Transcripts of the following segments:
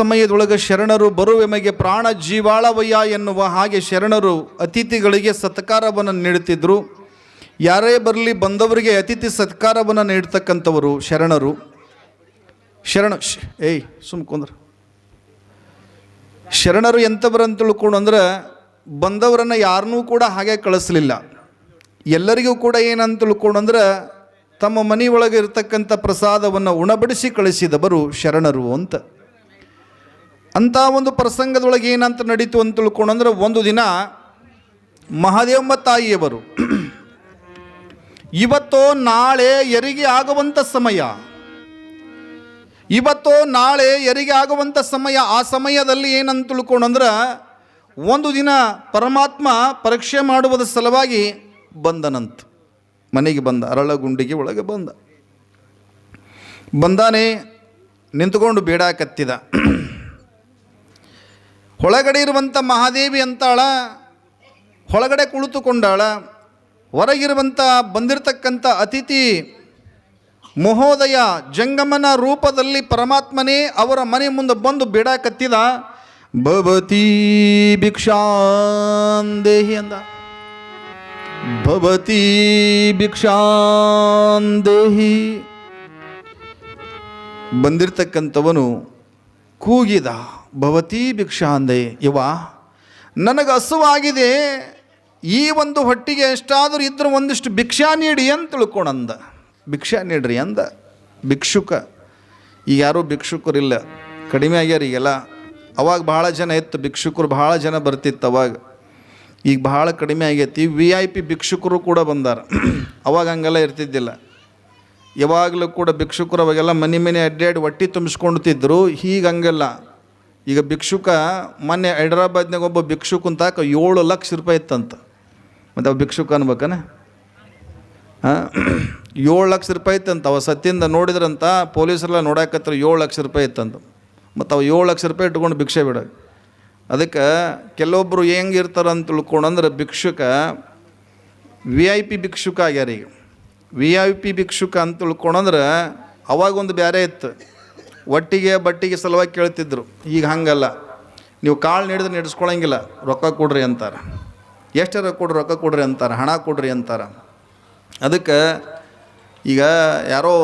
ಸಮಯದೊಳಗೆ ಶರಣರು ಬರುವೆಮಗೆ ಪ್ರಾಣ ಜೀವಾಳವಯ್ಯ ಎನ್ನುವ ಹಾಗೆ ಶರಣರು ಅತಿಥಿಗಳಿಗೆ ಸತ್ಕಾರವನ್ನು ನೀಡುತ್ತಿದ್ದರು. ಯಾರೇ ಬರಲಿ ಬಂದವರಿಗೆ ಅತಿಥಿ ಸತ್ಕಾರವನ್ನು ನೀಡ್ತಕ್ಕಂಥವರು ಶರಣರು. ಸುಮ್ಕೊಂಡ್ರ ಶರಣರು ಎಂಥವರಂತ ತಿಳ್ಕೊಂಡು ಅಂದ್ರೆ ಬಂದವರನ್ನು ಯಾರನ್ನೂ ಕೂಡ ಹಾಗೆ ಕಳಿಸ್ಲಿಲ್ಲ. ಎಲ್ಲರಿಗೂ ಕೂಡ ಏನಂತ ತಿಳ್ಕೊಂಡು ಅಂದ್ರೆ ತಮ್ಮ ಮನೆಯೊಳಗೆ ಇರತಕ್ಕಂಥ ಪ್ರಸಾದವನ್ನು ಉಣಬಡಿಸಿ ಕಳಿಸಿದವರು ಶರಣರು ಅಂತ. ಅಂಥ ಒಂದು ಪ್ರಸಂಗದೊಳಗೆ ಏನಂತ ನಡೀತು ಅಂತ ತಿಳ್ಕೊಂಡು ಅಂದ್ರೆ ಒಂದು ದಿನ ಮಹಾದೇವಮ್ಮ ತಾಯಿಯವರು ಇವತ್ತೋ ನಾಳೆ ಹೆರಿಗೆ ಆಗುವಂಥ ಸಮಯ, ಇವತ್ತೋ ನಾಳೆ ಹೆರಿಗೆ ಆಗುವಂಥ ಸಮಯ. ಆ ಸಮಯದಲ್ಲಿ ಏನಂತ ತಿಳ್ಕೊಂಡು ಅಂದ್ರೆ ಒಂದು ದಿನ ಪರಮಾತ್ಮ ಪರೀಕ್ಷೆ ಮಾಡುವುದರ ಸಲುವಾಗಿ ಬಂದನಂತ. ಮನೆಗೆ ಬಂದ, ಅರಳಗುಂಡಿಗೆ ಒಳಗೆ ಬಂದಾನೆ. ನಿಂತುಕೊಂಡು ಬೇಡಾಕತ್ತಿದ. ಒಳಗಡೆ ಇರುವಂಥ ಮಹಾದೇವಿ ಅಂತಾಳ, ಒಳಗಡೆ ಕುಳಿತುಕೊಂಡಾಳ. ಹೊರಗಿರುವಂಥ ಬಂದಿರತಕ್ಕಂಥ ಅತಿಥಿ ಮಹೋದಯ ಜಂಗಮನ ರೂಪದಲ್ಲಿ ಪರಮಾತ್ಮನೇ ಅವರ ಮನೆ ಮುಂದೆ ಬಂದು ಬೇಡಾಕತ್ತಿದ. ಭವತಿ ಭಿಕ್ಷಾಂದೇಹಿ ಅಂದ. ಭವತಿ ಭಿಕ್ಷಾಂದೇಹಿ. ಬಂದಿರತಕ್ಕಂಥವನು ಕೂಗಿದ, ಭವತಿ ಭಿಕ್ಷಾಂದೇ, ಯವ್ವ ನನಗೆ ಹಸುವಾಗಿದೆ, ಈ ಒಂದು ಹೊಟ್ಟಿಗೆ ಎಷ್ಟಾದರೂ ಇದ್ರೂ ಒಂದಿಷ್ಟು ಭಿಕ್ಷಾ ನೀಡಿ ಅಂತ ತಿಳ್ಕೊಂಡಂದ. ಭಿಕ್ಷಾ ನೀಡ್ರಿ ಅಂದ. ಭಿಕ್ಷುಕ ಈಗ ಯಾರೂ ಭಿಕ್ಷುಕರಿಲ್ಲ, ಕಡಿಮೆ ಆಗ್ಯಾರ ಈಗೆಲ್ಲ. ಅವಾಗ ಭಾಳ ಜನ ಇತ್ತು ಭಿಕ್ಷುಕರು, ಭಾಳ ಜನ ಬರ್ತಿತ್ತು ಅವಾಗ. ಈಗ ಭಾಳ ಕಡಿಮೆ ಆಗೈತಿ. VIP ಭಿಕ್ಷುಕರು ಕೂಡ ಬಂದಾರ. ಅವಾಗ ಹಂಗೆಲ್ಲ ಇರ್ತಿದ್ದಿಲ್ಲ. ಯಾವಾಗಲೂ ಕೂಡ ಭಿಕ್ಷುಕರು ಅವಾಗೆಲ್ಲ ಮನೆ ಅಡ್ಡಾಡಿ ಹೊಟ್ಟಿ ತುಂಬಿಸ್ಕೊಂಡ್ತಿದ್ರು. ಹೀಗೆ ಹಂಗೆಲ್ಲ. ಈಗ ಭಿಕ್ಷುಕ ಮೊನ್ನೆ ಹೈದ್ರಾಬಾದ್ನಾಗ ಒಬ್ಬ ಭಿಕ್ಷುಕಂತಾಕ 7 ಲಕ್ಷ ರೂಪಾಯಿ ಇತ್ತಂತ. ಮತ್ತು ಅವ ಭಿಕ್ಷುಕ ಅನ್ಬೇಕನ? 7 ಲಕ್ಷ ರೂಪಾಯಿ ಇತ್ತಂತ. ಅವ ಸತ್ತಿಂದ ನೋಡಿದ್ರಂತ ಪೊಲೀಸರೆಲ್ಲ ನೋಡಾಕತ್ರ 7 ಲಕ್ಷ ರೂಪಾಯಿ ಇತ್ತಂತ. ಮತ್ತು ಅವ 7 ಲಕ್ಷ ರೂಪಾಯಿ ಇಟ್ಕೊಂಡು ಭಿಕ್ಷೆ ಬಿಡ. ಅದಕ್ಕೆ ಕೆಲವೊಬ್ಬರು ಹೆಂಗಿರ್ತಾರೆ ಅಂತ ತಿಳ್ಕೊಂಡಂದ್ರೆ ಭಿಕ್ಷುಕ VIP ಭಿಕ್ಷುಕ ಆಗ್ಯಾರ. ಈಗ VIP ಭಿಕ್ಷುಕ ಅಂತ ತಿಳ್ಕೊಂಡಂದ್ರೆ ಅವಾಗೊಂದು ಬೇರೆ ಇತ್ತು. ಒಟ್ಟಿಗೆ ಬಟ್ಟಿಗೆ ಸಲುವಾಗಿ ಕೇಳ್ತಿದ್ರು. ಈಗ ಹಂಗಲ್ಲ. ನೀವು ಕಾಳು ನೀಡಿದ್ರೆ ನಡೆಸ್ಕೊಳಂಗಿಲ್ಲ, ರೊಕ್ಕ ಕೊಡ್ರಿ ಅಂತಾರೆ. ಎಷ್ಟರ ಕೊಡ್ರಿ, ರೊಕ್ಕ ಕೊಡ್ರಿ ಅಂತಾರೆ, ಹಣ ಕೊಡ್ರಿ ಅಂತಾರೆ. ಅದಕ್ಕೆ ಈಗ ಯಾರೋ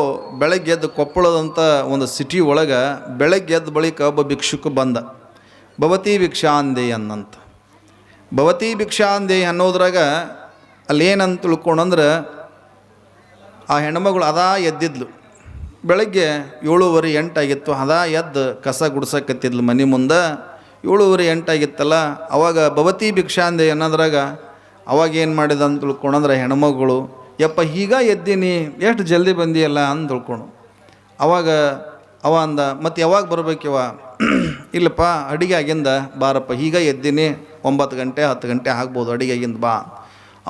ಬೆಳಗ್ಗೆ ಎದ್ದು ಕೊಪ್ಪಳದಂಥ ಒಂದು ಸಿಟಿ ಒಳಗೆ ಬೆಳಗ್ಗೆ ಎದ್ದ ಬಳಿಕ ಒಬ್ಬ ಭಿಕ್ಷುಕ ಬಂದ. ಭವತಿ ಭಿಕ್ಷಾಂದೇ ಅನ್ನಂತ. ಭವತಿ ಭಿಕ್ಷಾಂದೇ ಅನ್ನೋದ್ರಾಗ ಅಲ್ಲೇನಂತ ತಿಳ್ಕೊಂಡಂದ್ರೆ ಆ ಹೆಣ್ಮಗಳು ಅದಾ ಎದ್ದಿದ್ಲು. ಬೆಳಗ್ಗೆ 7:30 8 ಆಗಿತ್ತು. ಅದಾ ಎದ್ದು ಕಸ ಗುಡ್ಸಕತ್ತಿದ್ಲು ಮನೆ ಮುಂದೆ. 7:30 8 ಆಗಿತ್ತಲ್ಲ. ಅವಾಗ ಭವತಿ ಭಿಕ್ಷಾಂದೇ ಅನ್ನೋದ್ರಾಗ ಅವಾಗ ಏನು ಮಾಡಿದ ಅಂತ ತಿಳ್ಕೊಂಡಂದ್ರೆ ಹೆಣ್ಮಗಳು, ಯಪ್ಪ ಈಗ ಎದ್ದೀನಿ, ಎಷ್ಟು ಜಲ್ದಿ ಬಂದಿಯಲ್ಲ ಅಂತ ತಿಳ್ಕೊಂಡು. ಅವಾಗ ಅವ ಅಂದ, ಮತ್ತು ಯಾವಾಗ ಬರ್ಬೇಕಿವ? ಇಲ್ಲಪ್ಪ ಅಡುಗೆ ಆಗಿಂದ ಬಾರಪ್ಪ, ಈಗ ಎದ್ದೀನಿ, 9 ಗಂಟೆ 10 ಗಂಟೆ ಆಗ್ಬೋದು, ಅಡುಗೆ ಆಗಿಂದ ಬಾ.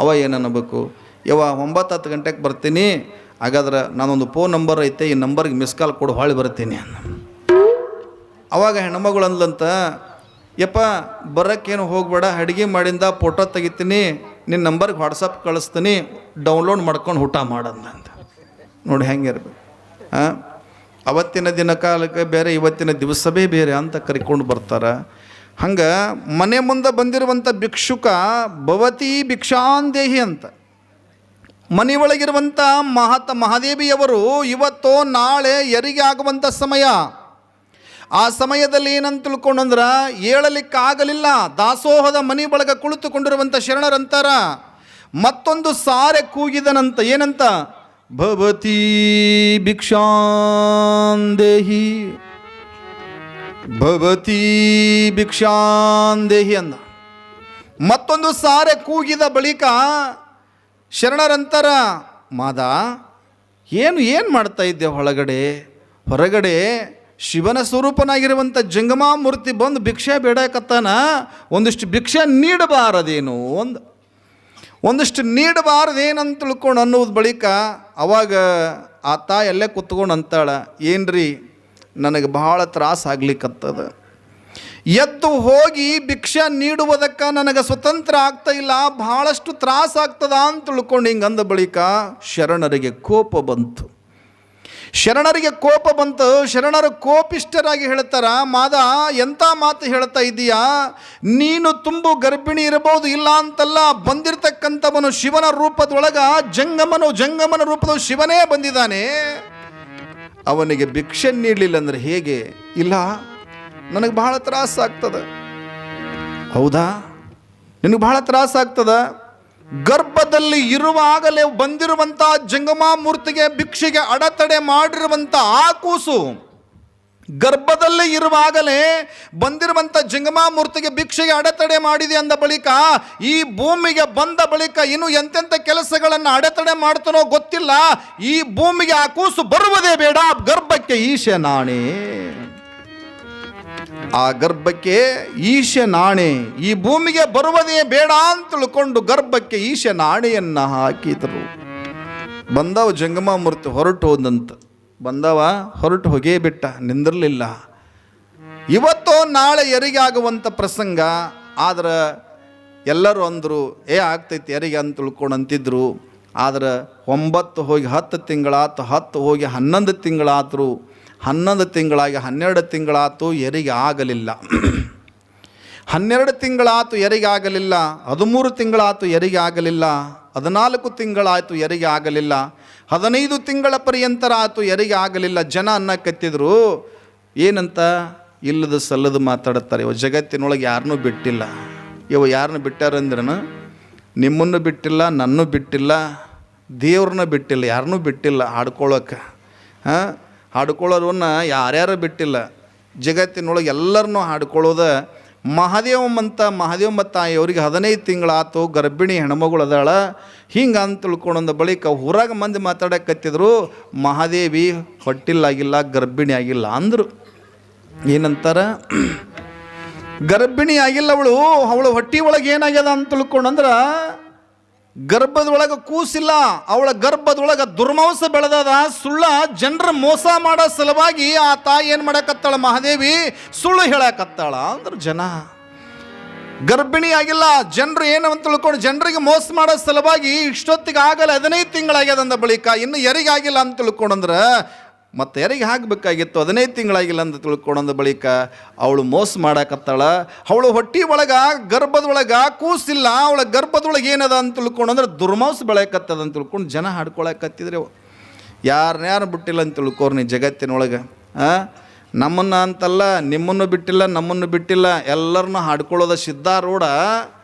ಅವ ಏನು ಅನ್ನಬೇಕು, ಯವ್ವ 9 10 ಗಂಟೆಗೆ ಬರ್ತೀನಿ, ಹಾಗಾದ್ರೆ ನಾನೊಂದು ಫೋನ್ ನಂಬರ್ ಐತೆ, ಈ ನಂಬರ್ಗೆ ಮಿಸ್ ಕಾಲ್ ಕೊಡು, ಹೊಳ್ಳಿ ಬರ್ತೀನಿ ಅನ್ನ. ಅವಾಗ ಹೆಣ್ಮಗಳು ಅಂದ್ಲಂತ, ಯಪ್ಪ ಬರೋಕ್ಕೇನು ಹೋಗಬೇಡ, ಅಡುಗೆ ಮಾಡಿಂದ ಫೋಟೋ ತೆಗಿತೀನಿ, ನಿನ್ನ ನಂಬರ್ಗೆ ವಾಟ್ಸಪ್ ಕಳಿಸ್ತೀನಿ, ಡೌನ್ಲೋಡ್ ಮಾಡ್ಕೊಂಡು ಊಟ ಮಾಡಂದಂತ. ನೋಡಿ ಹೆಂಗಿರ್ಬೇಕು. ಅವತ್ತಿನ ದಿನ ಕಾಲಕ್ಕೆ ಬೇರೆ, ಇವತ್ತಿನ ದಿವಸವೇ ಬೇರೆ ಅಂತ ಕರಿಕೊಂಡು ಬರ್ತಾರೆ. ಹಂಗೆ ಮನೆ ಮುಂದೆ ಬಂದಿರುವಂಥ ಭಿಕ್ಷುಕ ಭವತಿ ಭಿಕ್ಷಾಂದೇಹಿ ಅಂತ. ಮನೆಯೊಳಗಿರುವಂಥ ಮಹಾದೇವಿಯವರು ಇವತ್ತೋ ನಾಳೆ ಹೆರಿಗೆ ಆಗುವಂಥ ಸಮಯ. ಆ ಸಮಯದಲ್ಲಿ ಏನಂತ ತಿಳ್ಕೊಂಡಂದ್ರೆ ಹೇಳಲಿಕ್ಕಾಗಲಿಲ್ಲ. ದಾಸೋಹದ ಮನೆ ಒಳಗೆ ಕುಳಿತುಕೊಂಡಿರುವಂಥ ಶರಣರಂತಾರ ಮತ್ತೊಂದು ಸಾರೆ ಕೂಗಿದನಂತ. ಏನಂತ? ಭವತಿ ಭಿಕ್ಷಾಂದೇಹಿ, ಭವತಿ ಭಿಕ್ಷಾಂದೇಹಿ ಅಂದ. ಮತ್ತೊಂದು ಸಾರೆ ಕೂಗಿದ ಬಳಿಕ ಶರಣರಂತರ, ಮಾದ ಏನು ಮಾಡ್ತಾ ಇದ್ದೆ ಹೊರಗಡೆ ಶಿವನ ಸ್ವರೂಪನಾಗಿರುವಂಥ ಜಂಗಮಾಮೂರ್ತಿ ಬಂದು ಭಿಕ್ಷೆ ಬೇಡಕತ್ತಾನ, ಒಂದಿಷ್ಟು ಭಿಕ್ಷೆ ನೀಡಬಾರದೇನು ಒಂದಿಷ್ಟು ನೀಡಬಾರದೇನಂತ ತಿಳ್ಕೊಂಡು ಅನ್ನೋದು ಬಳಿಕ ಅವಾಗ ಆ ತಾಯಿ ಅಲ್ಲೇ ಕುತ್ಕೊಂಡು ಅಂತಾಳ, ಏನ್ರಿ ನನಗೆ ಭಾಳ ತ್ರಾಸ ಆಗ್ಲಿಕ್ಕತ್ತದ, ಎದ್ದು ಹೋಗಿ ಭಿಕ್ಷೆ ನೀಡುವುದಕ್ಕೆ ನನಗೆ ಸ್ವತಂತ್ರ ಆಗ್ತಾ ಇಲ್ಲ, ಭಾಳಷ್ಟು ತ್ರಾಸ ಆಗ್ತದ ಅಂತ ತಿಳ್ಕೊಂಡು ಹಿಂಗೆ ಅಂದ ಬಳಿಕ ಶರಣರಿಗೆ ಕೋಪ ಬಂತು. ಶರಣರಿಗೆ ಕೋಪ ಬಂತು. ಶರಣರು ಕೋಪಿಷ್ಟರಾಗಿ ಹೇಳ್ತಾರ, ಮಾದ ಎಂಥ ಮಾತು ಹೇಳ್ತಾ ಇದ್ದೀಯಾ, ನೀನು ತುಂಬು ಗರ್ಭಿಣಿ ಇರಬಹುದು, ಇಲ್ಲ ಅಂತಲ್ಲ, ಬಂದಿರತಕ್ಕಂಥವನು ಶಿವನ ರೂಪದೊಳಗ ಜಂಗಮನ ರೂಪದ ಶಿವನೇ ಬಂದಿದ್ದಾನೆ, ಅವನಿಗೆ ಭಿಕ್ಷೆ ನೀಡಲಿಲ್ಲ ಅಂದ್ರೆ ಹೇಗೆ? ಇಲ್ಲ, ನನಗೆ ಬಹಳ ತ್ರಾಸಾಗ್ತದೆ. ಹೌದಾ, ನಿನಗೆ ಬಹಳ ತ್ರಾಸಾಗ್ತದ? ಗರ್ಭದಲ್ಲಿ ಇರುವಾಗಲೇ ಬಂದಿರುವಂಥ ಜಂಗಮಾಮೂರ್ತಿಗೆ ಭಿಕ್ಷೆಗೆ ಅಡೆತಡೆ ಮಾಡಿರುವಂಥ ಆ ಕೂಸು, ಗರ್ಭದಲ್ಲಿ ಇರುವಾಗಲೇ ಬಂದಿರುವಂಥ ಜಂಗಮಾಮೂರ್ತಿಗೆ ಭಿಕ್ಷೆಗೆ ಅಡೆತಡೆ ಮಾಡಿದೆ ಅಂದ ಬಳಿಕ, ಈ ಭೂಮಿಗೆ ಬಂದ ಬಳಿಕ ಇನ್ನು ಎಂತೆಂಥ ಕೆಲಸಗಳನ್ನು ಅಡೆತಡೆ ಮಾಡ್ತಾನೋ ಗೊತ್ತಿಲ್ಲ, ಈ ಭೂಮಿಗೆ ಆ ಕೂಸು ಬರುವುದೇ ಬೇಡ, ಗರ್ಭಕ್ಕೆ ಈಶ ನಾಣೆ, ಆ ಗರ್ಭಕ್ಕೆ ಈಶ ನಾಣೆ, ಈ ಭೂಮಿಗೆ ಬರುವುದೇ ಬೇಡ ಅಂತ ತಿಳ್ಕೊಂಡು ಗರ್ಭಕ್ಕೆ ಈಶ ನಾಣೆಯನ್ನ ಹಾಕಿದರು. ಬಂದವ ಜಂಗಮಾಮೂರ್ತಿ ಹೊರಟು ಹೋದಂತ, ಬಂದವ ಹೊರಟು ಹೋಗೇ ಬಿಟ್ಟ, ನಿಂದಿರಲಿಲ್ಲ. ಇವತ್ತೋ ನಾಳೆ ಹೆರಿಗೆ ಆಗುವಂಥ ಪ್ರಸಂಗ. ಆದ್ರೆ ಎಲ್ಲರೂ ಅಂದರು, ಆಗ್ತೈತಿ ಹೆರಿಗೆ ಅಂತ ತಿಳ್ಕೊಂಡು ಅಂತಿದ್ರು. ಆದ್ರೆ 9 ಹೋಗಿ 10 ತಿಂಗಳಾತು, 10 ಹೋಗಿ 11 ತಿಂಗಳಾತರು, 11 ತಿಂಗಳಾಗಿ 12 ತಿಂಗಳಾತು, ಹೆರಿಗೆ ಆಗಲಿಲ್ಲ. 12 ತಿಂಗಳಾತು, ಹೆರಿಗೆ ಆಗಲಿಲ್ಲ. 13 ತಿಂಗಳಾತು, ಹೆರಿಗೆ ಆಗಲಿಲ್ಲ. 14 ತಿಂಗಳಾಯಿತು, ಹೆರಿಗೆ ಆಗಲಿಲ್ಲ. 15 ತಿಂಗಳ ಪರ್ಯಂತರ ಆತು, ಹೆರಿಗೆ ಆಗಲಿಲ್ಲ. ಜನ ಅನ್ನಕತ್ತಿದ್ರು ಏನಂತ? ಇಲ್ಲದ ಸಲ್ಲದು ಮಾತಾಡುತ್ತಾರೆ. ಇವ ಜಗತ್ತಿನೊಳಗೆ ಯಾರನ್ನೂ ಬಿಟ್ಟಿಲ್ಲ. ಇವ ಯಾರನ್ನ ಬಿಟ್ಟಾರಂದ್ರನ, ನಿಮ್ಮನ್ನು ಬಿಟ್ಟಿಲ್ಲ, ನನ್ನೂ ಬಿಟ್ಟಿಲ್ಲ, ದೇವ್ರನ್ನ ಬಿಟ್ಟಿಲ್ಲ, ಯಾರನ್ನೂ ಬಿಟ್ಟಿಲ್ಲ ಹಾಡ್ಕೊಳ್ಳೋಕೆ. ಹಾಡ್ಕೊಳ್ಳೋರನ್ನ ಯಾರ್ಯಾರು ಬಿಟ್ಟಿಲ್ಲ. ಜಗತ್ತಿನೊಳಗೆ ಎಲ್ಲರನ್ನೂ ಹಾಡ್ಕೊಳ್ಳೋದ ಮಹಾದೇವ ತಾಯಿಯವ್ರಿಗೆ 15 ತಿಂಗಳಾತು, ಗರ್ಭಿಣಿ ಹೆಣ್ಮಗಳು ಅದಾಳ. ಹಿಂಗೆ ಅಂತ ತಿಳ್ಕೊಂಡ ಬಳಿಕ ಊರಾಗ ಮಂದಿ ಮಾತಾಡಕತ್ತಿದ್ರು, ಮಹಾದೇವಿ ಹೊಟ್ಟಿಲಾಗಿಲ್ಲ, ಗರ್ಭಿಣಿ ಆಗಿಲ್ಲ ಅಂದರು. ಏನಂತಾರ? ಗರ್ಭಿಣಿ ಆಗಿಲ್ಲ ಅವಳು ಹೊಟ್ಟಿ ಒಳಗೆ ಏನಾಗ್ಯದ ಅಂತ ತಿಳ್ಕೊಂಡಂದ್ರೆ, ಗರ್ಭದೊಳಗೆ ಕೂಸಿಲ್ಲ, ಅವಳ ಗರ್ಭದೊಳಗೆ ದುರ್ಮಾಂಸ ಬೆಳೆದದ. ಸುಳ್ಳ ಜನರ ಮೋಸ ಮಾಡೋ ಸಲುವಾಗಿ ಆ ತಾಯಿ ಏನು ಮಾಡಕತ್ತಾಳ? ಮಹಾದೇವಿ ಸುಳ್ಳು ಹೇಳಕತ್ತಾಳ ಅಂದ್ರೆ ಜನ. ಗರ್ಭಿಣಿ ಆಗಿಲ್ಲ, ಜನರು ಏನು ಅಂತ ತಿಳ್ಕೊಂಡು ಜನರಿಗೆ ಮೋಸ ಮಾಡೋ ಸಲುವಾಗಿ ಇಷ್ಟೊತ್ತಿಗೆ ಆಗಲ್ಲ 15 ತಿಂಗಳಾಗ್ಯದಂದ ಬಳಿಕ ಇನ್ನು ಹೆರಿಗೆ ಆಗಿಲ್ಲ ಅಂತ ತಿಳ್ಕೊಂಡಂದ್ರೆ, ಮತ್ತು ಹೆರಿಗೆ ಆಗಬೇಕಾಗಿತ್ತು, 15 ತಿಂಗಳಾಗಿಲ್ಲ ಅಂತ ತಿಳ್ಕೊಂಡ ಬಳಿಕ ಅವಳು ಮೋಸ ಮಾಡಕತ್ತಾಳ. ಅವಳು ಹೊಟ್ಟಿ ಒಳಗೆ ಗರ್ಭದೊಳಗೆ ಕೂಸಿಲ್ಲ, ಅವಳ ಗರ್ಭದೊಳಗೆ ಏನದ ಅಂತ ತಿಳ್ಕೊಂಡಂದ್ರೆ ದುರ್ಮಾಂಸ ಬೆಳೆಯಕತ್ತದ ಅಂತ ತಿಳ್ಕೊಂಡು ಜನ ಹಾಡ್ಕೊಳಕತ್ತಿದ್ರೆ. ಯಾರನ್ಯಾರು ಬಿಟ್ಟಿಲ್ಲ ಅಂತ ತಿಳ್ಕೋರು ನೀ ಜಗತ್ತಿನೊಳಗೆ. ನಮ್ಮನ್ನು ಅಂತಲ್ಲ, ನಿಮ್ಮನ್ನು ಬಿಟ್ಟಿಲ್ಲ, ನಮ್ಮನ್ನು ಬಿಟ್ಟಿಲ್ಲ, ಎಲ್ಲರನ್ನೂ ಹಾಡ್ಕೊಳ್ಳೋದ. ಸಿದ್ಧಾರೂಢ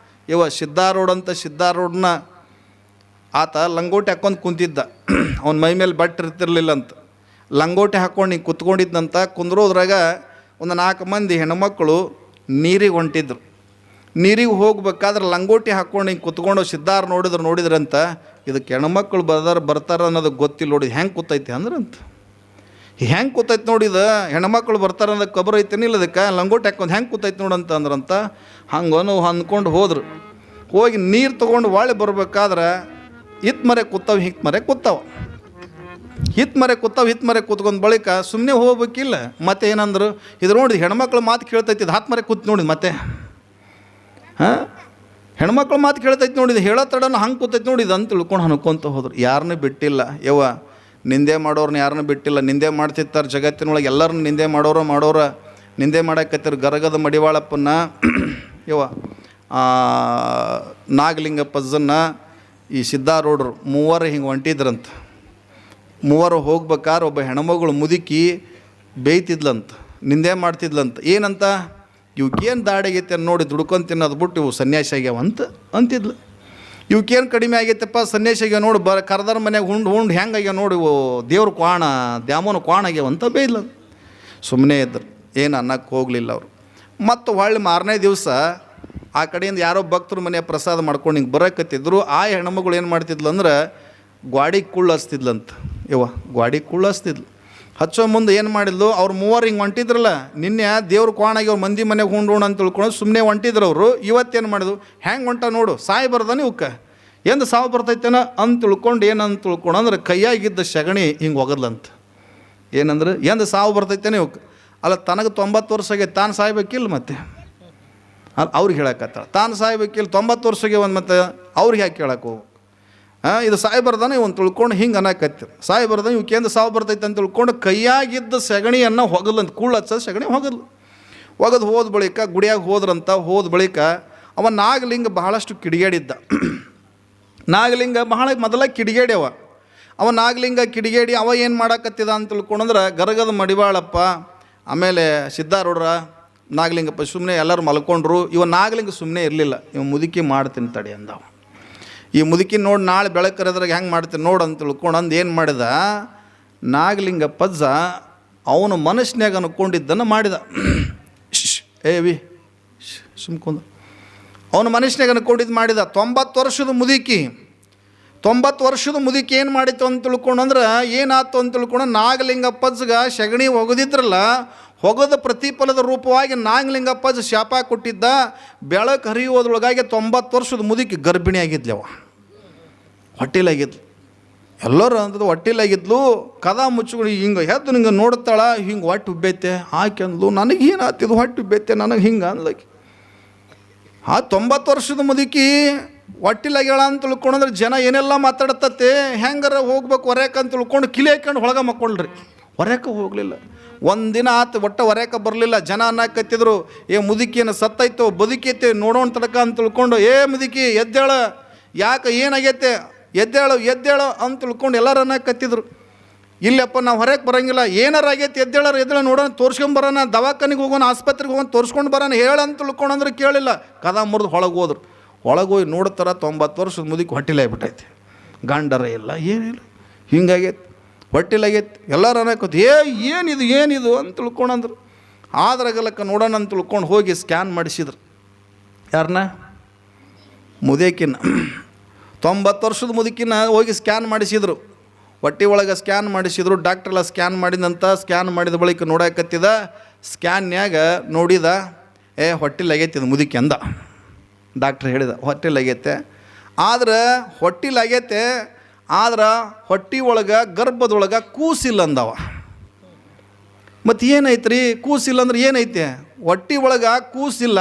ಸಿದ್ಧಾರೂಢ ಅಂತ, ಸಿದ್ಧಾರೂಢನ ಆತ ಲಂಗೋಟಿ ಹಾಕ್ಕೊಂಡು ಕುಂತಿದ್ದ. ಅವನ ಮೈ ಮೇಲೆ ಬಟ್ಟೆ ಇರ್ತಿರ್ಲಿಲ್ಲ ಅಂತ, ಲಂಗೋಟಿ ಹಾಕ್ಕೊಂಡು ಹಿಂಗೆ ಕುತ್ಕೊಂಡಿದ್ದಂತ. ಕುಂದ್ರೋದ್ರಾಗ ಒಂದು 4 ಮಂದಿ ಹೆಣ್ಮಕ್ಕಳು ನೀರಿಗೆ ಹೊಂಟಿದ್ರು. ನೀರಿಗೆ ಹೋಗ್ಬೇಕಾದ್ರೆ ಲಂಗೋಟಿ ಹಾಕ್ಕೊಂಡು ಹಿಂಗೆ ಕುತ್ಕೊಂಡು ಸಿದ್ಧಾರ ನೋಡಿದ್ರಂತ, ಇದಕ್ಕೆ ಹೆಣ್ಮಕ್ಳು ಬರ್ತಾರೆ ಅನ್ನೋದು ಗೊತ್ತಿಲ್ಲ ನೋಡಿ, ಹೆಂಗೆ ಕೂತೈತಿ ಅಂದ್ರಂತ. ಹೆಂಗೆ ಕೂತೈತಿ ನೋಡಿದ, ಹೆಣ್ಮಕ್ಳು ಬರ್ತಾರೆ ಅನ್ನೋದು ಖಬರ್ ಐತೇನಿಲ್ಲ, ಅದಕ್ಕೆ ಲಂಗೋಟಿ ಹಾಕ್ಕೊಂಡು ಹೆಂಗೆ ಕೂತೈತಿ ನೋಡಂತ ಅಂದ್ರಂತ. ಹಂಗನು ಅಂದ್ಕೊಂಡು ಹೋದ್ರು. ಹೋಗಿ ನೀರು ತೊಗೊಂಡು ಒಳ್ಳೆ ಬರ್ಬೇಕಾದ್ರೆ ಹಿತ್ ಮರೆ ಕೂತಾವ, ಹಿತ್ ಮರೆ ಕೂತಾವ, ಹಿತ್ ಮರೆ ಕೂತ್ಕೊಂಡ್ ಬಳಿಕ ಸುಮ್ಮನೆ ಹೋಗ್ಬೇಕಿಲ್ಲ. ಮತ್ತೆ ಏನಂದ್ರು, ಇದು ನೋಡಿ ಹೆಣ್ಮಕ್ಳು ಮಾತು ಕೇಳ್ತೈತಿ, ಇದು ಹತ್ತು ಮರೆ ಕೂತ್ ನೋಡಿದ್ ಮತ್ತೆ ಹೆಣ್ಮಕ್ಳು ಮಾತು ಕೇಳ್ತೈತಿ ನೋಡಿದ್ದು, ಹೇಳೋ ತಡನ ಹಂಗೆ ಕೂತೈತಿ ನೋಡಿದ್ದು ಅಂತ ತಿಳ್ಕೊಂಡು ಅನ್ಕೊಂತ ಹೋದ್ರು. ಯಾರನ್ನೂ ಬಿಟ್ಟಿಲ್ಲ. ನಿಂದೆ ಮಾಡೋರ್ನ ಯಾರನ್ನೂ ಬಿಟ್ಟಿಲ್ಲ. ನಿಂದೆ ಮಾಡ್ತಿರ್ತಾರೆ ಜಗತ್ತಿನೊಳಗೆ, ಎಲ್ಲರನ್ನ ನಿಂದೆ ಮಾಡೋರ ನಿಂದೆ ಮಾಡಕತ್ತಿರು. ಗರಗದ ಮಡಿವಾಳಪ್ಪನ ನಾಗಲಿಂಗಪ್ಪಜ್ಜನ್ನ ಈ ಸಿದ್ಧಾರೂಢರು 3 ಹಿಂಗೆ ಹೊಂಟಿದ್ರಂತ. 3 ಹೋಗ್ಬೇಕಾದ್ರೆ ಒಬ್ಬ ಹೆಣ್ಮಗಳು ಮುದುಕಿ ಬೇಯ್ತಿದ್ಲಂತ, ನಿಂದೆ ಮಾಡ್ತಿದ್ಲಂತ. ಏನಂತ, ಇವಕ್ಕೇನು ದಾಡಿಗೈತೆ ನೋಡಿ ದುಡ್ಕೊಂಡು ತಿನ್ನೋದು ಬಿಟ್ಟು ಇವು ಸನ್ಯಾಸಿ ಆಗ್ಯಾವ ಅಂತಿದ್ಲು. ಇವಕ್ಕೇನು ಕಡಿಮೆ ಆಗೈತಪ್ಪ, ಸನ್ಯಾಸಿ ಆಗ್ಯಾವ ನೋಡಿ, ಕರ್ದಾರ ಮನ್ಯಾಗ ಉಂಡು ಹೆಂಗಾಗ್ಯಾವ ನೋಡಿ, ಇವು ದೇವ್ರ ಕ್ವಾಣ ದ್ಯಾಮೋನ ಕ್ವಾಣ ಆಗ್ಯಾವ ಅಂತ ಬೇಯ್ಲ. ಸುಮ್ಮನೆ ಇದ್ರು, ಏನು ಅನ್ನಕ್ಕೆ ಹೋಗಲಿಲ್ಲ ಅವರು. ಮತ್ತು ಹೊಳ್ಳಿ 4ನೇ ದಿವಸ ಆ ಕಡೆಯಿಂದ ಯಾರೋ ಭಕ್ತರು ಮನೆ ಪ್ರಸಾದ ಮಾಡ್ಕೊಂಡು ಹಿಂಗೆ ಬರಕತ್ತಿದ್ರು. ಆ ಹೆಣ್ಮಗಳು ಏನು ಮಾಡ್ತಿದ್ಲು ಅಂದ್ರೆ, ಗ್ವಾಡಿಗೆ ಕುಳ್ಳು ಹಚ್ತಿದ್ಲಂತ. ಗ್ವಾಡಿಗೆ ಕುಳ್ಳು ಹಚ್ತಿದ್ಲು. ಹಚ್ಚೋ ಮುಂದೆ ಏನು ಮಾಡಿದ್ಲು, ಅವ್ರು 3 ಹಿಂಗೆ ಹೊಂಟಿದ್ರಲ್ಲ, ನಿನ್ನೆ ದೇವ್ರ ಕ್ವಾಣಾಗಿ ಅವ್ರು ಮಂದಿ ಮನೆಗೆ ಉಂಡು ಅಂತ ತಿಳ್ಕೊಂಡು ಸುಮ್ಮನೆ ಹೊಂಟಿದ್ರು ಅವರು. ಇವತ್ತೇನು ಮಾಡಿದ್ರು, ಹೆಂಗೆ ಹೊಂಟ ನೋಡು, ಸಾಯಿ ಬರ್ದಾನೆ ಇವಕ್ಕೆ, ಎಂದು ಸಾವು ಬರ್ತೈತೇನ ಅಂತ ತಿಳ್ಕೊಂಡು ಏನಂತ ತಿಳ್ಕೊಂಡು ಅಂದ್ರೆ ಕೈಯಾಗಿದ್ದ ಸಗಣಿ ಹಿಂಗೆ ಒಗದ್ಲಂತ. ಏನಂದ್ರೆ ಎಂದು ಸಾವು ಬರ್ತೈತೇನೆ ಇವಕ್ಕೆ. ಅಲ್ಲ, ತನಗೆ 90 ವರ್ಷ ಆಗೈತೆ, ತಾನು ಸಾಯ್ಬೇಕಿಲ್ಲ ಮತ್ತೆ ಅವ್ರಿಗೆ ಹೇಳಕತ್ತಾಳ. ತಾನು ಸಾಯ್ಬೇಕಿಲ್ಲ, 90 ವರ್ಷಗೆ ಒಂದು ಮತ್ತೆ ಅವ್ರಿಗೆ ಯಾಕೆ ಕೇಳಕ್ಕೆ ಹೋಗ್ಬೇಕು. ಇದು ಸಾಯಿ ಬರ್ದಾನೆ ಇವನು ತಿಳ್ಕೊಂಡು ಹಿಂಗೆ ಅನ್ನಕತ್ತಿ ಸಾಯಿ ಬರ್ದಾನೆ ಇವಕ್ಕೇಂದು ಸಾವು ಬರ್ತೈತೆ ಅಂತ ತಿಳ್ಕೊಂಡು ಕೈಯಾಗಿದ್ದ ಸಗಣಿಯನ್ನು ಹೊಗಲಂತ ಕೂಳು ಹಚ್ಚೋದು ಸಗಣಿ ಹೊಗಲು ಒಗದು ಹೋದ ಬಳಿಕ ಗುಡಿಯಾಗ ಹೋದ ಬಳಿಕ ಅವ ನಾಗಲಿಂಗ ಬಹಳಷ್ಟು ಕಿಡಿಗೇಡಿದ್ದ. ನಾಗಲಿಂಗ ಬಹಳ ಮೊದಲ ಕಿಡಿಗೇಡಿ ಅವ ನಾಗಲಿಂಗ ಕಿಡಿಗೇಡಿ ಅವ ಏನು ಮಾಡಾಕತ್ತಿದ ಅಂತ ತಿಳ್ಕೊಂಡ್ರೆ ಗರಗದ ಮಡಿವಾಳಪ್ಪ ಆಮೇಲೆ ಸಿದ್ಧಾರೂಢರ ನಾಗಲಿಂಗಪ್ಪ ಸುಮ್ಮನೆ ಎಲ್ಲರೂ ಮಲ್ಕೊಂಡ್ರು. ಇವ ನಾಗಲಿಂಗ ಸುಮ್ಮನೆ ಇರಲಿಲ್ಲ, ಇವ ಮುದುಕಿ ಮಾಡ್ತೀನಿ ತಡಿ ಅಂದವ. ಈ ಮುದುಕಿ ನೋಡಿ ನಾಳೆ ಬೆಳಕರದ್ರಾಗ ಹೆಂಗೆ ಮಾಡ್ತೀನಿ ನೋಡು ಅಂತ ತಿಳ್ಕೊಂಡು ಅಂದು ಏನು ಮಾಡಿದ, ನಾಗಲಿಂಗ ಪಜ್ಜ ಅವನು ಮನಸ್ಸಿನಾಗ ಅನ್ಕೊಂಡಿದ್ದನ್ನು ಮಾಡಿದ. ಏವಿ ಸುಮ್ಕೊಂಡ ಅವನು ಮನುಷ್ಯನಾಗ ಅನ್ಕೊಂಡಿದ್ದು ಮಾಡಿದ. 90 ವರ್ಷದ ಮುದುಕಿ ಏನು ಮಾಡಿತ್ತು ಅಂತ ತಿಳ್ಕೊಂಡ್ರೆ ಏನಾಯ್ತು ಅಂತ ತಿಳ್ಕೊಂಡು ನಾಗಲಿಂಗಪ್ಪಜ್ಗ ಸಗಣಿ ಒಗದಿದ್ರಲ್ಲ, ಹೊಗದ ಪ್ರತಿಫಲದ ರೂಪವಾಗಿ ನಾಗಲಿಂಗಪ್ಪಜ್ಜ ಶಾಪ ಕೊಟ್ಟಿದ್ದ. ಬೆಳಕು ಹರಿಯೋದ್ರೊಳಗಾಗಿ 90 ವರ್ಷದ ಮುದುಕಿ ಗರ್ಭಿಣಿ ಆಗಿದ್ಲವ, ಹೊಟ್ಟಿಲಾಗಿದ್ಲು. ಎಲ್ಲರೂ ಅಂತದ್ದು ಹೊಟ್ಟಿಲಾಗಿದ್ಲು. ಕದ ಮುಚ್ಕೊಂಡು ಹಿಂಗೆ ಹೆದ್ದು ಹಿಂಗೆ ನೋಡ್ತಾಳ, ಹಿಂಗೆ ಹೊಟ್ಟೆ ಉಬ್ಬೈತೆ ಆಕೆ ಅಂದ್ಲು. ನನಗೆ ಏನಾಗ್ತಿದ್ದು ಹೊಟ್ಟೆ ಉಬ್ಬೈತೆ ನನಗೆ ಹಿಂಗೆ ಅಂದ್ಲಕ್ಕೆ. 90 ವರ್ಷದ ಮುದುಕಿ ಹೊಟ್ಟಿಲಾಗ್ಯಾಳ ಅಂತ ತಿಳ್ಕೊಂಡ್ರೆ ಜನ ಏನೆಲ್ಲ ಮಾತಾಡ್ತತೆ, ಹೆಂಗಾರ ಹೋಗ್ಬೇಕು ಹೊರ್ಯಾಕ ಅಂತ ತಿಳ್ಕೊಂಡು ಕಿಲಿ ಹಾಕೊಂಡು ಒಳಗೆ ಮಕ್ಕೊಳ್ರಿ. ಹೊರ್ಯಾಕ ಹೋಗಲಿಲ್ಲ, ಒಂದಿನ ಆತು ಒಟ್ಟು ಹೊರ್ಯಾಕ ಬರಲಿಲ್ಲ. ಜನ ಅನ್ನಕತ್ತಿದ್ರು, ಏ ಮುದುಕಿಯನ್ನು ಸತ್ತೈತೋ ಬದುಕೈತೆ ನೋಡೋಣ ತಡಕ ಅಂತ ತಿಳ್ಕೊಂಡು, ಏ ಮುದುಕಿ ಎದ್ದೇಳ, ಯಾಕೆ ಏನಾಗೈತೆ ಎದ್ದೇಳು ಅಂತ ತಿಳ್ಕೊಂಡು ಎಲ್ಲರೂ ಅನ್ನಕತ್ತಿದ್ರು. ಇಲ್ಲಪ್ಪ ನಾವು ಹೊರಗೆ ಬರೋಂಗಿಲ್ಲ, ಏನಾರು ಆಗೈತೆ ಎದ್ದೇಳ ನೋಡೋಣ, ತೋರ್ಸ್ಕೊಂಬರೋಣ, ದವಾಖಾನಿಗೆ ಹೋಗೋಣ, ಆಸ್ಪತ್ರೆಗೆ ಹೋಗೋಣ, ತೋರಿಸ್ಕೊಂಡು ಬರೋಣ ಹೇಳಂತ ತಿಳ್ಕೊಂಡ್ರೆ ಕೇಳಿಲ್ಲ. ಕದ ಮುರಿದು ಹೊಳಗೆ ಹೋಗಿ ನೋಡ್ತಾರ 90 ವರ್ಷದ ಮುದುಕಿ ಹೊಟ್ಟಿಲಾಗ್ಬಿಟ್ಟೈತೆ. ಗಂಡರ ಇಲ್ಲ ಏನಿಲ್ಲ, ಹಿಂಗಾಗೈತೆ ಹೊಟ್ಟಿಲಾಗೈತೆ. ಎಲ್ಲರೂ ಅನ್ನಕೋತಿ ಏನಿದು ಅಂತ ತಿಳ್ಕೊಂಡ್ರು. ಆದ್ರಾಗಲಕ್ಕ ನೋಡೋಣ ಅಂತ ತಿಳ್ಕೊಂಡು ಹೋಗಿ ಸ್ಕ್ಯಾನ್ ಮಾಡಿಸಿದ್ರು. ಯಾರನ್ನ? ಮುದುಕಿನ. 90 ವರ್ಷದ ಮುದುಕಿನ ಹೋಗಿ ಸ್ಕ್ಯಾನ್ ಮಾಡಿಸಿದ್ರು. ಹೊಟ್ಟೆ ಒಳಗೆ ಸ್ಕ್ಯಾನ್ ಮಾಡಿಸಿದ್ರು. ಡಾಕ್ಟ್ರೆಲ್ಲ ಸ್ಕ್ಯಾನ್ ಮಾಡಿದ ಬಳಿಕ ನೋಡಕತ್ತಿದ. ಸ್ಕ್ಯಾನ್ಯಾಗ ನೋಡಿದ, ಹೊಟ್ಟಿಲಾಗೈತಿ ಇದು ಮುದುಕಿ ಅಂದ. ಡಾಕ್ಟ್ರ್ ಹೇಳಿದ ಹೊಟ್ಟಿಲಾಗೈತೆ. ಆದ್ರೆ ಹೊಟ್ಟೆ ಒಳಗೆ ಗರ್ಭದೊಳಗೆ ಕೂಸಿಲ್ಲ ಅಂದವ. ಮತ್ತು ಏನೈತ್ರಿ ಕೂಸಿಲ್ಲ ಅಂದ್ರೆ ಏನೈತೆ? ಹೊಟ್ಟೆ ಒಳಗೆ ಕೂಸಿಲ್ಲ,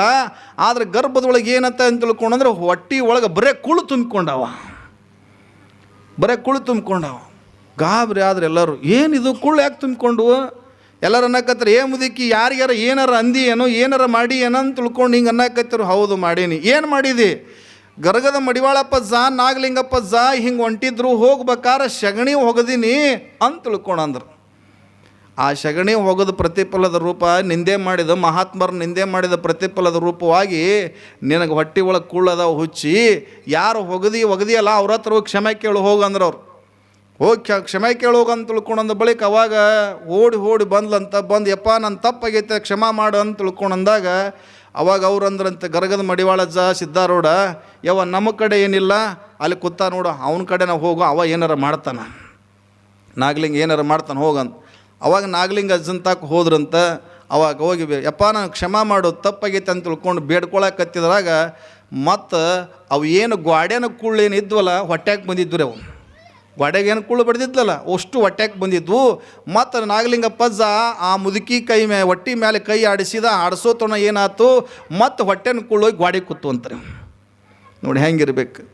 ಆದ್ರೆ ಗರ್ಭದೊಳಗೆ ಏನಂತ ಅಂತ ತಿಳ್ಕೊಂಡ್ರೆ ಹೊಟ್ಟೆ ಒಳಗೆ ಬರೇ ಕುಳು ತುಂಬಿಕೊಂಡವ. ಗಾಬರಿ ಆದ್ರೆ ಎಲ್ಲರೂ, ಏನಿದು ಕುಳ್ಳು ಯಾಕೆ ತುಂಬಿಕೊಂಡು? ಎಲ್ಲರೂ ಅನ್ನಕತ್ತಾರೆ, ಮುದುಕಿ ಯಾರಿಗಾರ ಏನಾರ ಅಂದಿ ಏನೋ ಏನಾರ ಮಾಡಿ ಏನೋ ಅಂತ ತಿಳ್ಕೊಂಡು ಹಿಂಗೆ ಅನ್ನಕತ್ತರು. ಹೌದು ಮಾಡೀನಿ. ಏನು ಮಾಡಿದಿ? ಗರಗದ ಮಡಿವಾಳಪ್ಪಜ್ಜ ನಾಗಲಿಂಗಪ್ಪಜ್ಜ ಹಿಂಗೆ ಹೊಂಟಿದ್ರು, ಹೋಗ್ಬೇಕಾರೆ ಸಗಣಿ ಹೊಗದೀನಿ ಅಂತ ತಿಳ್ಕೊಂಡ್ರು. ಆ ಸಗಣಿ ಹೊಗದ ಪ್ರತಿಫಲದ ರೂಪ ನಿಂದೆ ಮಾಡಿದ ಮಹಾತ್ಮರ ನಿಂದೆ ಮಾಡಿದ ಪ್ರತಿಫಲದ ರೂಪವಾಗಿ ನಿನಗೆ ಹೊಟ್ಟೆ ಒಳಗೆ ಕುಳ್ಳದ ಹುಚ್ಚಿ, ಯಾರು ಒಗದಿಯಲ್ಲ ಅವ್ರ ಹತ್ರ ಹೋಗಿ ಕ್ಷಮೆ ಕೇಳು ಹೋಗಂದ್ರೆ ಅವ್ರು ಹೋಗಿ ಕ್ಷಮೆ ಕೇಳೋಗಂತ ತಿಳ್ಕೊಂಡಂದ ಬಳಿಕ ಅವಾಗ ಓಡಿ ಬಂದು ಯಪ್ಪ ನನ್ನ ತಪ್ಪಾಗೈತೆ ಕ್ಷಮಾ ಮಾಡು ಅಂತ ತಿಳ್ಕೊಂಡಂದಾಗ ಅವಾಗ ಅವ್ರು ಅಂದ್ರಂತೆ, ಗರಗದ ಮಡಿವಾಳಜ್ಜ ಸಿದ್ಧಾರೂಢ, ನಮ್ಮ ಕಡೆ ಏನಿಲ್ಲ, ಅಲ್ಲಿ ಕೂತ ನೋಡು, ಅವನ ಕಡೆ ನಾವು ಹೋಗೋ, ಅವ ಏನಾರ ಮಾಡ್ತಾನೆ, ನಾಗಲಿಂಗ ಏನಾರ ಮಾಡ್ತಾನೆ ಹೋಗಂತ. ಅವಾಗ ನಾಗಲಿಂಗ ಅಜ್ಜನ ತಾಕ ಹೋದ್ರಂತ. ಅವಾಗ ಹೋಗಿ ಯಪ್ಪ ನಾನು ಕ್ಷಮಾ ಮಾಡು ತಪ್ಪಾಗೈತೆ ಅಂತ ತಿಳ್ಕೊಂಡು ಬೇಡ್ಕೊಳಕತ್ತಿದ್ರಾಗ ಮತ್ತು ಅವು ಏನು ಗ್ವಾಡ್ಯಾನ ಕುಳ್ಳೇನು ಇದ್ವಲ್ಲ ಹೊಟ್ಯಾಕೆ ಬಂದಿದ್ವು ರೀ. ಅವು ಗೋಡೆಗೆ ಏನು ಕುಳ್ಳು ಬಡ್ದಿದ್ಲಲ್ಲ ಅಷ್ಟು ಹೊಟ್ಯಾಕೆ ಬಂದಿದ್ವು. ಮತ್ತು ನಾಗಲಿಂಗಪ್ಪಜ್ಜ ಆ ಮುದುಕಿ ಹೊಟ್ಟೆ ಮೇಲೆ ಕೈ ಆಡಿಸೋತನ ಏನಾಯ್ತು, ಮತ್ತು ಹೊಟ್ಟೆನ ಕುಳ್ಳೋಗಿ ಗೋಡೆ ಕೂತು ಅಂತಾರೆ. ನೋಡಿ ಹೆಂಗಿರ್ಬೇಕು.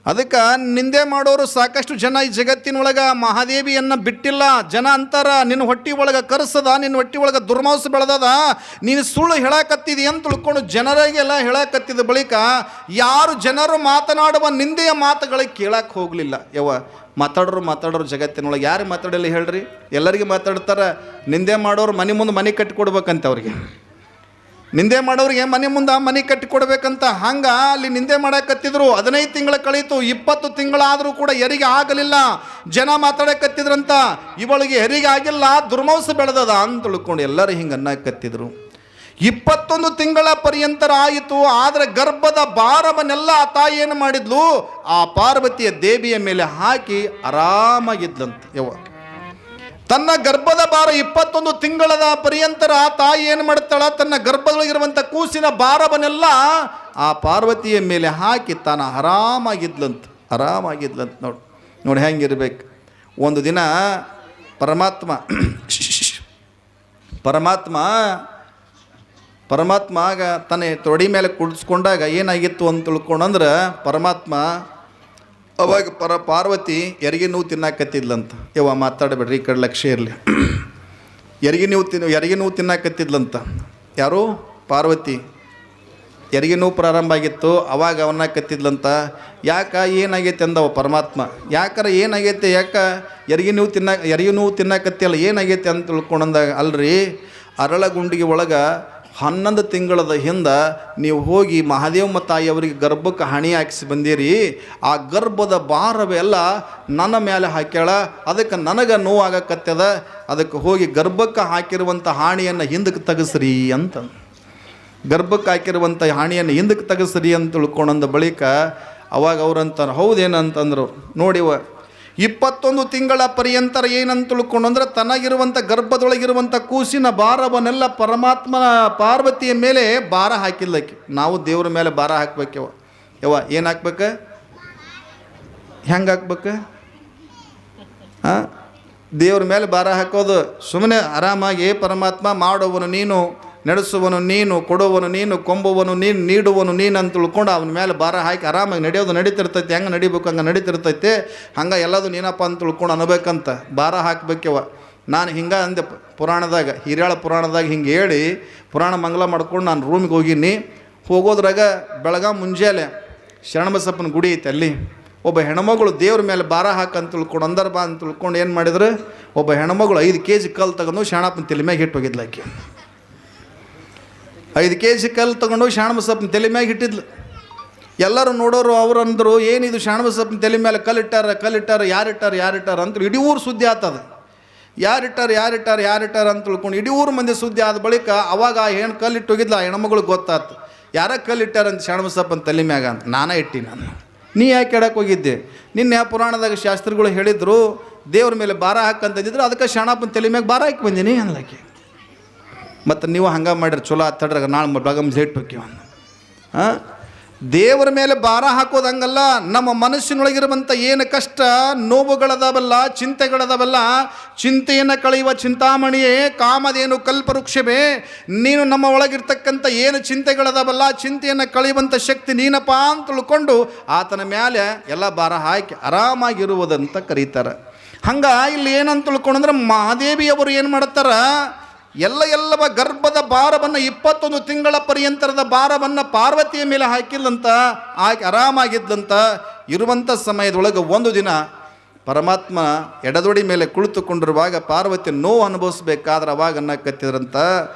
ಅದಕ್ಕೆ ನಿಂದೆ ಮಾಡೋರು ಸಾಕಷ್ಟು ಜನ ಈ ಜಗತ್ತಿನೊಳಗೆ ಮಹಾದೇವಿಯನ್ನು ಬಿಟ್ಟಿಲ್ಲ. ಜನ ಅಂತಾರ, ನಿನ್ನ ಹೊಟ್ಟೆ ಒಳಗೆ ಕರ್ಸದ, ನಿನ್ನ ಹೊಟ್ಟೆ ಒಳಗೆ ದುರ್ಮಾಂಸ ಬೆಳೆದದ, ನೀನು ಸುಳ್ಳು ಹೇಳಕತ್ತಿದಿ ಅಂತ ತಿಳ್ಕೊಂಡು ಜನರಿಗೆಲ್ಲ ಹೇಳಕತ್ತಿದ ಬಳಿಕ ಯಾರು ಜನರು ಮಾತನಾಡುವ ನಿಂದೆಯ ಮಾತುಗಳಿಗೆ ಕೇಳಕ್ಕೆ ಹೋಗಲಿಲ್ಲ. ಮಾತಾಡೋರು ಜಗತ್ತಿನೊಳಗೆ ಯಾರು ಮಾತಾಡಲ್ಲ ಹೇಳ್ರಿ? ಎಲ್ಲರಿಗೆ ಮಾತಾಡ್ತಾರೆ. ನಿಂದೆ ಮಾಡೋರು ಮನೆ ಕಟ್ಟಿಕೊಡ್ಬೇಕಂತ ಅವ್ರಿಗೆ, ನಿಂದೆ ಮಾಡೋರಿಗೆ ಮನೆ ಕಟ್ಟಿಕೊಡ್ಬೇಕಂತ. ಹಂಗೆ ಅಲ್ಲಿ ನಿಂದೆ ಮಾಡಕತ್ತಿದ್ರು. 15 ತಿಂಗಳ ಕಳೀತು, 20 ತಿಂಗಳಾದರೂ ಕೂಡ ಹೆರಿಗೆ ಆಗಲಿಲ್ಲ. ಜನ ಮಾತಾಡಕತ್ತಿದ್ರಂತ, ಇವಳಿಗೆ ಹೆರಿಗೆ ಆಗಿಲ್ಲ, ದುರ್ಮಾಂಸ ಬೆಳೆದದ ಅಂತ ತಿಳ್ಕೊಂಡು ಎಲ್ಲರೂ ಹಿಂಗೆ ಅನ್ನಕತ್ತಿದ್ರು. 21 ತಿಂಗಳ ಪರ್ಯಂತರ ಆಯಿತು. ಆದರೆ ಗರ್ಭದ ಭಾರವನ್ನೆಲ್ಲ ಆ ತಾಯಿ ಏನು ಮಾಡಿದ್ಲು, ಆ ಪಾರ್ವತಿಯ ದೇವಿಯ ಮೇಲೆ ಹಾಕಿ ಆರಾಮಾಗಿದ್ಲಂತೆ. ತನ್ನ ಗರ್ಭದ ಭಾರ 21 ತಿಂಗಳ ಪರ್ಯಂತರ ಆ ತಾಯಿ ಏನು ಮಾಡ್ತಾಳ, ತನ್ನ ಗರ್ಭದೊಳಗಿರುವಂಥ ಕೂಸಿನ ಭಾರವನ್ನೆಲ್ಲ ಆ ಪಾರ್ವತಿಯ ಮೇಲೆ ಹಾಕಿ ತಾನು ಆರಾಮಾಗಿದ್ಲಂತ ನೋಡಿ ಹೆಂಗಿರ್ಬೇಕು. ಒಂದು ದಿನ ಪರಮಾತ್ಮ ಆಗ ತನ್ನ ತೊಡಿ ಮೇಲೆ ಕುಡಿಸ್ಕೊಂಡಾಗ ಏನಾಗಿತ್ತು ಅಂತ ತಿಳ್ಕೊಂಡ್ರೆ, ಪರಮಾತ್ಮ ಅವಾಗ ಪಾರ್ವತಿ ಎರಿಗೆ ನೋವು ತಿನ್ನಾಕತ್ತಿದ್ಲಂತ. ಯವ್ವ ಮಾತಾಡಬೇಡ್ರಿ, ಈ ಕಡೆ ಲಕ್ಷ್ಯ ಇರಲಿ. ಎರಿಗೆ ನೋವು ತಿನ್ನಾಕತ್ತಿದ್ಲಂತ. ಯಾರು? ಪಾರ್ವತಿ. ಎರಿಗೆ ನೋವು ಪ್ರಾರಂಭ ಆಗಿತ್ತು. ಅವಾಗ ಅವನ್ನ ಕತ್ತಿದ್ಲಂತ. ಯಾಕ ಏನಾಗೈತೆ ಅಂದವ ಪರಮಾತ್ಮ. ಯಾಕಾರ ಏನಾಗೈತೆ, ಯಾಕ ಎರಿಗೆ ನೋವು ತಿನ್ನಾಕತ್ತಿಯಲ್ಲ, ಏನಾಗೈತೆ ಅಂತ ತಿಳ್ಕೊಂಡಂದಾಗ, ಅಲ್ರಿ ಅರಳಗುಂಡಿಗೆ ಒಳಗೆ 11 ತಿಂಗಳದ ಹಿಂದೆ ನೀವು ಹೋಗಿ ಮಹಾದೇವಮ್ಮ ತಾಯಿಯವರಿಗೆ ಗರ್ಭಕ್ಕೆ ಹಣಿ ಹಾಕಿಸಿ ಬಂದಿರಿ. ಆ ಗರ್ಭದ ಭಾರವೆಲ್ಲ ನನ್ನ ಮೇಲೆ ಹಾಕ್ಯಾಳ, ಅದಕ್ಕೆ ನನಗೆ ನೋವಾಗಕತ್ತದ. ಅದಕ್ಕೆ ಹೋಗಿ ಗರ್ಭಕ್ಕೆ ಹಾಕಿರುವಂಥ ಹಾಣಿಯನ್ನು ಹಿಂದಕ್ಕೆ ತೆಗೆಸ್ರಿ ಅಂತ. ಗರ್ಭಕ್ಕೆ ಹಾಕಿರುವಂಥ ಹಾಣಿಯನ್ನು ಹಿಂದಕ್ಕೆ ತೆಗೆಸ್ರಿ ಅಂತ ತಿಳ್ಕೊಂಡ ಬಳಿಕ ಅವಾಗ ಅವ್ರಂತಾರೆ, ಹೌದೇನಂತಂದ್ರು. ನೋಡಿವ 21 ತಿಂಗಳ ಪರ್ಯಂತರ ಏನಂತ ತಿಳ್ಕೊಂಡು ಅಂದ್ರೆ ತನಗಿರುವಂಥ ಗರ್ಭದೊಳಗಿರುವಂಥ ಕೂಸಿನ ಭಾರವನ್ನೆಲ್ಲ ಪರಮಾತ್ಮನ ಪಾರ್ವತಿಯ ಮೇಲೆ ಭಾರ ಹಾಕಿಲ್ಲಕ್ಕೆ. ನಾವು ದೇವ್ರ ಮೇಲೆ ಭಾರ ಹಾಕ್ಬೇಕವ. ಏನು ಹಾಕ್ಬೇಕು? ಹೆಂಗೆ ಹಾಕ್ಬೇಕು? ದೇವ್ರ ಮೇಲೆ ಭಾರ ಹಾಕೋದು ಸುಮ್ಮನೆ ಆರಾಮಾಗಿ ಪರಮಾತ್ಮ ಮಾಡುವನು ನೀನು, ನಡೆಸುವನು ನೀನು, ಕೊಡುವನು ನೀನು, ಕೊಂಬುವನು ನೀನು, ನೀಡುವನು ನೀನು ಅಂತ ತಿಳ್ಕೊಂಡು ಅವನ ಮೇಲೆ ಭಾರ ಹಾಕಿ ಆರಾಮಾಗಿ ನಡೆಯೋದು ನಡೀತಿರ್ತೈತೆ. ಹೆಂಗೆ ನಡಿಬೇಕು ಹಂಗೆ ನಡೀತಿರ್ತೈತೆ. ಹಂಗೆ ಎಲ್ಲದು ನೀನಪ್ಪ ಅಂತ ತಿಳ್ಕೊಂಡು ಅನ್ಬೇಕಂತ ಭಾರ ಹಾಕ್ಬೇಕವ. ನಾನು ಹಿಂಗೆ ಅಂದೆ ಪುರಾಣದಾಗ, ಹಿರಿಯಾಳ ಪುರಾಣದಾಗ ಹಿಂಗೆ ಹೇಳಿ ಪುರಾಣ ಮಂಗಲ ಮಾಡ್ಕೊಂಡು ನಾನು ರೂಮಿಗೆ ಹೋಗಿನಿ. ಹೋಗೋದ್ರಾಗ ಬೆಳಗ್ಗೆ ಮುಂಜಾನೆ ಶರಣಬಸಪ್ಪನ ಗುಡಿ ಐತೆ, ಅಲ್ಲಿ ಒಬ್ಬ ಹೆಣ್ಮಗಳು ದೇವ್ರ ಮೇಲೆ ಭಾರ ಹಾಕಂತ ತಿಳ್ಕೊಂಡು ಅಂದರ್ ಬಾ ಅಂತ ತಿಳ್ಕೊಂಡು ಏನು ಮಾಡಿದ್ರು, ಒಬ್ಬ ಹೆಣ್ಮಗಳು 5 kg ಕಲ್ಲು ತಗೊಂಡು ಶಾಣಪ್ಪನ ತಲೆ ಮ್ಯಾಗ ಹಿಟ್ಟು ಹೋಗಿದ್ಲು. ಆಕೆ 5 kg ಕಲ್ಲು ತಗೊಂಡು ಶಾಣಬಸಪ್ಪನ ತಲೆ ಮ್ಯಾಗ ಇಟ್ಟಿದ್ಲು. ಎಲ್ಲರೂ ನೋಡೋರು ಅವ್ರು ಅಂದರು, ಏನಿದು ಶಾಣಬಸಪ್ಪನ ತಲೆ ಮೇಲೆ ಕಲ್ಲಿಟ್ಟಾರ ಯಾರಿಟ್ಟಾರ ಅಂತ ಇಡೀ ಊರು ಸುದ್ದಿ ಆಗ್ತದ. ಯಾರಿಟ್ಟಾರ ಅಂತ ತಿಳ್ಕೊಂಡು ಇಡೀ ಊರು ಮಂದಿ ಸುದ್ದಿ ಆದ ಬಳಿಕ ಅವಾಗ ಆ ಹೆಣ್ಣು ಕಲ್ಲಿಟ್ಟು ಹೋಗಿದ್ಲ. ಆ ಹೆಣ್ಮಗಳು ಗೊತ್ತಾಯ್ತು, ಯಾರ ಕಲ್ಲಿಟ್ಟಾರಂತ ಶಾಣಬಸಪ್ಪನ ತಲೆ ಮ್ಯಾಗ ಅಂತ. ನಾನೇ ಇಟ್ಟಿ. ನಾನು ನೀ ಯಾಕೆ ಕೆಡಕ್ಕೆ ಹೋಗಿದ್ದೆ? ನಿನ್ನೆ ಪುರಾಣದಾಗ ಶಾಸ್ತ್ರಿಗಳು ಹೇಳಿದ್ರು ದೇವ್ರ ಮೇಲೆ ಭಾರ ಹಾಕಂತಂದಿದ್ರು, ಅದಕ್ಕೆ ಶಾಣಪ್ಪನ ತಲೆ ಮ್ಯಾಗ ಭಾರ ಹಾಕಿ ಬಂದೀನಿ ಅನ್ಲಕ್ಕೆ. ಮತ್ತು ನೀವು ಹಂಗೆ ಮಾಡಿರಿ ಚಲೋ ತಡ್ರಾಗ ನಾಳೆ ಬೆಳಗಮ್ ಜೇಟ್ ಹೋಗ್ತೀವ. ದೇವರ ಮೇಲೆ ಭಾರ ಹಾಕೋದು ಹಂಗಲ್ಲ. ನಮ್ಮ ಮನಸ್ಸಿನೊಳಗಿರುವಂಥ ಏನು ಕಷ್ಟ ನೋವುಗಳದಾವಲ್ಲ, ಚಿಂತೆಗಳದಾವಲ್ಲ, ಚಿಂತೆಯನ್ನು ಕಳೆಯುವ ಚಿಂತಾಮಣಿಯೇ, ಕಾಮಧೇನು ಕಲ್ಪವೃಕ್ಷವೇ, ನೀನು ನಮ್ಮ ಒಳಗಿರ್ತಕ್ಕಂಥ ಏನು ಚಿಂತೆಗಳದಾವಲ್ಲ, ಚಿಂತೆಯನ್ನು ಕಳೆಯುವಂಥ ಶಕ್ತಿ ನೀನಪ್ಪ ಅಂತ ತಿಳ್ಕೊಂಡು ಆತನ ಮೇಲೆ ಎಲ್ಲ ಭಾರ ಹಾಕಿ ಆರಾಮಾಗಿರುವುದಂತ ಕರೀತಾರೆ. ಹಂಗೆ ಇಲ್ಲಿ ಏನಂತ ತಿಳ್ಕೊಂಡ್ರೆ ಮಹಾದೇವಿಯವರು ಏನು ಮಾಡ್ತಾರ, ಎಲ್ಲವ ಗರ್ಭದ ಭಾರವನ್ನು 21 ತಿಂಗಳ ಪರ್ಯಂತರದ ಭಾರವನ್ನು ಪಾರ್ವತಿಯ ಮೇಲೆ ಹಾಕಿಲ್ಲಂತ, ಆಕೆ ಆರಾಮಾಗಿದ್ದಂತ. ಇರುವಂಥ ಸಮಯದೊಳಗೆ ಒಂದು ದಿನ ಪರಮಾತ್ಮ ಎಡದೊಡಿ ಮೇಲೆ ಕುಳಿತುಕೊಂಡಿರುವಾಗ ಪಾರ್ವತಿ ನೋವು ಅನುಭವಿಸ್ಬೇಕಾದ್ರೆ ಅವಾಗ ಅನ್ನಕತ್ತಿದ್ರಂತ,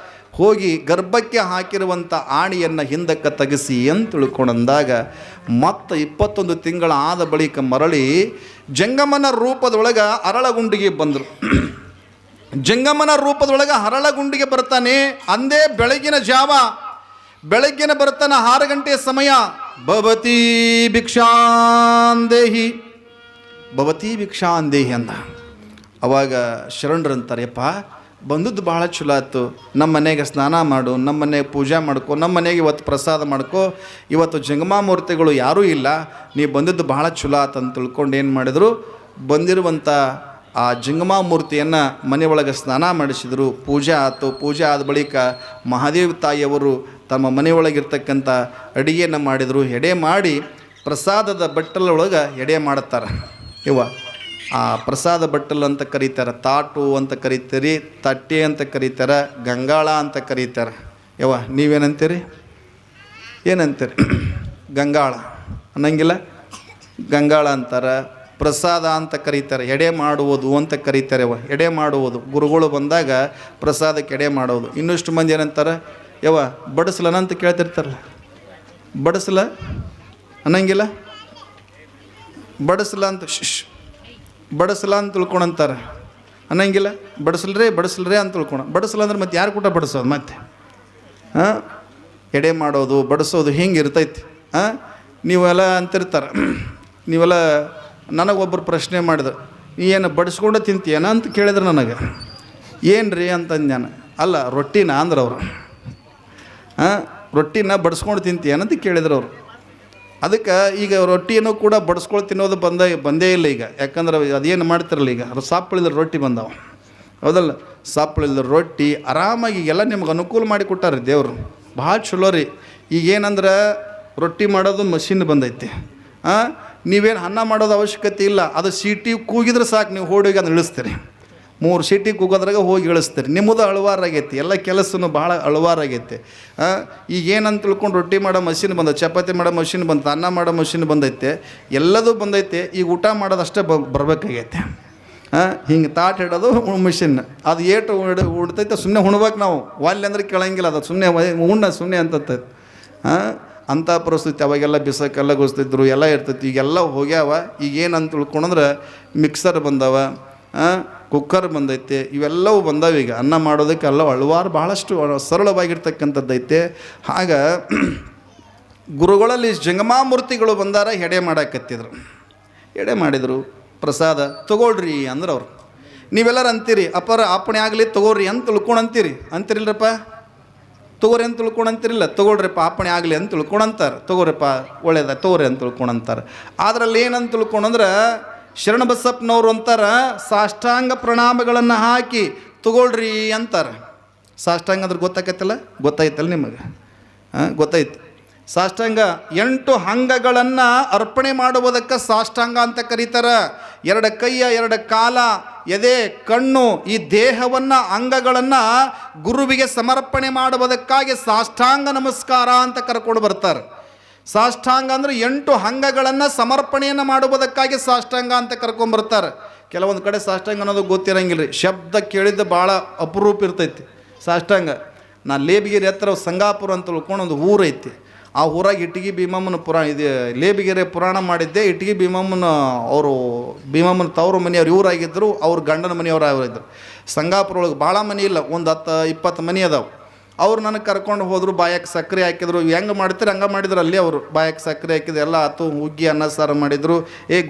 ಹೋಗಿ ಗರ್ಭಕ್ಕೆ ಹಾಕಿರುವಂಥ ಆಣಿಯನ್ನು ಹಿಂದಕ್ಕೆ ತೆಗೆಸಿ ಅಂತ ತಿಳ್ಕೊಂಡಂದಾಗ ಮತ್ತೆ 21 ತಿಂಗಳ ಆದ ಬಳಿಕ ಮರಳಿ ಜಂಗಮನ ರೂಪದೊಳಗೆ ಅರಳಗುಂಡಿಗೆ ಬಂದರು. ಜಂಗಮನ ರೂಪದೊಳಗೆ ಹರಳಗುಂಡಿಗೆ ಬರ್ತಾನೆ. ಅಂದೇ ಬೆಳಗಿನ ಜಾವ, ಬೆಳಗ್ಗಿನ ಬರ್ತಾನೆ 6 ಗಂಟೆಯ ಸಮಯ. ಭವತಿ ಭಿಕ್ಷಾಂದೇಹಿ ಅಂದ. ಅವಾಗ ಶರಣರಂತಾರೆಪ್ಪ, ಬಂದದ್ದು ಭಾಳ ಚಲೋ ಆಯ್ತು. ನಮ್ಮ ಮನೆಗೆ ಸ್ನಾನ ಮಾಡು, ನಮ್ಮ ಮನೆಗೆ ಪೂಜೆ ಮಾಡ್ಕೊ, ನಮ್ಮ ಮನೆಗೆ ಇವತ್ತು ಪ್ರಸಾದ ಮಾಡ್ಕೊ. ಇವತ್ತು ಜಂಗಮಾಮೂರ್ತಿಗಳು ಯಾರೂ ಇಲ್ಲ, ನೀವು ಬಂದದ್ದು ಭಾಳ ಚಲೋ ಆಯ್ತು ಅಂತ ತಿಳ್ಕೊಂಡು ಏನು ಮಾಡಿದ್ರು, ಬಂದಿರುವಂಥ ಆ ಜಂಗಮಾಮೂರ್ತಿಯನ್ನು ಮನೆಯೊಳಗೆ ಸ್ನಾನ ಮಾಡಿಸಿದರು. ಪೂಜೆ ಆಯಿತು. ಪೂಜೆ ಆದ ಬಳಿಕ ಮಹಾದೇವಿ ತಾಯಿಯವರು ತಮ್ಮ ಮನೆಯೊಳಗಿರ್ತಕ್ಕಂಥ ಅಡಿಗೆಯನ್ನು ಮಾಡಿದರು. ಎಡೆ ಮಾಡಿ ಪ್ರಸಾದದ ಬಟ್ಟಲೊಳಗೆ ಎಡೆ ಮಾಡುತ್ತಾರೆ. ಆ ಪ್ರಸಾದ ಬಟ್ಟಲು ಅಂತ ಕರೀತಾರೆ, ತಾಟು ಅಂತ ಕರೀತೀರಿ, ತಟ್ಟೆ ಅಂತ ಕರೀತಾರೆ, ಗಂಗಾಳ ಅಂತ ಕರೀತಾರೆ. ನೀವೇನಂತೀರಿ? ಏನಂತೀರಿ? ಗಂಗಾಳ ಅನ್ನಂಗಿಲ್ಲ, ಗಂಗಾಳ ಅಂತಾರೆ. ಪ್ರಸಾದ ಅಂತ ಕರೀತಾರೆ, ಎಡೆ ಮಾಡುವುದು ಅಂತ ಕರೀತಾರೆ. ಎಡೆ ಮಾಡುವುದು ಗುರುಗಳು ಬಂದಾಗ ಪ್ರಸಾದಕ್ಕೆ ಎಡೆ ಮಾಡೋದು. ಇನ್ನಷ್ಟು ಮಂದಿ ಏನಂತಾರೆ, ಬಡಿಸ್ಲನ ಅಂತ ಕೇಳ್ತಿರ್ತಾರಲ್ಲ, ಬಡಿಸ್ಲ ಅನ್ನಂಗಿಲ್ಲ, ಬಡಿಸ್ಲ ಅಂತ ಬಡಿಸ್ಲ ಅಂತ ತಿಳ್ಕೊಂಡಂತಾರೆ, ಅನ್ನಂಗಿಲ್ಲ. ಬಡಿಸ್ಲ್ರಿ ಅಂತ ತಿಳ್ಕೊಳ. ಬಡಿಸ್ಲ ಅಂದ್ರೆ ಮತ್ತೆ ಯಾರು ಕೂಟ ಬಡಿಸೋದು? ಮತ್ತೆ ಎಡೆ ಮಾಡೋದು ಬಡಿಸೋದು ಹಿಂಗೆ ಇರ್ತೈತಿ. ನೀವೆಲ್ಲ ಅಂತಿರ್ತಾರೆ. ನೀವೆಲ್ಲ ನನಗೊಬ್ಬರು ಪ್ರಶ್ನೆ ಮಾಡಿದ್ರು, ಏನು ಬಡಿಸ್ಕೊಂಡು ತಿಂತೀಯನ ಅಂತ ಕೇಳಿದ್ರು ನನಗೆ. ಏನು ರೀ ಅಂತಂದು ನಾನು. ಅಲ್ಲ ರೊಟ್ಟಿನ ಅಂದ್ರೆ ಅವರು, ರೊಟ್ಟಿನ ಬಡಿಸ್ಕೊಂಡು ತಿಂತೀಯನಂತ ಕೇಳಿದ್ರು ಅವರು. ಅದಕ್ಕೆ ಈಗ ರೊಟ್ಟಿಯನ್ನು ಕೂಡ ಬಡಿಸ್ಕೊಂಡು ತಿನ್ನೋದು ಬಂದೇ ಇಲ್ಲ ಈಗ. ಯಾಕಂದ್ರೆ ಅದೇನು ಮಾಡ್ತಿರಲ್ಲ, ಈಗ ಸಾಪ್ಪಳಿದ ರೊಟ್ಟಿ ಬಂದವು, ಹೌದಲ್ಲ? ಸಾಪ್ಪಳಿದ ರೊಟ್ಟಿ ಆರಾಮಾಗಿ ಎಲ್ಲ ನಿಮ್ಗೆ ಅನುಕೂಲ ಮಾಡಿ ಕೊಟ್ಟಾರೆ ದೇವರು. ಭಾಳ ಚಲೋ ರೀ. ಈಗೇನಂದ್ರೆ ರೊಟ್ಟಿ ಮಾಡೋದು ಮಷಿನ್ ಬಂದೈತಿ. ನೀವೇನು ಅನ್ನ ಮಾಡೋದು ಅವಶ್ಯಕತೆ ಇಲ್ಲ, ಅದು ಸೀಟಿ ಕೂಗಿದ್ರೆ ಸಾಕು, ನೀವು ಹೋಗಿ ಅದನ್ನ ಇಳಿಸ್ತೀರಿ. 3 ಸೀಟಿ ಕೂಗೋದ್ರಾಗ ಹೋಗಿ ಇಳಿಸ್ತೀರಿ. ನಿಮ್ಮದು ಅಳವಾರಾಗೈತಿ, ಎಲ್ಲ ಕೆಲಸನೂ ಭಾಳ ಅಳವಾರಾಗೈತಿ. ಈಗ ಏನಂತ ತಿಳ್ಕೊಂಡು ರೊಟ್ಟಿ ಮಾಡೋ ಮಷಿನ್ ಬಂದ, ಚಪಾತಿ ಮಾಡೋ ಮಷಿನ್ ಬಂದ, ಅನ್ನ ಮಾಡೋ ಮಷಿನ್ ಬಂದೈತೆ, ಎಲ್ಲದೂ ಬಂದೈತೆ. ಈಗ ಊಟ ಮಾಡೋದಷ್ಟೇ ಬರಬೇಕಾಗೈತೆ. ಹಿಂಗೆ ತಾಟ್ ಇಡೋದು ಮಿಷಿನ್, ಅದು ಏಟು ಉಡ್ತೈತೆ ಸುಮ್ಮನೆ ಉಣ್ಬೇಕು ನಾವು, ವಾಲ್ಯ ಅಂದ್ರೆ ಕೇಳಂಗಿಲ್ಲ, ಅದು ಸುಮ್ಮನೆ ಸುಮ್ಮನೆ ಅಂತೈತೆ. ಅಂಥ ಪರಿಸ್ಥಿತಿ. ಅವಾಗೆಲ್ಲ ಬಿಸಕ್ಕೆಲ್ಲ ಗೊಸ್ತಿದ್ರು, ಎಲ್ಲ ಇರ್ತೈತಿ. ಈಗೆಲ್ಲ ಹೋಗ್ಯಾವ. ಈಗೇನಂತ ತಿಳ್ಕೊಂಡ್ರೆ ಮಿಕ್ಸರ್ ಬಂದವ, ಕುಕ್ಕರ್ ಬಂದೈತೆ, ಇವೆಲ್ಲವೂ ಬಂದಾವ. ಈಗ ಅನ್ನ ಮಾಡೋದಕ್ಕೆ ಎಲ್ಲ ಹಲವಾರು ಭಾಳಷ್ಟು ಸರಳವಾಗಿರ್ತಕ್ಕಂಥದ್ದೈತೆ. ಆಗ ಗುರುಗಳಲ್ಲಿ ಜಂಗಮಾಮೂರ್ತಿಗಳು ಬಂದಾರ, ಎಡೆ ಮಾಡಾಕತ್ತಿದ್ರು. ಎಡೆ ಮಾಡಿದರು, ಪ್ರಸಾದ ತಗೊಳ್ರಿ ಅಂದ್ರೆ ಅವ್ರು. ನೀವೆಲ್ಲರೂ ಅಂತೀರಿ ಅಪ್ಪರ ಅಪ್ಪಣೆ ಆಗಲಿ ತಗೋರಿ ಅಂತ ತಿಳ್ಕೊಂಡು ಅಂತೀರಿಲ್ರಪ್ಪ. ತಗೋರಿ ಅಂತ ತಿಳ್ಕೊಂಡು ಅಂತಿರಿಲ್ಲ, ತಗೊಳ್ರಿಪ್ಪ ಅಪ್ಪಣೆ ಆಗಲಿ ಅಂತ ತಿಳ್ಕೊಂಡಂತಾರೆ. ತಗೋರಿಪ್ಪ ಒಳ್ಳೇದ ತಗೋರಿ ಅಂತ ತಿಳ್ಕೊಂಡಂತಾರೆ. ಅದರಲ್ಲಿ ಏನಂತ ತಿಳ್ಕೊಂಡ್ರೆ ಶರಣಬಸಪ್ಪನವ್ರು ಅಂತಾರೆ, ಸಾಷ್ಟಾಂಗ ಪ್ರಣಾಮಗಳನ್ನು ಹಾಕಿ ತಗೊಳ್ರಿ ಅಂತಾರೆ. ಸಾಷ್ಟಾಂಗ ಅಂದ್ರೆ ಗೊತ್ತಾಯ್ತಲ್ಲ ನಿಮಗೆ? ಗೊತ್ತಾಯ್ತು. ಸಾಷ್ಟಾಂಗ 8 ಅಂಗಗಳನ್ನು ಅರ್ಪಣೆ ಮಾಡುವುದಕ್ಕೆ ಸಾಷ್ಟಾಂಗ ಅಂತ ಕರೀತಾರೆ. 2 ಕೈಯ, 2 ಕಾಲ, ಎದೆ, ಕಣ್ಣು, ಈ ದೇಹವನ್ನು, ಅಂಗಗಳನ್ನು ಗುರುವಿಗೆ ಸಮರ್ಪಣೆ ಮಾಡುವುದಕ್ಕಾಗಿ ಸಾಷ್ಟಾಂಗ ನಮಸ್ಕಾರ ಅಂತ ಕರ್ಕೊಂಡು ಬರ್ತಾರೆ. ಸಾಷ್ಟಾಂಗ ಅಂದರೆ 8 ಅಂಗಗಳನ್ನು ಸಮರ್ಪಣೆಯನ್ನು ಮಾಡುವುದಕ್ಕಾಗಿ ಸಾಷ್ಟಾಂಗ ಅಂತ ಕರ್ಕೊಂಬರ್ತಾರೆ. ಕೆಲವೊಂದು ಕಡೆ ಸಾಷ್ಟಾಂಗ ಅನ್ನೋದು ಗೊತ್ತಿರಂಗಿಲ್ಲ ರೀ, ಶಬ್ದ ಕೇಳಿದ್ದು ಭಾಳ ಅಪರೂಪ ಇರ್ತೈತಿ ಸಾಷ್ಟಾಂಗ. ನಾನು ಲೇಬಿಗೆರೆ ಹತ್ರ ಸಂಗಾಪುರ ಅಂತ ತಿಳ್ಕೊಂಡು ಒಂದು ಊರೈತಿ. ಆ ಊರಾಗ ಇಟ್ಗಿ ಭೀಮಮ್ಮನ ಇದು ಲೇಬಿಗೆರೆ ಪುರಾಣ ಮಾಡಿದ್ದೆ. ಇಟ್ಗಿ ಭೀಮಮ್ಮನ ಭೀಮಮ್ಮನ ತವರು ಮನೆಯವ್ರು ಇವರಾಗಿದ್ದರು, ಅವ್ರ ಗಂಡನ ಮನೆಯವರು ಅವರಿದ್ದರು. ಸಂಗಾಪುರ ಒಳಗೆ ಭಾಳ ಮನೆ ಇಲ್ಲ, ಒಂದು 10-20 ಮನೆ ಅದಾವೆ. ಅವ್ರು ನನಗೆ ಕರ್ಕೊಂಡು ಹೋದರು, ಬಾಯಕ್ಕೆ ಸಕ್ಕರೆ ಹಾಕಿದ್ರು. ಹೆಂಗೆ ಮಾಡ್ತಾರೆ ಹಂಗೆ ಮಾಡಿದ್ರು. ಅಲ್ಲಿ ಅವರು ಬಾಯಕ್ಕೆ ಸಕ್ಕರೆ ಹಾಕಿದ್ರು, ಎಲ್ಲ ಆತು, ಹುಗ್ಗಿ ಅನ್ನ ಸಾರು ಮಾಡಿದರು.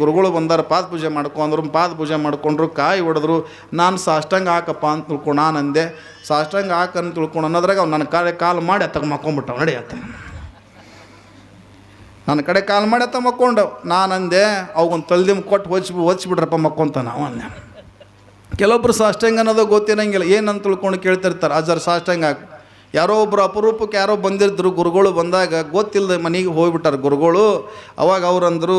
ಗುರುಗಳು ಬಂದಾರ, ಪಾದ ಪೂಜೆ ಮಾಡ್ಕೊಂಡ್ರು. ಪಾದ ಪೂಜೆ ಮಾಡ್ಕೊಂಡ್ರು, ಕಾಯಿ ಹೊಡೆದ್ರು. ನಾನು ಸಾಷ್ಟಾಂಗ ಹಾಕಪ್ಪ ಅಂತ ತಿಳ್ಕೊಂಡು ನಾನು ಅಂದೆ. ಸಾಷ್ಟಾಂಗ ಹಾಕಂತ ತಿಳ್ಕೊಂಡು ಅನ್ನೋದ್ರಾಗ ಅವ್ನು ನನ್ನ ಕಾಲು ಮಾಡಿ ಅತ್ತಾಗ ಮಕ್ಕೊಂಬಿಟ್ಟ. ನಡಿ ಅತ್ತ ನನ್ನ ಕಡೆ ಕಾಲು ಮಾಡಿ ಅತ್ತ ಮಕ್ಕೊಂಡು. ನಾನು ಅಂದೆ ಅವಾಗೊಂದು ತಲ್ದಿಮ್ ಕೊಟ್ಟು ಹೊಚ್ಬಿಡ್ರಪ್ಪ ಮಕ್ಕೊಂತ ನಾವು ಅಂದೆ. ಕೆಲವೊಬ್ರು ಸಾಷ್ಟಾಂಗ ಅನ್ನೋದು ಗೊತ್ತಿರಂಗಿಲ್ಲ, ಏನಂತ ತಿಳ್ಕೊಂಡು ಕೇಳ್ತಿರ್ತಾರೆ, ಅಜರ್ ಸಾಷ್ಟಾಂಗ ಹಾಕಿ. ಯಾರೋ ಒಬ್ಬರು ಅಪರೂಪಕ್ಕೆ ಯಾರೋ ಬಂದಿದ್ರು, ಗುರುಗಳು ಬಂದಾಗ ಗೊತ್ತಿಲ್ಲದೆ ಮನೆಗೆ ಹೋಗ್ಬಿಟ್ಟಾರೆ ಗುರುಗಳು. ಅವಾಗ ಅವ್ರಂದರು,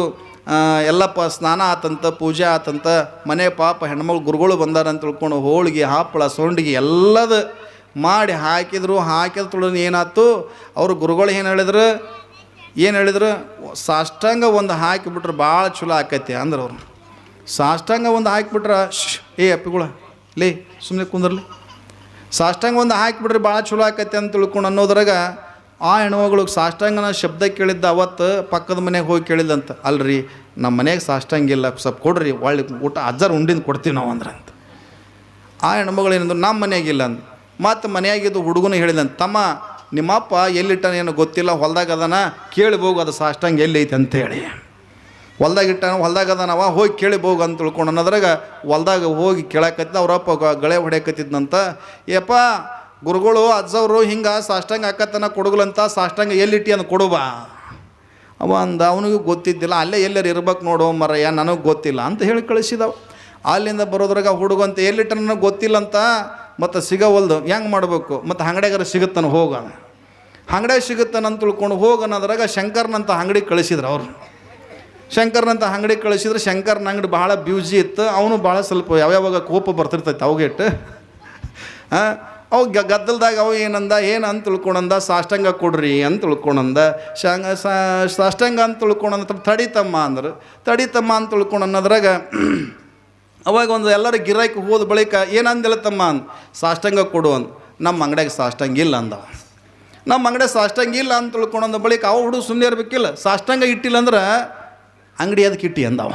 ಎಲ್ಲಪ್ಪ ಸ್ನಾನ ಆತಂತ, ಪೂಜೆ ಆತಂತ, ಮನೆ ಪಾಪ ಹೆಣ್ಮಗಳು ಗುರುಗಳು ಬಂದಾರ ಅಂತ ತಿಳ್ಕೊಂಡು ಹೋಳಿಗೆ, ಹಪ್ಪಳ, ಸೊಂಡಿಗೆ ಎಲ್ಲದು ಮಾಡಿ ಹಾಕಿದ್ರು. ಹಾಕಿದ ತುಳಿದು ಏನಾಯ್ತು, ಅವರು ಗುರುಗಳು ಏನು ಹೇಳಿದ್ರು, ಸಾಷ್ಟಾಂಗ ಒಂದು ಹಾಕಿಬಿಟ್ರೆ ಭಾಳ ಚಲೋ ಆಕೈತಿ ಅಂದ್ರೆ ಅವ್ರು. ಸಾಷ್ಟಾಂಗ ಒಂದು ಹಾಕಿಬಿಟ್ರೆ ಅಪ್ಪಿಗಳ ಲೇ ಸುಮ್ಮನೆ ಕುಂದ್ರಲಿ, ಸಾಷ್ಟಾಂಗ ಒಂದು ಹಾಕಿಬಿಟ್ರೆ ಭಾಳ ಚಲೋ ಆಕೈತಿ ಅಂತ ತಿಳ್ಕೊಂಡು ಅನ್ನೋದ್ರಾಗ ಆ ಹೆಣ್ಮಗಳಿಗೆ ಸಾಷ್ಟಾಂಗನ ಶಬ್ದ ಕೇಳಿದ್ದ. ಅವತ್ತು ಪಕ್ಕದ ಮನೆಗೆ ಹೋಗಿ ಕೇಳಿದಂತ, ಅಲ್ರಿ ನಮ್ಮ ಮನೆಗೆ ಸಾಷ್ಟಾಂಗ ಇಲ್ಲ, ಸ್ವಲ್ಪ ಕೊಡ್ರಿ, ಒಳ್ಳೆ ಊಟ ಅಜ್ಜಾರು ಉಂಡಿಂದ ಕೊಡ್ತೀವಿ ನಾವು ಅಂದ್ರೆ ಅಂತ. ಆ ಹೆಣ್ಮಗಳು ಏನಂದ್ರು, ನಮ್ಮ ಮನೆಯಾಗಿಲ್ಲ ಅಂದ. ಮತ್ತು ಮನೆಯಾಗಿದ್ದು ಹುಡುಗನ ಹೇಳಿದಂತ, ತಮ್ಮ ನಿಮ್ಮಪ್ಪ ಎಲ್ಲಿಟ್ಟಾನ ಏನೋ ಗೊತ್ತಿಲ್ಲ, ಹೊಲ್ದಾಗ ಅದನ ಕೇಳಿ ಹೋಗು, ಅದು ಸಾಷ್ಟಾಂಗ ಎಲ್ಲಿ ಐತೆ ಅಂತೇಳಿ. ಹೊಲ್ದಾಗ ಇಟ್ಟಾನ, ಹೊಲ್ದಾಗ ಅದನವ, ಹೋಗಿ ಕೇಳಿ ಹೋಗು ಅಂತ ತಿಳ್ಕೊಂಡು ಅನ್ನೋದ್ರಾಗ ಹೊಲ್ದಾಗ ಹೋಗಿ ಕೇಳಕತ್ತಿದ್ದ. ಅವರಪ್ಪ ಗಳೆ ಹೊಡ್ಯಾಕತ್ತಿದ್ದಂತ. ಏಪ್ಪ ಗುರುಗಳು ಅಜ್ಜವರು ಹಿಂಗೆ ಸಾಷ್ಟಾಂಗ ಹಾಕತ್ತನ ಕೊಡುಗಲಂತ, ಸಾಷ್ಟಾಂಗ ಎಲ್ಲಿಟ್ಟಿ ಅಂತ ಕೊಡುಬಾ ಅವ ಅಂದ. ಅವನಿಗೂ ಗೊತ್ತಿದ್ದಿಲ್ಲ, ಅಲ್ಲೇ ಎಲ್ಲರೂ ಇರ್ಬೇಕು ನೋಡು ಮರಯ್ಯ, ನನಗೆ ಗೊತ್ತಿಲ್ಲ ಅಂತ ಹೇಳಿ ಕಳಿಸಿದವು. ಅಲ್ಲಿಂದ ಬರೋದ್ರಾಗ ಹುಡುಗಂತ ಎಲ್ಲಿಟ್ಟ ನನಗೆ ಗೊತ್ತಿಲ್ಲ ಅಂತ, ಮತ್ತು ಸಿಗೋವಲ್ದು, ಹೆಂಗೆ ಮಾಡಬೇಕು, ಮತ್ತು ಅಂಗಡಿಯಾಗಾರ ಸಿಗುತ್ತಾನೆ ಹೋಗ, ಅಂಗಡಿಯಾಗ ಸಿಗುತ್ತಾನೆ ಅಂತ ತಿಳ್ಕೊಂಡು ಹೋಗ ಅನ್ನೋದ್ರಾಗ ಶಂಕರ್ನಂತ ಅಂಗಡಿ ಕಳಿಸಿದ್ರು ಅವರು. ಶಂಕರ್ನಂತ ಅಂಗಡಿ ಕಳಿಸಿದ್ರೆ ಶಂಕರ್ನ ಅಂಗಡಿ ಭಾಳ ಬ್ಯೂಸಿ ಇತ್ತು. ಅವನು ಭಾಳ ಸ್ವಲ್ಪ ಯಾವ್ಯಾವಾಗ ಕೋಪ ಬರ್ತಿರ್ತೈತೆ ಅವಗೆಟ್ಟು. ಅವು ಗದ್ದಲ್ದಾಗ ಅವು ಏನಂತ ತಿಳ್ಕೊಂಡಂದ, ಸಾಷ್ಟಾಂಗ ಕೊಡ್ರಿ ಅಂತ ತಿಳ್ಕೊಂಡಂದ. ಸಾಷ್ಟಾಂಗ ಅಂತ ತಿಳ್ಕೊಂಡಂದ, ತಡಿತಮ್ಮ ಅಂದ್ರೆ, ತಡಿತಮ್ಮ ಅಂತ ತಿಳ್ಕೊಂಡು ಅನ್ನೋದ್ರಾಗ ಅವಾಗ ಒಂದು ಎಲ್ಲರೂ ಗಿರಾಕಿ ಹೋದ ಬಳಿಕ ಏನಂದಿಲ್ಲ ತಮ್ಮ ಅಂದ, ಸಾಷ್ಟಾಂಗ ಕೊಡು ಅಂದ. ನಮ್ಮ ಅಂಗಡಿಯಾಗ ಸಾಷ್ಟಾಂಗ ಇಲ್ಲ ಅಂದವ. ನಮ್ಮ ಅಂಗಡಿಯಾಗ ಸಾಷ್ಟಾಂಗ ಇಲ್ಲ ಅಂತ ತಿಳ್ಕೊಂಡಂದ ಬಳಿಕ ಅವ ಹುಡುಗ ಸುಮ್ಮನೆ ಇರಬೇಕಿಲ್ಲ. ಸಾಷ್ಟಾಂಗ ಇಟ್ಟಿಲ್ಲ ಅಂದ್ರೆ ಅಂಗಡಿ ಅದಕ್ಕೆ ಇಟ್ಟಿ ಅಂದವ.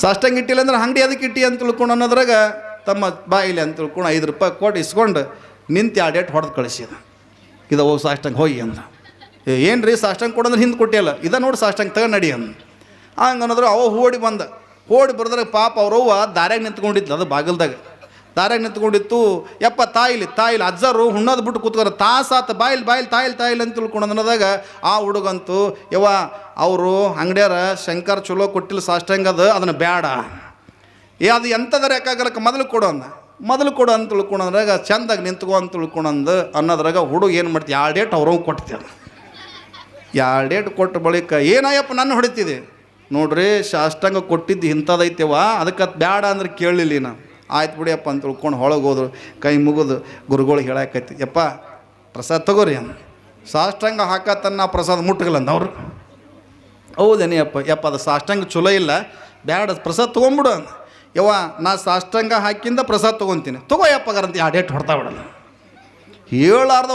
ಸಾಷ್ಟಾಂಗ ಇಟ್ಟಿಲ್ಲ ಅಂದ್ರೆ ಅಂಗಡಿ ಅದಕ್ಕೆ ಇಟ್ಟಿ ಅಂತ ತಿಳ್ಕೊಂಡು ಅನ್ನೋದ್ರಾಗ ತಮ್ಮ ಬಾಯಿಲಿ ಅಂತ ತಿಳ್ಕೊಂಡು 5 ರೂಪಾಯಿ ಕೊಟ್ಟು ಇಸ್ಕೊಂಡು ನಿಂತು 2 ಏಟು ಹೊಡೆದು ಕಳಿಸಿದ. ಇದು ಹೋಗಿ ಸಾಷ್ಟಾಂಗ ಹೋಗಿ ಅಂದ. ಏನು ರೀ ಸಾಷ್ಟಾಂಗ ಕೊಡಂದ್ರೆ ಹಿಂದೆ ಕೊಟ್ಟಿಯಲ್ಲ, ಇದ ನೋಡಿ ಸಾಷ್ಟಾಂಗ ತಗೊಂಡು ನಡಿ ಅಂದ. ಹಂಗೆ ಅನ್ನೋದ್ರು ಅವ ಓಡಿ ಬರೋದ್ರಾಗ ಪಾಪ ಅವ್ರವ್ವ ದಾರ್ಯಾಗ ನಿಂತ್ಕೊಂಡಿತ್ತು. ಅದು ಬಾಗಿಲ್ದಾಗ ದಾರ್ಯಾಗ ನಿಂತ್ಕೊಂಡಿತ್ತು. ಯಪ್ಪ ತಾಯಿಲಿ ಅಜ್ಜರು ಹುಣ್ಣೋದು ಬಿಟ್ಟು ಕೂತ್ಕೋರ ತಾಸಾತ ಬಾಯಿಲ್ ತಾಯಿಲ್ ಅಂತ ತಿಳ್ಕೊಂಡು ಅನ್ನೋದಾಗ ಆ ಹುಡುಗಂತೂ ಯವ್ವ ಅವರು ಅಂಗಡಿಯಾರ ಶಂಕರ್ ಚಲೋ ಕೊಟ್ಟಿಲ್ಲ ಸಾಷ್ಟಾಂಗ, ಅದನ್ನು ಬೇಡ, ಅದು ಎಂಥದಾರ ಯಾಕಾಗಲಕ್ಕೆ ಮೊದಲು ಕೊಡು ಅಂತ ತಿಳ್ಕೊಂಡ್ರಾಗ ಚಂದಾಗಿ ನಿಂತ್ಕೊ ಅಂತ ತಿಳ್ಕೊಂಡಂದು ಅನ್ನೋದ್ರಾಗ ಹುಡುಗ ಏನು ಮಾಡ್ತೀವಿ 2 ಏಟು ಅವ್ರವ್ ಕೊಡ್ತೀವಿ. ಎರಡೇಟು ಕೊಟ್ಟ ಬಳಿಕ ಏನಾಯಪ್ಪ ನನ್ನ ಹೊಡಿತಿದೆ ನೋಡ್ರಿ ಸಾಷ್ಟಾಂಗ ಕೊಟ್ಟಿದ್ದು ಇಂಥದೈತೆವ ಅದಕ್ಕೆ ಬ್ಯಾಡ ಅಂದ್ರೆ ಕೇಳಲಿಲ್ಲ ನಾ ಆಯ್ತು ಬಿಡಿಯಪ್ಪ ಅಂತ ತಿಳ್ಕೊಂಡು ಹೊಳಗೆ ಹೋದ್ರು ಕೈ ಮುಗಿದು ಗುರುಗಳು ಹೇಳಾಕೈತಿ ಯಪ್ಪ ಪ್ರಸಾದ ತಗೋರಿ ಅಂದ ಸಾಷ್ಟಾಂಗ ಹಾಕತ್ತನ್ನ ಪ್ರಸಾದ ಮುಟ್ಟಗಲ್ಲ ಅಂದವ್ರು ಹೌದೇನಿ ಯಪ್ಪ ಅದು ಸಾಷ್ಟಾಂಗ ಚಲೋ ಇಲ್ಲ ಬ್ಯಾಡ ಪ್ರಸಾದ ತೊಗೊಂಬಿಡು ಅಂದ ಯವ್ವ ನಾ ಸಾಷ್ಟಾಂಗ ಹಾಕಿಂದ ಪ್ರಸಾದ ತೊಗೊತೀನಿ ತಗೋಯಪ್ಪಗಾರಂತ ಎರಡೇಟು ಹೊಡ್ತಾ ಬಿಡಲ್ಲ ಹೇಳಾರ್ದ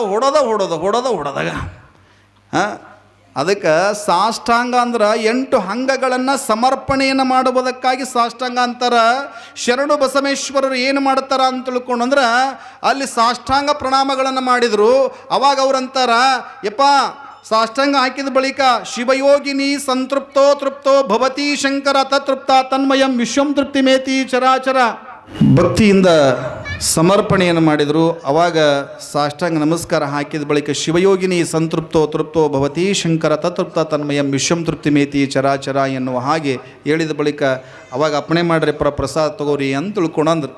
ಹೊಡೋದಾಗ ಹಾಂ ಅದಕ್ಕೆ ಸಾಷ್ಟಾಂಗ ಅಂದ್ರೆ 8 ಅಂಗಗಳನ್ನು ಸಮರ್ಪಣೆಯನ್ನು ಮಾಡುವುದಕ್ಕಾಗಿ ಸಾಷ್ಟಾಂಗ ಅಂತಾರೆ. ಶರಣು ಬಸವೇಶ್ವರರು ಏನು ಮಾಡ್ತಾರ ಅಂತ ತಿಳ್ಕೊಂಡು ಅಂದ್ರೆ ಅಲ್ಲಿ ಸಾಷ್ಟಾಂಗ ಪ್ರಣಾಮಗಳನ್ನು ಮಾಡಿದರು. ಅವಾಗ ಅವ್ರಂತಾರ ಯಪ್ಪ ಸಾಷ್ಟಾಂಗ ಹಾಕಿದ ಬಳಿಕ ಶಿವಯೋಗಿನಿ ಸಂತೃಪ್ತೋ ತೃಪ್ತೋ ಭವತಿ ಶಂಕರ ತತೃಪ್ತ ತನ್ಮಯಂ ವಿಶ್ವಂ ತೃಪ್ತಿ ಮೇತಿ ಚರಾಚರ ಭಕ್ತಿಯಿಂದ ಸಮರ್ಪಣೆಯನ್ನು ಮಾಡಿದರು. ಅವಾಗ ಸಾಷ್ಟಾಂಗ ನಮಸ್ಕಾರ ಹಾಕಿದ ಬಳಿಕ ಶಿವಯೋಗಿನಿ ಸಂತೃಪ್ತೋ ತೃಪ್ತೋ ಭವತಿ ಶಂಕರ ತತೃಪ್ತ ತನ್ಮಯಂ ವಿಶ್ವಂ ತೃಪ್ತಿ ಮೇತಿ ಚರಾಚರ ಎನ್ನುವ ಹಾಗೆ ಹೇಳಿದ ಬಳಿಕ ಅವಾಗ ಅಪ್ಪಣೆ ಮಾಡ್ರಿ ಪ್ರಸಾದ ತಗೋರಿ ಅಂತ ತಿಳ್ಕೊಂಡ್ರು.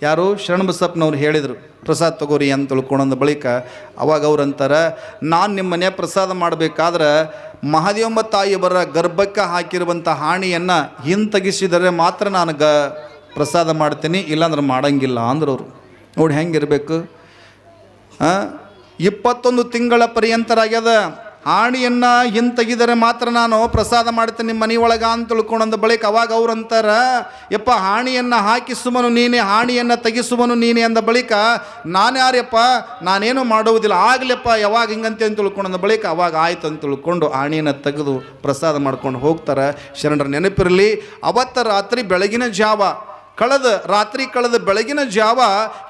ಯಾರು ಶರಣಬಸಪ್ಪನವ್ರು ಹೇಳಿದರು ಪ್ರಸಾದ ತಗೋರಿ ಅಂತ ತಿಳ್ಕೊಂಡ ಬಳಿಕ ಅವಾಗ ಅವ್ರಂತಾರೆ ನಾನು ನಿಮ್ಮ ಮನೆ ಪ್ರಸಾದ ಮಾಡಬೇಕಾದ್ರೆ ಮಹಾದೇವಮ್ಮ ತಾಯಿಯವರ ಗರ್ಭಕ್ಕೆ ಹಾಕಿರುವಂಥ ಹಾಣಿಯನ್ನು ಹಿಂತೆಗಿಸಿದರೆ ಮಾತ್ರ ನಾನು ಪ್ರಸಾದ ಮಾಡ್ತೀನಿ, ಇಲ್ಲಾಂದ್ರೆ ಮಾಡಂಗಿಲ್ಲ ಅಂದ್ರೆ ಅವರು. ನೋಡಿ ಹೆಂಗಿರಬೇಕು. 21 ತಿಂಗಳ ಪರ್ಯಂತರಾಗ್ಯದ ಹಾಣಿಯನ್ನು ಹಿಂತೆಗಿದರೆ ಮಾತ್ರ ನಾನು ಪ್ರಸಾದ ಮಾಡ್ತೀನಿ ನಿಮ್ಮ ಮನೆಯೊಳಗೆ ಅಂತ ತಿಳ್ಕೊಂಡ ಬಳಿಕ ಅವಾಗ ಅವ್ರಂತಾರ ಯಪ್ಪ ಹಾಣಿಯನ್ನು ಹಾಕಿಸುವನು ನೀನೆ ಹಾಣಿಯನ್ನು ತೆಗಿಸುವನು ನೀನೆ ಅಂದ ಬಳಿಕ ನಾನು ಯಾರ್ಯಪ್ಪ ನಾನೇನು ಮಾಡುವುದಿಲ್ಲ ಆಗಲಪ್ಪ ಯಾವಾಗ ಹಿಂಗಂತೆ ಅಂತ ತಿಳ್ಕೊಂಡ ಬಳಿಕ ಅವಾಗ ಆಯ್ತು ಅಂತ ತಿಳ್ಕೊಂಡು ಹಾಣಿಯನ್ನು ತೆಗೆದು ಪ್ರಸಾದ ಮಾಡ್ಕೊಂಡು ಹೋಗ್ತಾರೆ. ಶರಣರ ನೆನಪಿರಲಿ ಅವತ್ತ ರಾತ್ರಿ ಬೆಳಗಿನ ಜಾವ ಕಳೆದ ಬೆಳಗಿನ ಜಾವ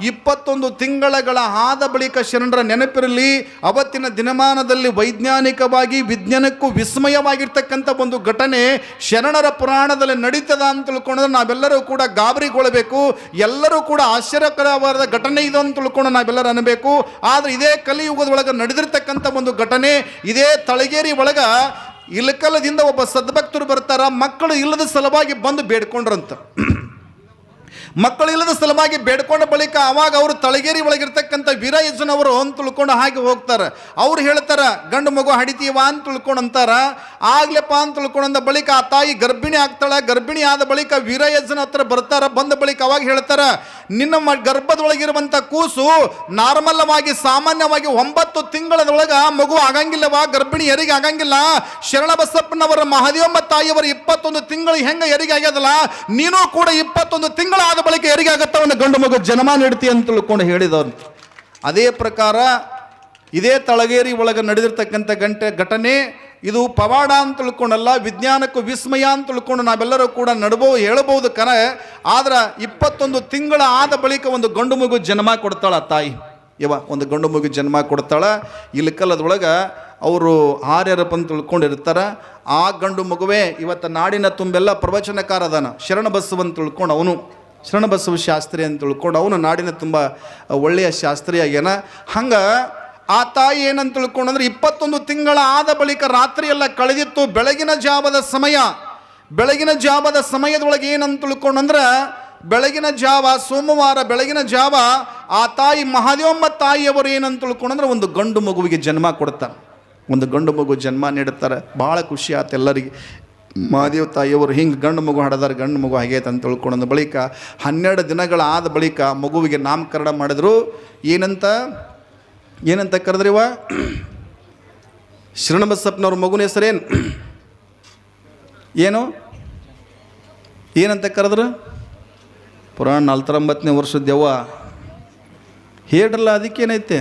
21 ತಿಂಗಳ ಆದ ಬಳಿಕ ಶರಣರ ನೆನಪಿರಲಿ ಅವತ್ತಿನ ದಿನಮಾನದಲ್ಲಿ ವೈಜ್ಞಾನಿಕವಾಗಿ ವಿಜ್ಞಾನಕ್ಕೂ ವಿಸ್ಮಯವಾಗಿರ್ತಕ್ಕಂಥ ಒಂದು ಘಟನೆ ಶರಣರ ಪುರಾಣದಲ್ಲಿ ನಡೀತದ ಅಂತ ತಿಳ್ಕೊಂಡ್ರೆ ನಾವೆಲ್ಲರೂ ಕೂಡ ಗಾಬರಿಗೊಳ್ಳಬೇಕು. ಎಲ್ಲರೂ ಕೂಡ ಆಶ್ಚರ್ಯಕರವಾದ ಘಟನೆ ಇದು ಅಂತ ತಿಳ್ಕೊಂಡು ನಾವೆಲ್ಲರೂ ಅನ್ನಬೇಕು. ಆದರೆ ಇದೇ ಕಲಿಯುಗದೊಳಗೆ ನಡೆದಿರ್ತಕ್ಕಂಥ ಒಂದು ಘಟನೆ ಇದೇ ತಳಗೇರಿ ಒಳಗೆ ಇಲಕಲದಿಂದ ಒಬ್ಬ ಸದ್ಭಕ್ತರು ಬರ್ತಾರ. ಮಕ್ಕಳು ಇಲ್ಲದ ಸಲುವಾಗಿ ಬಂದು ಬೇಡ್ಕೊಂಡ್ರಂತ. ಮಕ್ಕಳಿಲ್ಲದ ಸಲುವಾಗಿ ಬೇಡ್ಕೊಂಡ ಬಳಿಕ ಅವಾಗ ಅವರು ತಳಗೇರಿ ಒಳಗಿರ್ತಕ್ಕಂಥ ವೀರಯಜ್ಜನವರು ಅಂತ ತಿಳ್ಕೊಂಡು ಹಾಗೆ ಹೋಗ್ತಾರೆ. ಅವ್ರು ಹೇಳ್ತಾರೆ ಗಂಡು ಮಗು ಹಡಿತೀವ ಅಂತ ತಿಳ್ಕೊಂಡು ಅಂತಾರ. ಆಗ್ಲಪ್ಪ ಅಂತ ತಿಳ್ಕೊಂಡ ಬಳಿಕ ಆ ತಾಯಿ ಗರ್ಭಿಣಿ ಆಗ್ತಾಳೆ. ಗರ್ಭಿಣಿ ಆದ ಬಳಿಕ ವೀರಯಜ್ಜನ ಹತ್ರ ಬರ್ತಾರ. ಬಂದ ಬಳಿಕ ಅವಾಗ ಹೇಳ್ತಾರ ನಿನ್ನ ಗರ್ಭದೊಳಗಿರುವಂಥ ಕೂಸು ನಾರ್ಮಲ್ವಾಗಿ ಸಾಮಾನ್ಯವಾಗಿ 9 ತಿಂಗಳದೊಳಗೆ ಮಗು ಆಗಂಗಿಲ್ಲವಾ, ಗರ್ಭಿಣಿ ಹೆರಿಗೆ ಆಗಂಗಿಲ್ಲ. ಶರಣಬಸಪ್ಪನವರ ಮಹಾದೇವಮ್ಮ ತಾಯಿಯವರ 21 ತಿಂಗಳು ಹೆಂಗೆ ಹೆರಿಗೆ ಆಗ್ಯದಲ್ಲ ನೀನು ಕೂಡ 21 ತಿಂಗಳಾದ ಬಳಿಕ ಹೆರಿಗೆ ಆಗತ್ತ ಒಂದು ಗಂಡು ಮಗು ಜನ್ಮ ನೀಡ್ತಿ ಅಂತ ತಿಳ್ಕೊಂಡು ಹೇಳಿದವರು. ಅದೇ ಪ್ರಕಾರ ಇದೇ ತಳಗೇರಿ ಒಳಗೆ ನಡೆದಿರ್ತಕ್ಕಂಥ ಘಟನೆ ಇದು ಪವಾಡ ಅಂತ ತಿಳ್ಕೊಂಡಲ್ಲ, ವಿಜ್ಞಾನಕ್ಕೂ ವಿಸ್ಮಯ ಅಂತ ತಿಳ್ಕೊಂಡು ನಾವೆಲ್ಲರೂ ಕೂಡ ಹೇಳಬಹುದು ಕರೆ. ಆದ್ರೆ 21 ತಿಂಗಳ ಆದ ಬಳಿಕ ಒಂದು ಗಂಡು ಮಗು ಜನ್ಮ ಕೊಡ್ತಾಳ ತಾಯಿ. ಒಂದು ಗಂಡು ಮಗು ಜನ್ಮ ಕೊಡ್ತಾಳ. ಇಲಕಲದೊಳಗೆ ಅವರು ಆರ್ಯರಪ್ಪ ಅಂತ ತಿಳ್ಕೊಂಡಿರ್ತಾರೆ. ಆ ಗಂಡು ಮಗುವೇ ಇವತ್ತು ನಾಡಿನ ತುಂಬೆಲ್ಲ ಪ್ರವಚನಕಾರ ಅದಾನ. ಶರಣಬಸವ ಅಂತ ತಿಳ್ಕೊಂಡು ಅವನು ಶರಣಬಸವ ಶಾಸ್ತ್ರಿ ಅಂತ ತಿಳ್ಕೊಂಡು ಅವನು ನಾಡಿನ ತುಂಬ ಒಳ್ಳೆಯ ಶಾಸ್ತ್ರಿ ಆಗ್ಯಾನ. ಹಂಗೆ ಆ ತಾಯಿ ಏನಂತ ತಿಳ್ಕೊಂಡ್ರೆ 21 ತಿಂಗಳ ಆದ ಬಳಿಕ ರಾತ್ರಿ ಎಲ್ಲ ಕಳೆದಿತ್ತು. ಬೆಳಗಿನ ಜಾವದ ಸಮಯದೊಳಗೆ ಏನಂತ ತಿಳ್ಕೊಂಡ್ರೆ ಬೆಳಗಿನ ಜಾವ ಸೋಮವಾರ ಬೆಳಗಿನ ಜಾವ ಆ ತಾಯಿ ಮಹಾದೇವಮ್ಮ ತಾಯಿಯವರು ಏನಂತ ತಿಳ್ಕೊಂಡ್ರೆ ಒಂದು ಗಂಡು ಮಗುವಿಗೆ ಜನ್ಮ ಕೊಡ್ತಾರೆ. ಒಂದು ಗಂಡು ಮಗು ಜನ್ಮ ನೀಡುತ್ತಾರೆ. ಭಾಳ ಖುಷಿ ಆಯ್ತು ಎಲ್ಲರಿಗೆ. ಮಹಾದೇವ ತಾಯಿಯವರು ಹಿಂಗೆ ಗಂಡು ಮಗು ಹಾಡಿದಾರೆ, ಗಂಡು ಮಗು ಹಾಗೈತೆ ಅಂತ ತಿಳ್ಕೊಂಡ ಬಳಿಕ 12 ದಿನಗಳಾದ ಬಳಿಕ ಮಗುವಿಗೆ ನಾಮಕರಣ ಮಾಡಿದ್ರು. ಏನಂತ ಕರೆದ್ರಿವ ಶರಣಬಸಪ್ಪನವ್ರ ಮಗುನ ಹೆಸರೇನು ಏನಂತ ಕರೆದ್ರು? ಪುರಾಣ 49ನೇ ವರ್ಷದ್ದೆವ್ವ ಹೇಳ್ರಲ್ಲ, ಅದಕ್ಕೇನೈತೆ?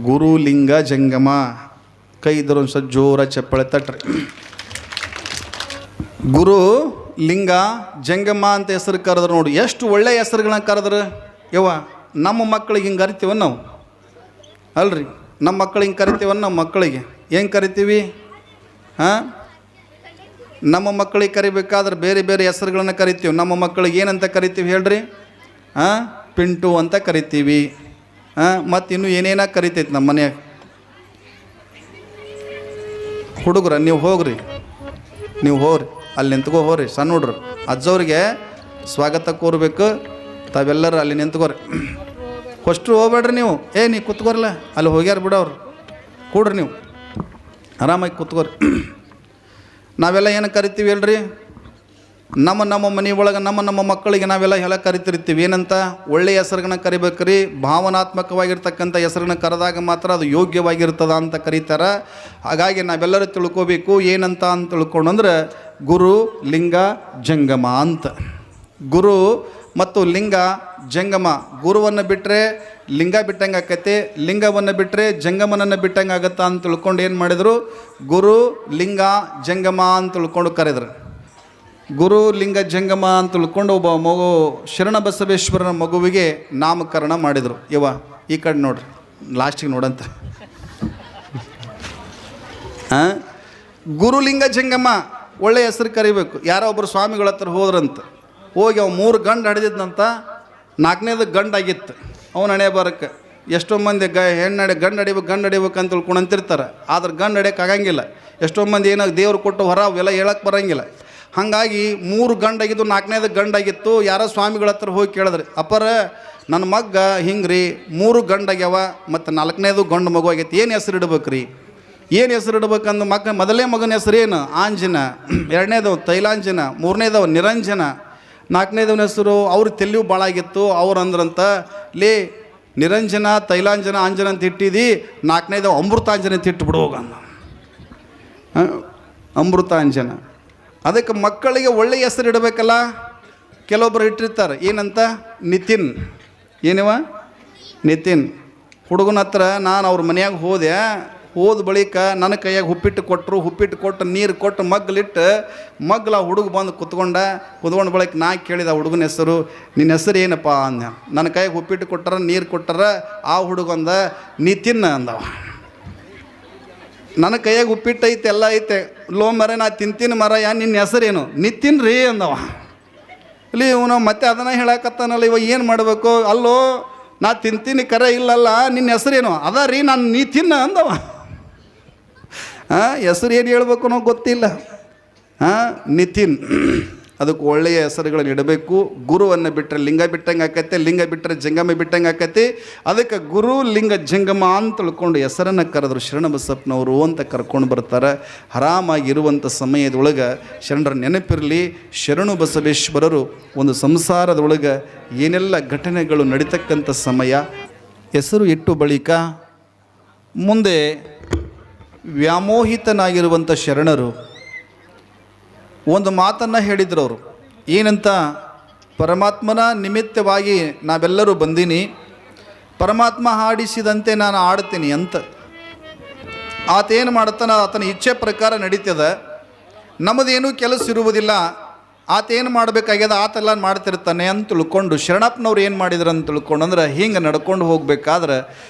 ಗುರು ಲಿಂಗ ಜಂಗಮ. ಕೈ ಇದ್ರು ಒಂದು ಸ್ವಲ್ಪ ಜೋರ ಚಪ್ಪಳೆ ತಟ್ರಿ. ಗುರು ಲಿಂಗ ಜಂಗಮ ಅಂತ ಹೆಸರು ಕರೆದ್ರು. ನೋಡಿ ಎಷ್ಟು ಒಳ್ಳೆಯ ಹೆಸರುಗಳನ್ನ ಕರೆದ್ರು. ನಮ್ಮ ಮಕ್ಕಳಿಗೆ ಹಿಂಗೆ ಕರಿತೀವ ನಾವು ಅಲ್ರಿ? ನಮ್ಮ ಮಕ್ಕಳಿಗೆ ಹಿಂಗೆ ಕರಿತೀವ. ನಮ್ಮ ಮಕ್ಕಳಿಗೆ ಹೆಂಗೆ ಕರಿತೀವಿ? ನಮ್ಮ ಮಕ್ಕಳಿಗೆ ಕರಿಬೇಕಾದ್ರೆ ಬೇರೆ ಬೇರೆ ಹೆಸರುಗಳನ್ನ ಕರಿತೀವಿ. ನಮ್ಮ ಮಕ್ಕಳಿಗೆ ಏನಂತ ಕರಿತೀವಿ ಹೇಳ್ರಿ? ಪಿಂಟು ಅಂತ ಕರಿತೀವಿ. ಮತ್ತು ಇನ್ನೂ ಏನೇನ ಕರಿತೈತಿ ನಮ್ಮ ಮನೆಯಾಗ. ಹುಡುಗ್ರ ನೀವು ಹೋಗ್ರಿ ಅಲ್ಲಿ ನಿಂತ್ಕೋ ಹೋಗ್ರಿ. ಸಣ್ಣ ಹುಡ್ರು ಅಜ್ಜವ್ರಿಗೆ ಸ್ವಾಗತ ಕೋರ್ಬೇಕು. ತಾವೆಲ್ಲರೂ ಅಲ್ಲಿ ನಿಂತ್ಕೋರಿ. ಫಸ್ಟು ಹೋಗ್ಬೇಡ್ರಿ ನೀವು. ನೀ ಕೂತ್ಕೋರಲ್ಲ, ಅಲ್ಲಿ ಹೋಗ್ಯಾರ ಬಿಡೋರು. ಕೂಡ್ರಿ ನೀವು ಆರಾಮಾಗಿ ಕೂತ್ಕೋರಿ. ನಾವೆಲ್ಲ ಏನು ಕರಿತೀವಿ ಅಲ್ರಿ, ನಮ್ಮ ಮನೆ ಒಳಗೆ ನಮ್ಮ ಮಕ್ಕಳಿಗೆ ನಾವೆಲ್ಲ ಎಲ್ಲ ಕರಿತಿರ್ತೀವಿ. ಏನಂತ? ಒಳ್ಳೆಯ ಹೆಸರುಗಳನ್ನ ಕರಿಬೇಕ್ರಿ. ಭಾವನಾತ್ಮಕವಾಗಿರ್ತಕ್ಕಂಥ ಹೆಸರನ್ನ ಕರೆದಾಗ ಮಾತ್ರ ಅದು ಯೋಗ್ಯವಾಗಿರ್ತದ ಅಂತ ಕರೀತಾರೆ. ಹಾಗಾಗಿ ನಾವೆಲ್ಲರೂ ತಿಳ್ಕೋಬೇಕು ಏನಂತ ಅಂತ ತಿಳ್ಕೊಂಡ್ರೆ ಗುರು ಲಿಂಗ ಜಂಗಮ ಅಂತ. ಗುರು ಮತ್ತು ಲಿಂಗ ಜಂಗಮ. ಗುರುವನ್ನು ಬಿಟ್ಟರೆ ಲಿಂಗ ಬಿಟ್ಟಂಗೆ ಆಕೈತಿ, ಲಿಂಗವನ್ನು ಬಿಟ್ಟರೆ ಜಂಗಮನನ್ನು ಬಿಟ್ಟಂಗೆ ಆಗತ್ತಾ ಅಂತ ತಿಳ್ಕೊಂಡು ಏನು ಮಾಡಿದರು? ಗುರು ಲಿಂಗ ಜಂಗಮ ಅಂತ ತಿಳ್ಕೊಂಡು ಕರೆದ್ರು. ಗುರು ಲಿಂಗ ಜಂಗಮ ಅಂತ ತಿಳ್ಕೊಂಡು ಒಬ್ಬ ಮಗು ಶರಣಬಸವೇಶ್ವರನ ಮಗುವಿಗೆ ನಾಮಕರಣ ಮಾಡಿದರು. ಈ ಕಡೆ ನೋಡ್ರಿ, ಲಾಸ್ಟಿಗೆ ನೋಡಂತ. ಗುರುಲಿಂಗ ಜಂಗಮ ಒಳ್ಳೆಯ ಹೆಸರು ಕರಿಬೇಕು. ಯಾರೋ ಒಬ್ಬರು ಸ್ವಾಮಿಗಳ ಹತ್ರ ಹೋದ್ರಂತ. ಹೋಗಿ ಅವ 3 ಗಂಡು ಹಡಿದಿದ್ದಂತ, 4ನೇದು ಗಂಡಾಗಿತ್ತು ಅವನ ಹಣೆ ಬರಕ್ಕೆ. ಎಷ್ಟೋ ಮಂದಿ ಗಂಡು ಹಡಿಬೇಕು ಅಂತ ತಿಳ್ಕೊಂಡಂತಿರ್ತಾರೆ. ಆದ್ರೆ ಗಂಡು ಹಡಿಯೋಕೆ ಆಗಂಗಿಲ್ಲ. ಎಷ್ಟೋ ಮಂದಿ ಏನಾಗ ದೇವ್ರು ಕೊಟ್ಟು ಹೊರ ಅವೆಲ್ಲ ಹೇಳಕ್ಕೆ ಬರೋಂಗಿಲ್ಲ. ಹಾಗಾಗಿ 3 ಗಂಡಾಗಿದ್ದು, 4ನೇದು ಗಂಡಾಗಿತ್ತು. ಯಾರೋ ಸ್ವಾಮಿಗಳ ಹತ್ರ ಹೋಗಿ ಕೇಳಿದ್ರಿ, ಅಪ್ಪರ ನನ್ನ ಮಗ್ಗ ಹಿಂಗೆ ರೀ 3 ಗಂಡಾಗ್ಯಾವ ಮತ್ತು 4ನೇದು ಗಂಡು ಮಗು ಆಗೈತಿ, ಏನು ಹೆಸರು ಇಡ್ಬೇಕು ರೀ? ಏನು ಹೆಸರು ಇಡ್ಬೇಕಂದು ಮೊದಲೇ ಮಗನ ಹೆಸರು ಏನು? ಆಂಜನ. 2ನೇದವ ತೈಲಾಂಜನ. 3ನೇದವ ನಿರಂಜನ. 4ನೇದವನ ಹೆಸರು ಅವ್ರ ತೆಲಿವು ಭಾಳ ಆಗಿತ್ತು. ಅವ್ರು ಅಂದ್ರಂತ, ಲೇ ನಿರಂಜನ ತೈಲಾಂಜನ ಆಂಜನ ಅಂತ ಇಟ್ಟಿದಿ, 4ನೇದವ ಅಮೃತಾಂಜನ ಅಂತ ಇಟ್ಬಿಡು ಹೋಗಂದ. ಅಮೃತಾಂಜನ. ಅದಕ್ಕೆ ಮಕ್ಕಳಿಗೆ ಒಳ್ಳೆಯ ಹೆಸರು ಇಡಬೇಕಲ್ಲ. ಕೆಲವೊಬ್ಬರು ಇಟ್ಟಿರ್ತಾರೆ ಏನಂತ? ನಿತಿನ್. ಏನಿವ? ನಿತಿನ್. ಹುಡುಗನ ಹತ್ರ ನಾನು ಅವ್ರ ಮನೆಯಾಗ ಹೋದ ಬಳಿಕ ನನ್ನ ಕೈಯಾಗ ಉಪ್ಪಿಟ್ಟು ಕೊಟ್ಟು ನೀರು ಕೊಟ್ಟು ಮಗ್ಗಲ ಹುಡುಗ ಬಂದು ಕುತ್ಕೊಂಡ ಬಳಿಕ ನಾ ಕೇಳಿದ ಹುಡುಗನ ಹೆಸರು, ನಿನ್ನ ಹೆಸರು ಏನಪ್ಪ ಅಂದ. ನನ್ನ ಕೈಯಾಗ ಉಪ್ಪಿಟ್ಟು ಕೊಟ್ಟಾರ, ನೀರು ಕೊಟ್ಟಾರ. ಆ ಹುಡುಗಂದ ನಿತಿನ್ ಅಂದವ. ನನ್ನ ಕೈಯಾಗ ಉಪ್ಪಿಟ್ಟು ಐತೆ, ಎಲ್ಲ ಐತೆ, ಲೋ ಮರ ನಾ ತಿಂತೀನಿ ಮರ, ನಿನ್ನ ಹೆಸರೇನು? ನಿತಿನ್ ರೀ ಅಂದವ. ಇಲ್ಲಿ ಇವನು ಮತ್ತೆ ಅದನ್ನು ಹೇಳಕತ್ತಾನಲ್ಲ, ಇವ ಏನು ಮಾಡಬೇಕು? ಅಲ್ಲೋ ನಾ ತಿಂತೀನಿ ಕರೆ ಇಲ್ಲಲ್ಲ, ನಿನ್ನ ಹೆಸರೇನು? ಅದ ರೀ ನಾನು ನಿತಿನ್ ಅಂದವ. ಹೆಸರು ಏನು ಹೇಳ್ಬೇಕು ಅನ್ನೋ ಗೊತ್ತಿಲ್ಲ. ನಿತಿನ್. ಅದಕ್ಕೆ ಒಳ್ಳೆಯ ಹೆಸರುಗಳನ್ನು ಇಡಬೇಕು. ಗುರುವನ್ನು ಬಿಟ್ಟರೆ ಲಿಂಗ ಬಿಟ್ಟಂಗೆ ಆಕೈತೆ, ಲಿಂಗ ಬಿಟ್ಟರೆ ಜಂಗಮ ಬಿಟ್ಟಂಗೆ ಆಕೈತಿ. ಅದಕ್ಕೆ ಗುರು ಲಿಂಗ ಜಂಗಮ ಅಂತ ತಿಳ್ಕೊಂಡು ಹೆಸರನ್ನು ಕರೆದ್ರು. ಶರಣಬಸಪ್ಪನವರು ಅಂತ ಕರ್ಕೊಂಡು ಬರ್ತಾರೆ. ಆರಾಮಾಗಿರುವಂಥ ಸಮಯದೊಳಗೆ ಶರಣರ ನೆನಪಿರಲಿ. ಶರಣು ಬಸವೇಶ್ವರರು ಒಂದು ಸಂಸಾರದೊಳಗೆ ಏನೆಲ್ಲ ಘಟನೆಗಳು ನಡೀತಕ್ಕಂಥ ಸಮಯ. ಹೆಸರು ಇಟ್ಟು ಬಳಿಕ ಮುಂದೆ ವ್ಯಾಮೋಹಿತನಾಗಿರುವಂಥ ಶರಣರು ಒಂದು ಮಾತನ್ನು ಹೇಳಿದ್ರು. ಅವರು ಏನಂತ? ಪರಮಾತ್ಮನ ನಿಮಿತ್ತವಾಗಿ ನಾವೆಲ್ಲರೂ ಬಂದೀನಿ, ಪರಮಾತ್ಮ ಹಾಡಿಸಿದಂತೆ ನಾನು ಆಡ್ತೀನಿ ಅಂತ. ಆತೇನು ಮಾಡ್ತಾನೆ, ಆತನ ಇಚ್ಛೆ ಪ್ರಕಾರ ನಡೀತದೆ. ನಮ್ಮದೇನೂ ಕೆಲಸ ಇರುವುದಿಲ್ಲ. ಆತೇನು ಮಾಡಬೇಕಾಗ್ಯದ ಆತೆಲ್ಲ ಮಾಡ್ತಿರ್ತಾನೆ ಅಂತ ತಿಳ್ಕೊಂಡು ಶರಣಪ್ಪನವ್ರು ಏನು ಮಾಡಿದ್ರು ಅಂತ ತಿಳ್ಕೊಂಡು ಅಂದ್ರೆ, ಹಿಂಗೆ ನಡ್ಕೊಂಡು ಹೋಗ್ಬೇಕಾದ್ರೆ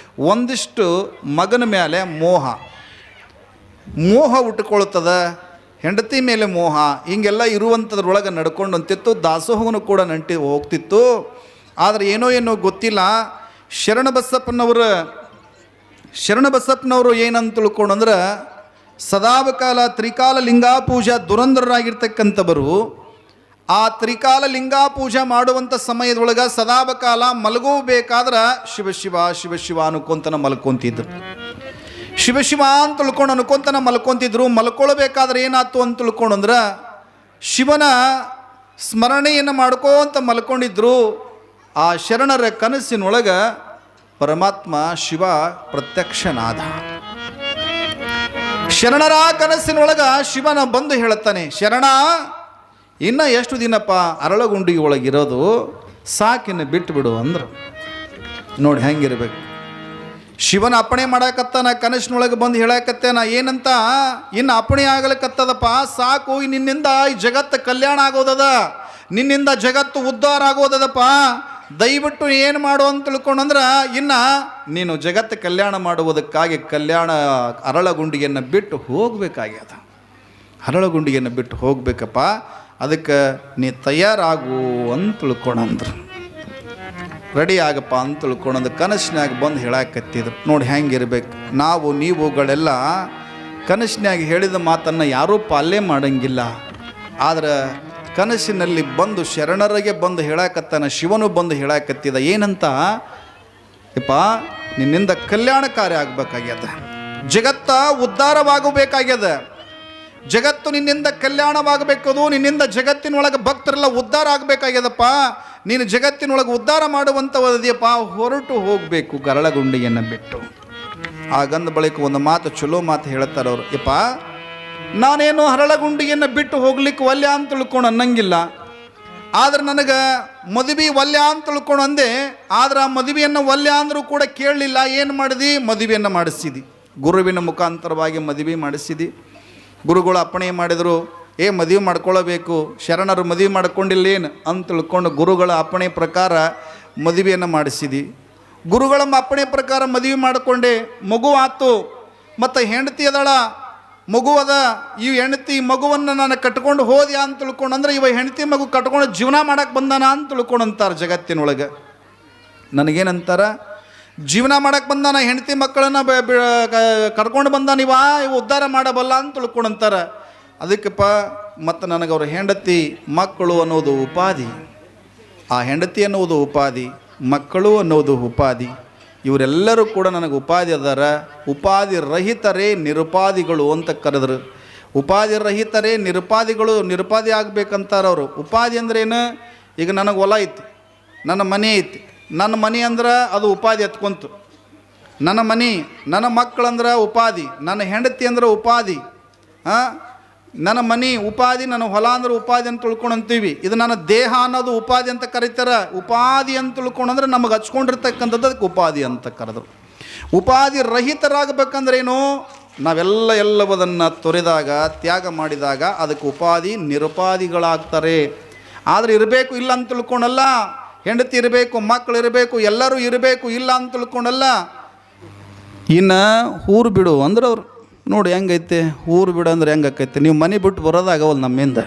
ಒಂದಿಷ್ಟು ಮಗನ ಮೇಲೆ ಮೋಹ ಉಟ್ಕೊಳ್ತದೆ, ಹೆಂಡತಿ ಮೇಲೆ ಮೋಹ, ಹಿಂಗೆಲ್ಲ ಇರುವಂಥದ್ರೊಳಗೆ ನಡ್ಕೊಂಡು ಅಂತಿತ್ತು. ದಾಸೋಹವನ್ನು ಕೂಡ ಹೋಗ್ತಿತ್ತು. ಆದರೆ ಏನೋ ಗೊತ್ತಿಲ್ಲ. ಶರಣಬಸಪ್ಪನವರು ಏನಂತ ತಿಳ್ಕೊಂಡಂದ್ರೆ, ಸದಾಕಾಲ ತ್ರಿಕಾಲ ಲಿಂಗಾ ಪೂಜಾ ದುರಂಧರಾಗಿರ್ತಕ್ಕಂಥವರು. ಆ ತ್ರಿಕಾಲ ಲಿಂಗಾ ಪೂಜಾ ಮಾಡುವಂಥ ಸಮಯದೊಳಗೆ ಸದಾಕಾಲ ಮಲಗೋಬೇಕಾದ್ರೆ ಶಿವ ಅನ್ಕೊಂತನ ಮಲ್ಕೊಂತಿದ್ರು. ಶಿವ ಅಂತ ತಿಳ್ಕೊಂಡು ಅನ್ಕೊಂತನ ಮಲ್ಕೊಂತಿದ್ರು. ಮಲ್ಕೊಳ್ಬೇಕಾದ್ರೆ ಏನಾಯ್ತು ಅಂತ ತಿಳ್ಕೊಂಡ್ರೆ, ಶಿವನ ಸ್ಮರಣೆಯನ್ನು ಮಾಡ್ಕೋಂತ ಮಲ್ಕೊಂಡಿದ್ರು. ಆ ಶರಣರ ಕನಸಿನೊಳಗೆ ಪರಮಾತ್ಮ ಶಿವ ಪ್ರತ್ಯಕ್ಷನಾದ. ಶರಣರ ಕನಸಿನೊಳಗೆ ಶಿವನ ಬಂದು ಹೇಳುತ್ತಾನೆ, ಶರಣ ಇನ್ನು ಎಷ್ಟು ದಿನಪ್ಪ ಅರಳಗುಂಡಿಗೆ ಒಳಗಿರೋದು, ಸಾಕಿನ ಬಿಟ್ಟುಬಿಡು ಅಂದರು. ನೋಡಿ ಹೆಂಗಿರ್ಬೇಕು. ಶಿವನ ಅಪ್ಪಣೆ ಮಾಡಾಕತ್ತಾನ, ಕನಸಿನೊಳಗೆ ಬಂದು ಹೇಳಕತ್ತೇನ ಏನಂತ? ಇನ್ನು ಅಪ್ಪಣೆ ಆಗಲಿಕ್ಕತ್ತದಪ್ಪ, ಸಾಕು, ನಿನ್ನಿಂದ ಈ ಜಗತ್ತು ಕಲ್ಯಾಣ ಆಗೋದದ, ನಿನ್ನಿಂದ ಜಗತ್ತು ಉದ್ಧಾರ ಆಗೋದದಪ್ಪ, ದಯವಿಟ್ಟು ಏನು ಮಾಡು ಅಂತ ತಿಳ್ಕೊಂಡ್ರೆ, ಇನ್ನು ನೀನು ಜಗತ್ತು ಕಲ್ಯಾಣ ಮಾಡುವುದಕ್ಕಾಗಿ ಅರಳಗುಂಡಿಯನ್ನು ಬಿಟ್ಟು ಹೋಗಬೇಕಾಗ್ಯದ. ಅರಳಗುಂಡಿಯನ್ನು ಬಿಟ್ಟು ಹೋಗ್ಬೇಕಪ್ಪ, ಅದಕ್ಕೆ ನೀ ತಯಾರಾಗು ಅಂತ ತಿಳ್ಕೊಂಡ್ರು. ರೆಡಿ ಆಗಪ್ಪ ಅಂತ ತಿಳ್ಕೊಂಡಂದು ಕನಸಿನಾಗ ಬಂದು ಹೇಳಾಕತ್ತಿದ್ರು. ನೋಡಿ ಹೆಂಗಿರ್ಬೇಕು. ನೀವುಗಳೆಲ್ಲ ಕನಸಿನಾಗ ಹೇಳಿದ ಮಾತನ್ನು ಯಾರೂ ಪಾಲನೆ ಮಾಡೋಂಗಿಲ್ಲ. ಆದರೆ ಕನಸಿನಲ್ಲಿ ಬಂದು ಶರಣರಿಗೆ ಬಂದು ಹೇಳಾಕತ್ತಾನ, ಶಿವನು ಬಂದು ಹೇಳಾಕತ್ತಿದ ಏನಂತ? ಯಪ್ಪ ನಿನ್ನಿಂದ ಕಲ್ಯಾಣ ಕಾರ್ಯ ಆಗಬೇಕಾಗ್ಯದ, ಜಗತ್ತ ಉದ್ಧಾರವಾಗಬೇಕಾಗ್ಯದ. ಜಗತ್ತು ನಿನ್ನಿಂದ ಕಲ್ಯಾಣವಾಗಬೇಕದು. ನಿನ್ನಿಂದ ಜಗತ್ತಿನೊಳಗೆ ಭಕ್ತರೆಲ್ಲ ಉದ್ಧಾರ ಆಗಬೇಕಾಗ್ಯದಪ್ಪ. ನೀನು ಜಗತ್ತಿನೊಳಗೆ ಉದ್ಧಾರ ಮಾಡುವಂಥವದಿಯಪ್ಪ, ಹೊರಟು ಹೋಗಬೇಕು ಗರಳಗುಂಡಿಯನ್ನು ಬಿಟ್ಟು. ಆಗಂದ ಬಳಿಕ ಒಂದು ಮಾತು, ಚಲೋ ಮಾತು ಹೇಳ್ತಾರೆ ಅವರು. ಯಪ್ಪ, ನಾನೇನು ಹರಳಗುಂಡಿಯನ್ನು ಬಿಟ್ಟು ಹೋಗ್ಲಿಕ್ಕೆ ಒಲ್ಯ ಅಂತ ತಿಳ್ಕೊಂಡು ಅನ್ನಂಗಿಲ್ಲ. ಆದ್ರೆ ನನಗೆ ಮದುವೆ ಒಲ್ಯ ಅಂತ ತಿಳ್ಕೊಂಡು ಅಂದೆ. ಆದ್ರೆ ಆ ಮದುವೆಯನ್ನು ಒಲ್ಯ ಅಂದರೂ ಕೂಡ ಕೇಳಲಿಲ್ಲ. ಏನು ಮಾಡಿದಿ? ಮದುವೆಯನ್ನು ಮಾಡಿಸಿದಿ. ಗುರುವಿನ ಮುಖಾಂತರವಾಗಿ ಮದುವೆ ಮಾಡಿಸಿದಿ. ಗುರುಗಳು ಅಪ್ಪಣೆ ಮಾಡಿದರು, ಮದುವೆ ಮಾಡ್ಕೊಳ್ಳಬೇಕು, ಶರಣರು ಮದುವೆ ಮಾಡ್ಕೊಂಡಿಲ್ಲೇನು ಅಂತ ತಿಳ್ಕೊಂಡು ಗುರುಗಳ ಅಪ್ಪಣೆ ಪ್ರಕಾರ ಮದುವೆಯನ್ನು ಮಾಡಿಸಿದಿ. ಗುರುಗಳ ಅಪ್ಪಣೆ ಪ್ರಕಾರ ಮದುವೆ ಮಾಡಿಕೊಂಡೆ, ಮಗು ಆತು. ಮತ್ತು ಹೆಂಡತಿ ಅದಳ, ಮಗು ಅದ. ಈ ಹೆಂಡತಿ ಮಗುವನ್ನು ನಾನು ಕಟ್ಕೊಂಡು ಹೋದ್ಯಾ ಅಂತ ತಿಳ್ಕೊಂಡು ಅಂದ್ರೆ ಇವ ಹೆಂಡತಿ ಮಗು ಕಟ್ಕೊಂಡು ಜೀವನ ಮಾಡಕ್ಕೆ ಬಂದಾನ ಅಂತ ತಿಳ್ಕೊಂಡು ಅಂತಾರೆ ಜಗತ್ತಿನೊಳಗೆ. ನನಗೇನಂತಾರ? ಜೀವನ ಮಾಡಕ್ಕೆ ಬಂದಾನ, ಹೆಂಡತಿ ಮಕ್ಕಳನ್ನು ಕರ್ಕೊಂಡು ಬಂದಾನ, ಇವ ಉದ್ಧಾರ ಮಾಡಬಲ್ಲ ಅಂತ ತಿಳ್ಕೊಂಡಂತಾರೆ. ಅದಕ್ಕಪ್ಪ ಮತ್ತು ನನಗೆ ಅವ್ರ ಹೆಂಡತಿ ಮಕ್ಕಳು ಅನ್ನೋದು ಉಪಾಧಿ. ಆ ಹೆಂಡತಿ ಅನ್ನೋದು ಉಪಾಧಿ, ಮಕ್ಕಳು ಅನ್ನೋದು ಉಪಾಧಿ. ಇವರೆಲ್ಲರೂ ಕೂಡ ನನಗೆ ಉಪಾಧಿ ಅದಾರ. ಉಪಾಧಿ ರಹಿತರೇ ನಿರುಪಾಧಿಗಳು ಅಂತ ಕರೆದ್ರು. ಉಪಾಧಿ ರಹಿತರೇ ನಿರುಪಾಧಿಗಳು. ನಿರುಪಾಧಿ ಆಗ್ಬೇಕಂತಾರೆ ಅವರು. ಉಪಾಧಿ ಅಂದ್ರೇನು? ಈಗ ನನಗೆ ಹೊಲ ಐತಿ, ನನ್ನ ಮನೆ ಐತಿ. ನನ್ನ ಮನೆ ಅಂದ್ರೆ ಅದು ಉಪಾಧಿ ಎತ್ಕೊಂತು. ನನ್ನ ಮನೆ, ನನ್ನ ಮಕ್ಕಳಂದ್ರೆ ಉಪಾಧಿ, ನನ್ನ ಹೆಂಡತಿ ಅಂದ್ರೆ ಉಪಾಧಿ. ನನ್ನ ಮನೆ ಉಪಾಧಿ, ನನ್ನ ಹೊಲ ಅಂದ್ರೆ ಉಪಾಧಿ ಅಂತ ತಿಳ್ಕೊಂಡಂತೀವಿ. ಇದು ನನ್ನ ದೇಹ ಅನ್ನೋದು ಉಪಾಧಿ ಅಂತ ಕರೀತಾರೆ. ಉಪಾಧಿ ಅಂತ ತಿಳ್ಕೊಂಡ್ರೆ ನಮಗೆ ಹಚ್ಕೊಂಡಿರ್ತಕ್ಕಂಥದ್ದು ಅದಕ್ಕೆ ಉಪಾಧಿ ಅಂತ ಕರೆದ್ರು. ಉಪಾಧಿ ರಹಿತರಾಗಬೇಕಂದ್ರೇನು? ಎಲ್ಲವದನ್ನು ತೊರೆದಾಗ, ತ್ಯಾಗ ಮಾಡಿದಾಗ ಅದಕ್ಕೆ ಉಪಾಧಿ ನಿರುಪಾಧಿಗಳಾಗ್ತಾರೆ. ಆದರೆ ಇರಬೇಕು ಇಲ್ಲ ಅಂತ ತಿಳ್ಕೊಂಡಲ್ಲ. ಹೆಂಡತಿ ಇರಬೇಕು, ಮಕ್ಕಳು ಇರಬೇಕು, ಎಲ್ಲರೂ ಇರಬೇಕು ಇಲ್ಲ ಅಂತ ತಿಳ್ಕೊಂಡಲ್ಲ. ಇನ್ನು ಊರು ಬಿಡು ಅಂದ್ರೆ ಅವ್ರು ನೋಡಿ ಹೆಂಗೈತೆ. ಊರು ಬಿಡು ಅಂದ್ರೆ ಹೆಂಗಾಕೈತೆ? ನೀವು ಮನೆ ಬಿಟ್ಟು ಬರೋದಾಗವಲ್ಲ ನಮ್ಮಿಂದ.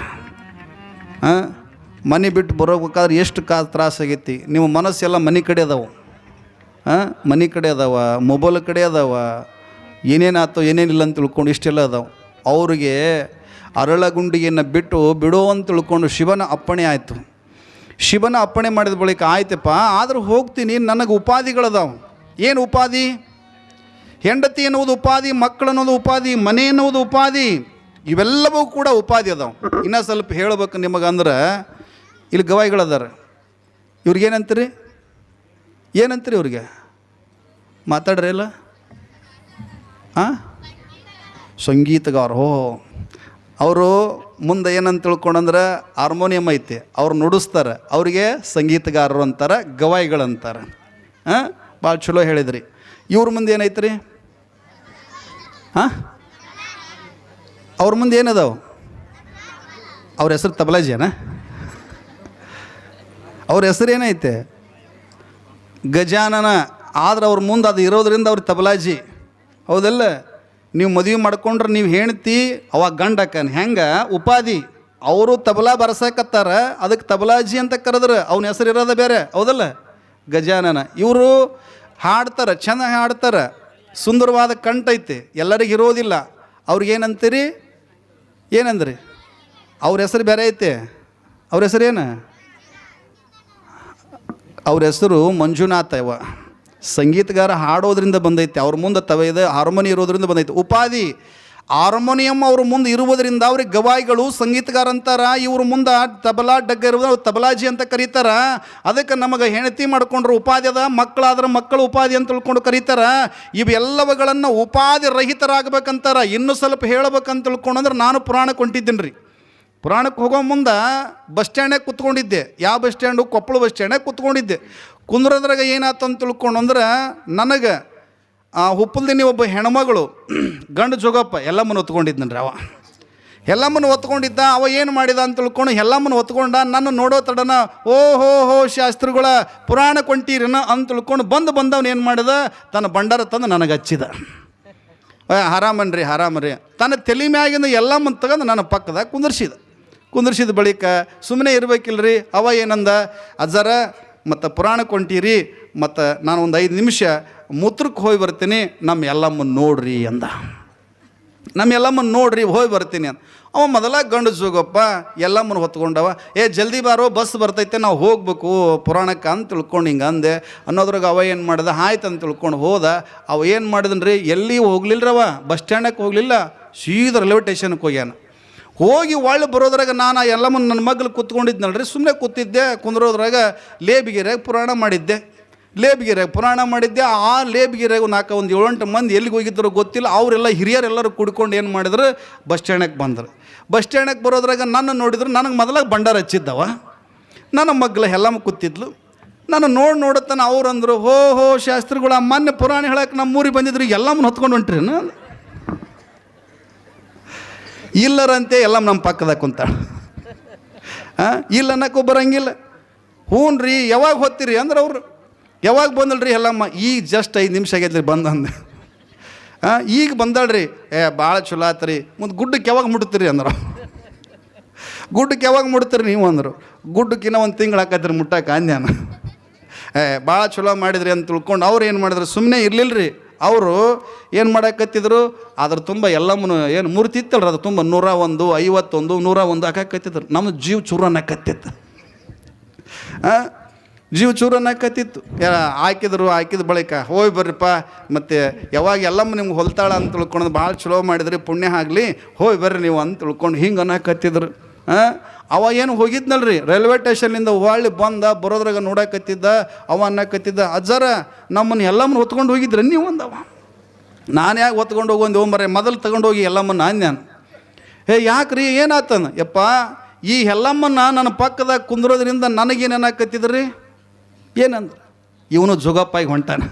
ಮನೆ ಬಿಟ್ಟು ಬರೋಬೇಕಾದ್ರೆ ಎಷ್ಟು ತ್ರಾಸಾಗೈತಿ. ನಿಮ್ಮ ಮನಸ್ಸೆಲ್ಲ ಮನೆ ಕಡೆ ಅದಾವ, ಮನೆ ಕಡೆ ಅದಾವ, ಮೊಬೈಲ್ ಕಡೆ ಅದಾವ, ಏನೇನಾಯ್ತು ಏನೇನಿಲ್ಲ ಅಂತ ತಿಳ್ಕೊಂಡು ಇಷ್ಟೆಲ್ಲ ಅದಾವ. ಅವ್ರಿಗೆ ಅರಳಗುಂಡಿಯನ್ನು ಬಿಡು ಅಂತ ತಿಳ್ಕೊಂಡು ಶಿವನ ಅಪ್ಪಣೆ ಆಯಿತು. ಶಿವನ ಅಪ್ಪಣೆ ಮಾಡಿದ ಬಳಿಕ ಆಯ್ತಪ್ಪ, ಆದರೂ ಹೋಗ್ತೀನಿ, ನನಗೆ ಉಪಾಧಿಗಳದಾವ. ಏನು ಉಪಾಧಿ? ಹೆಂಡತಿ ಅನ್ನೋದು ಉಪಾಧಿ, ಮಕ್ಕಳು ಅನ್ನೋದು ಉಪಾಧಿ, ಮನೆ ಅನ್ನೋದು ಉಪಾಧಿ. ಇವೆಲ್ಲವೂ ಕೂಡ ಉಪಾಧಿ ಅದಾವ. ಇನ್ನೂ ಸ್ವಲ್ಪ ಹೇಳ್ಬೇಕು ನಿಮಗಂದ್ರೆ, ಇಲ್ಲಿ ಗವಾಯಿಗಳದಾರ. ಇವ್ರಿಗೇನಂತೀರಿ? ಏನಂತೀರಿ ಇವ್ರಿಗೆ? ಮಾತಾಡ್ರಿ ಇಲ್ಲ? ಸಂಗೀತಗಾರ. ಅವರು ಮುಂದೆ ಏನಂತ ತಿಳ್ಕೊಂಡಂದ್ರೆ ಹಾರ್ಮೋನಿಯಂ ಐತೆ, ಅವ್ರು ನುಡಿಸ್ತಾರೆ, ಅವ್ರಿಗೆ ಸಂಗೀತಗಾರರು ಅಂತಾರೆ, ಗವಾಯಿಗಳಂತಾರೆ. ಭಾಳ ಚಲೋ ಹೇಳಿದ್ರಿ. ಇವ್ರ ಮುಂದೆ ಏನೈತ್ರಿ? ಅವ್ರ ಮುಂದೆ ಏನದಾವ? ಅವ್ರ ಹೆಸರು ತಬಲಾಜಿಯನ? ಅವ್ರ ಹೆಸರು ಏನೈತೆ? ಗಜಾನನ. ಆದ್ರೆ ಅವ್ರ ಮುಂದೆ ಅದು ಇರೋದ್ರಿಂದ ಅವ್ರ ತಬಲಾಜಿ. ಹೌದಲ್ಲ? ನೀವು ಮದುವೆ ಮಾಡ್ಕೊಂಡ್ರೆ ನೀವು ಹೆಣ್ತಿ, ಅವಾಗ ಗಂಡಕ್ಕನ ಹೆಂಗೆ ಉಪಾಧಿ. ಅವರು ತಬಲಾ ಬರ್ಸಕತ್ತಾರ, ಅದಕ್ಕೆ ತಬಲಾಜಿ ಅಂತ ಕರೆದ್ರೆ ಅವನ ಹೆಸರು ಇರೋದ ಬೇರೆ. ಹೌದಲ್ಲ? ಗಜಾನನ. ಇವರು ಹಾಡ್ತಾರೆ, ಚೆನ್ನಾಗಿ ಹಾಡ್ತಾರೆ, ಸುಂದರವಾದ ಕಂಠ ಐತೆ, ಎಲ್ಲರಿಗೆ ಇರೋದಿಲ್ಲ. ಅವ್ರಿಗೇನಂತೀರಿ? ಏನಂದ್ರಿ? ಅವ್ರ ಹೆಸರು ಬೇರೆ ಐತೆ. ಅವ್ರ ಹೆಸರೇನು? ಅವ್ರ ಹೆಸರು ಮಂಜುನಾಥ. ಇವ ಸಂಗೀತಗಾರ ಹಾಡೋದ್ರಿಂದ ಬಂದೈತೆ. ಅವ್ರ ಮುಂದೆ ಇದೆ ಹಾರ್ಮೋನಿ ಇರೋದ್ರಿಂದ ಬಂದೈತೆ ಉಪಾಧಿ. ಹಾರ್ಮೋನಿಯಂ ಅವ್ರ ಮುಂದೆ ಇರುವುದರಿಂದ ಅವ್ರಿಗೆ ಗವಾಯಿಗಳು, ಸಂಗೀತಗಾರ ಅಂತಾರ. ಇವ್ರ ಮುಂದೆ ತಬಲಾ ಡಗ್ಗ ಇರೋದು ತಬಲಾಜಿ ಅಂತ ಕರೀತಾರ. ಅದಕ್ಕೆ ನಮಗೆ ಹೆಂಡತಿ ಮಾಡ್ಕೊಂಡ್ರೆ ಉಪಾಧಿ ಅದ, ಮಕ್ಕಳಾದ್ರೆ ಮಕ್ಕಳು ಉಪಾಧಿ ಅಂತ ತಿಳ್ಕೊಂಡು ಕರೀತಾರ. ಇವೆಲ್ಲವುಗಳನ್ನು ಉಪಾಧಿ ರಹಿತರಾಗಬೇಕಂತಾರ. ಇನ್ನೂ ಸ್ವಲ್ಪ ಹೇಳ್ಬೇಕಂತ ತಿಳ್ಕೊಂಡ್ರೆ ನಾನು ಪುರಾಣಕ್ಕೆ ಹೊಂಟಿದ್ದೀನಿ ರೀ. ಪುರಾಣಕ್ಕೆ ಹೋಗೋ ಮುಂದೆ ಬಸ್ ಸ್ಟ್ಯಾಂಡಾಗ ಕೂತ್ಕೊಂಡಿದ್ದೆ. ಯಾವ ಬಸ್ ಸ್ಟ್ಯಾಂಡು? ಕೊಪ್ಪಳ ಬಸ್ ಸ್ಟ್ಯಾಂಡಾಗ ಕೂತ್ಕೊಂಡಿದ್ದೆ. ಕುಂದ್ರದ್ರಾಗ ಏನಾಯ್ತು ಅಂತ ತಿಳ್ಕೊಂಡ್ರೆ, ನನಗೆ ಹುಪ್ಪಲ್ದಿನಿ ಒಬ್ಬ ಹೆಣ್ಮಗಳು, ಗಂಡು ಜೋಗಪ್ಪ, ಎಲ್ಲಮ್ಮನ ಹೊತ್ಕೊಂಡಿದ್ನನ್ರಿ. ಅವ ಎಲ್ಲಮ್ಮನ ಹೊತ್ಕೊಂಡಿದ್ದ. ಅವ ಏನು ಮಾಡಿದ ಅಂತ ತಿಳ್ಕೊಂಡು ಎಲ್ಲಮ್ಮನ ಹೊತ್ಕೊಂಡ. ನನ್ನ ನೋಡೋ ತಡನ ಓಹೋ ಶಾಸ್ತ್ರಿಗಳ ಪುರಾಣಕ್ಕೆ ಹೊಂಟೀರಿನ ಅಂತ ತಿಳ್ಕೊಂಡು ಬಂದವನು ಏನು ಮಾಡಿದ? ತನ್ನ ಭಂಡಾರ ತಂದು ನನಗೆ ಹಚ್ಚಿದ. ಹರಾಮನ್ರಿ. ತನ್ನ ತಲೆ ಮ್ಯಾಗಿಂದ ಎಲ್ಲಮ್ಮನ ತಗೊಂಡು ನನ್ನ ಪಕ್ಕದಾಗ ಕುಂದರ್ಸಿದ ಬಳಿಕ ಸುಮ್ಮನೆ ಇರಬೇಕಿಲ್ರಿ. ಅವ ಏನಂದ? ಅಜ್ಜರ ಮತ್ತು ಪುರಾಣಕ್ಕೆ ಹೊಂಟೀರಿ, ಮತ್ತು ನಾನು ಒಂದು 5 ನಿಮಿಷ ಮೂತ್ರಕ್ಕೆ ಹೋಗಿ ಬರ್ತೀನಿ, ನಮ್ಮ ಎಲ್ಲಮ್ಮನ ನೋಡ್ರಿ ಅಂದ. ನಮ್ಮ ಎಲ್ಲಮ್ಮನ ನೋಡ್ರಿ ಹೋಗಿ ಬರ್ತೀನಿ ಅಂತ. ಅವ ಮೊದಲ ಗಂಡು ಜೋಗಪ್ಪ ಎಲ್ಲಮ್ಮನ ಹೊತ್ಕೊಂಡವ, ಜಲ್ದಿ ಬಾರೋ ಬಸ್ ಬರ್ತೈತೆ ನಾವು ಹೋಗ್ಬೇಕು ಪುರಾಣಕ್ಕೆ ಅಂತ ತಿಳ್ಕೊಂಡು ಹಿಂಗೆ ಅಂದೆ ಅನ್ನೋದ್ರಾಗ ಅವ ಏನು ಮಾಡ್ದೆ, ಆಯ್ತು ಅಂತ ತಿಳ್ಕೊಂಡು ಹೋದ. ಅವ ಏನು ಮಾಡಿದನ್ರಿ, ಎಲ್ಲಿ ಹೋಗ್ಲಿಲ್ಲರವ, ಬಸ್ ಸ್ಟ್ಯಾಂಡಕ್ಕೆ ಹೋಗಲಿಲ್ಲ, ಸೀದಾ ರೈಲ್ವೆ ಸ್ಟೇಷನ್ಗೆ ಹೋಗ್ಯಾನ. ಹೋಗಿ ಒಳ್ಳೆ ಬರೋದ್ರಾಗ ನಾನು ಎಲ್ಲಮ್ಮನ ನನ್ನ ಮಗ್ಳು ಕೂತ್ಕೊಂಡಿದ್ನಲ್ರಿ, ಸುಮ್ಮನೆ ಕೂತಿದ್ದೆ. ಕುಂದ್ರೋದ್ರಾಗ ಲೇಬಿಗೆರೆಯಾಗ ಪುರಾಣ ಮಾಡಿದ್ದೆ. ಆ ಲೇಬಿಗೆರೆಯಾಗ ಒಂದು 7-8 ಮಂದಿ ಎಲ್ಲಿಗೆ ಹೋಗಿದ್ದಾರೋ ಗೊತ್ತಿಲ್ಲ. ಅವರೆಲ್ಲ ಹಿರಿಯರೆಲ್ಲರೂ ಕುಡ್ಕೊಂಡು ಏನು ಮಾಡಿದ್ರು, ಬಸ್ ಸ್ಟ್ಯಾಂಡಕ್ಕೆ ಬಂದರು. ಬಸ್ ಸ್ಟ್ಯಾಂಡಕ್ಕೆ ಬರೋದ್ರಾಗ ನನ್ನ ನೋಡಿದ್ರು. ನನಗೆ ಮೊದಲಾಗ ಭಂಡಾರ ಹಚ್ಚಿದ್ದವ, ನನ್ನ ಮಗ್ಳು ಎಲ್ಲಮ್ಮ ಕೂತಿದ್ಲು. ನಾನು ನೋಡತ್ತಾನ ಅವ್ರಂದ್ರು, ಹೋ ಶಾಸ್ತ್ರಿಗಳ ಮೊನ್ನೆ ಪುರಾಣ ಹೇಳಕ್ಕೆ ನಮ್ಮೂರಿಗೆ ಬಂದಿದ್ರು, ಎಲ್ಲಮ್ಮನ ಹೊತ್ಕೊಂಡು ಹೊಂಟ್ರಿ ನಾನು. ಇಲ್ಲರಂತೆ ಎಲ್ಲಮ್ಮ ನಮ್ಮ ಪಕ್ಕದಾಗ ಕುಂತಾಳ. ಇಲ್ಲ ಅನ್ನಕ್ಕೂ ಬರಂಗಿಲ್ಲ. ಹ್ಞೂ ರೀ ಯಾವಾಗ ಹೊತ್ತೀರಿ ಅಂದ್ರೆ ಅವರು, ಯಾವಾಗ ಬಂದಳ್ರಿ ಎಲ್ಲಮ್ಮ, ಈಗ ಜಸ್ಟ್ 5 ನಿಮಿಷ ಆಗೈತ್ರಿ ಬಂದಂದೆ. ಈಗ ಬಂದಾಳ್ರಿ, ಭಾಳ ಚಲೋ ಆತ್ರಿ. ಮುಂದೆ ಗುಡ್ಡಕ್ಕೆ ಯಾವಾಗ ಮುಟ್ತೀರಿ ಅಂದರು. ಗುಡ್ಡಕ್ಕೆ ಯಾವಾಗ ಮುಟ್ತೀರಿ ನೀವು ಅಂದರು. ಗುಡ್ಡಕ್ಕಿನ್ನ ಒಂದು ತಿಂಗಳು ಹಾಕತ್ರಿ ಮುಟ್ಟಕ್ಕೆ ಅಂದ್ಯಾನ. ಭಾಳ ಚಲೋ ಮಾಡಿದ್ರಿ ಅಂತ ತಿಳ್ಕೊಂಡು ಅವ್ರು ಏನು ಮಾಡಿದ್ರು, ಸುಮ್ಮನೆ ಇರಲಿಲ್ಲರಿ. ಅವರು ಏನು ಮಾಡಾಕತ್ತಿದ್ರು, ಅದ್ರ ತುಂಬ ಎಲ್ಲಮ್ಮನು ಏನು ಮೂರ್ತಿ ಇತ್ತಲ್ರಿ, ಅದು ತುಂಬ 101, 51, 101 ಹಾಕಾಕತ್ತಿದ್ರು. ನಮ್ಮ ಜೀವ ಚೂರನ್ನಕತ್ತಿತ್ತು. ಜೀವ ಚೂರನ್ನಕತ್ತಿತ್ತು. ಹಾಕಿದ ಬಳಿಕ ಹೋಗಿ ಬರ್ರಿಪ್ಪ, ಮತ್ತು ಯಾವಾಗ ಎಲ್ಲಮ್ಮ ನಿಮ್ಗೆ ಹೊಲ್ತಾಳ ಅಂತ ತಿಳ್ಕೊಂಡು ಭಾಳ ಚಲೋ ಮಾಡಿದ್ರಿ, ಪುಣ್ಯ ಆಗಲಿ, ಹೋಗಿ ಬರ್ರಿ ನೀವು ಅಂತ ತಿಳ್ಕೊಂಡು ಹಿಂಗೆ ಅನ್ನಕತ್ತಿದ್ರು. ಅವ ಏನು ಹೋಗಿದ್ನಲ್ರಿ ರೈಲ್ವೆ ಸ್ಟೇಷನ್ನಿಂದ ಹೊಳ್ಳಿ ಬರೋದ್ರಾಗ ನೋಡಕತ್ತಿದ್ದ. ಅವ ಅನ್ನಕತ್ತಿದ್ದ, ಅಜ್ಜಾರ ನಮ್ಮನ್ನು ಎಲ್ಲಮ್ಮನ ಹೊತ್ಕೊಂಡು ಹೋಗಿದ್ರಿ ನೀವು ಅಂದವ. ನಾನು ಯಾಕೆ ಹೊತ್ಕೊಂಡು ಹೋಗೊಂದು ಮರೆ ಮೊದಲು ತಗೊಂಡೋಗಿ ಎಲ್ಲಮ್ಮನ ನಾನು. ಯಾಕ್ರಿ ಏನಾತನ? ಯಪ್ಪ ಈ ಎಲ್ಲಮ್ಮನ ನನ್ನ ಪಕ್ಕದಾಗ ಕುಂದ್ರೋದ್ರಿಂದ ನನಗೇನು ಅನ್ನಕತ್ತಿದ್ರಿ ಏನಂದ್ರೆ, ಇವನು ಜೋಗಪ್ಪಾಗಿ ಹೊಂಟಾನ,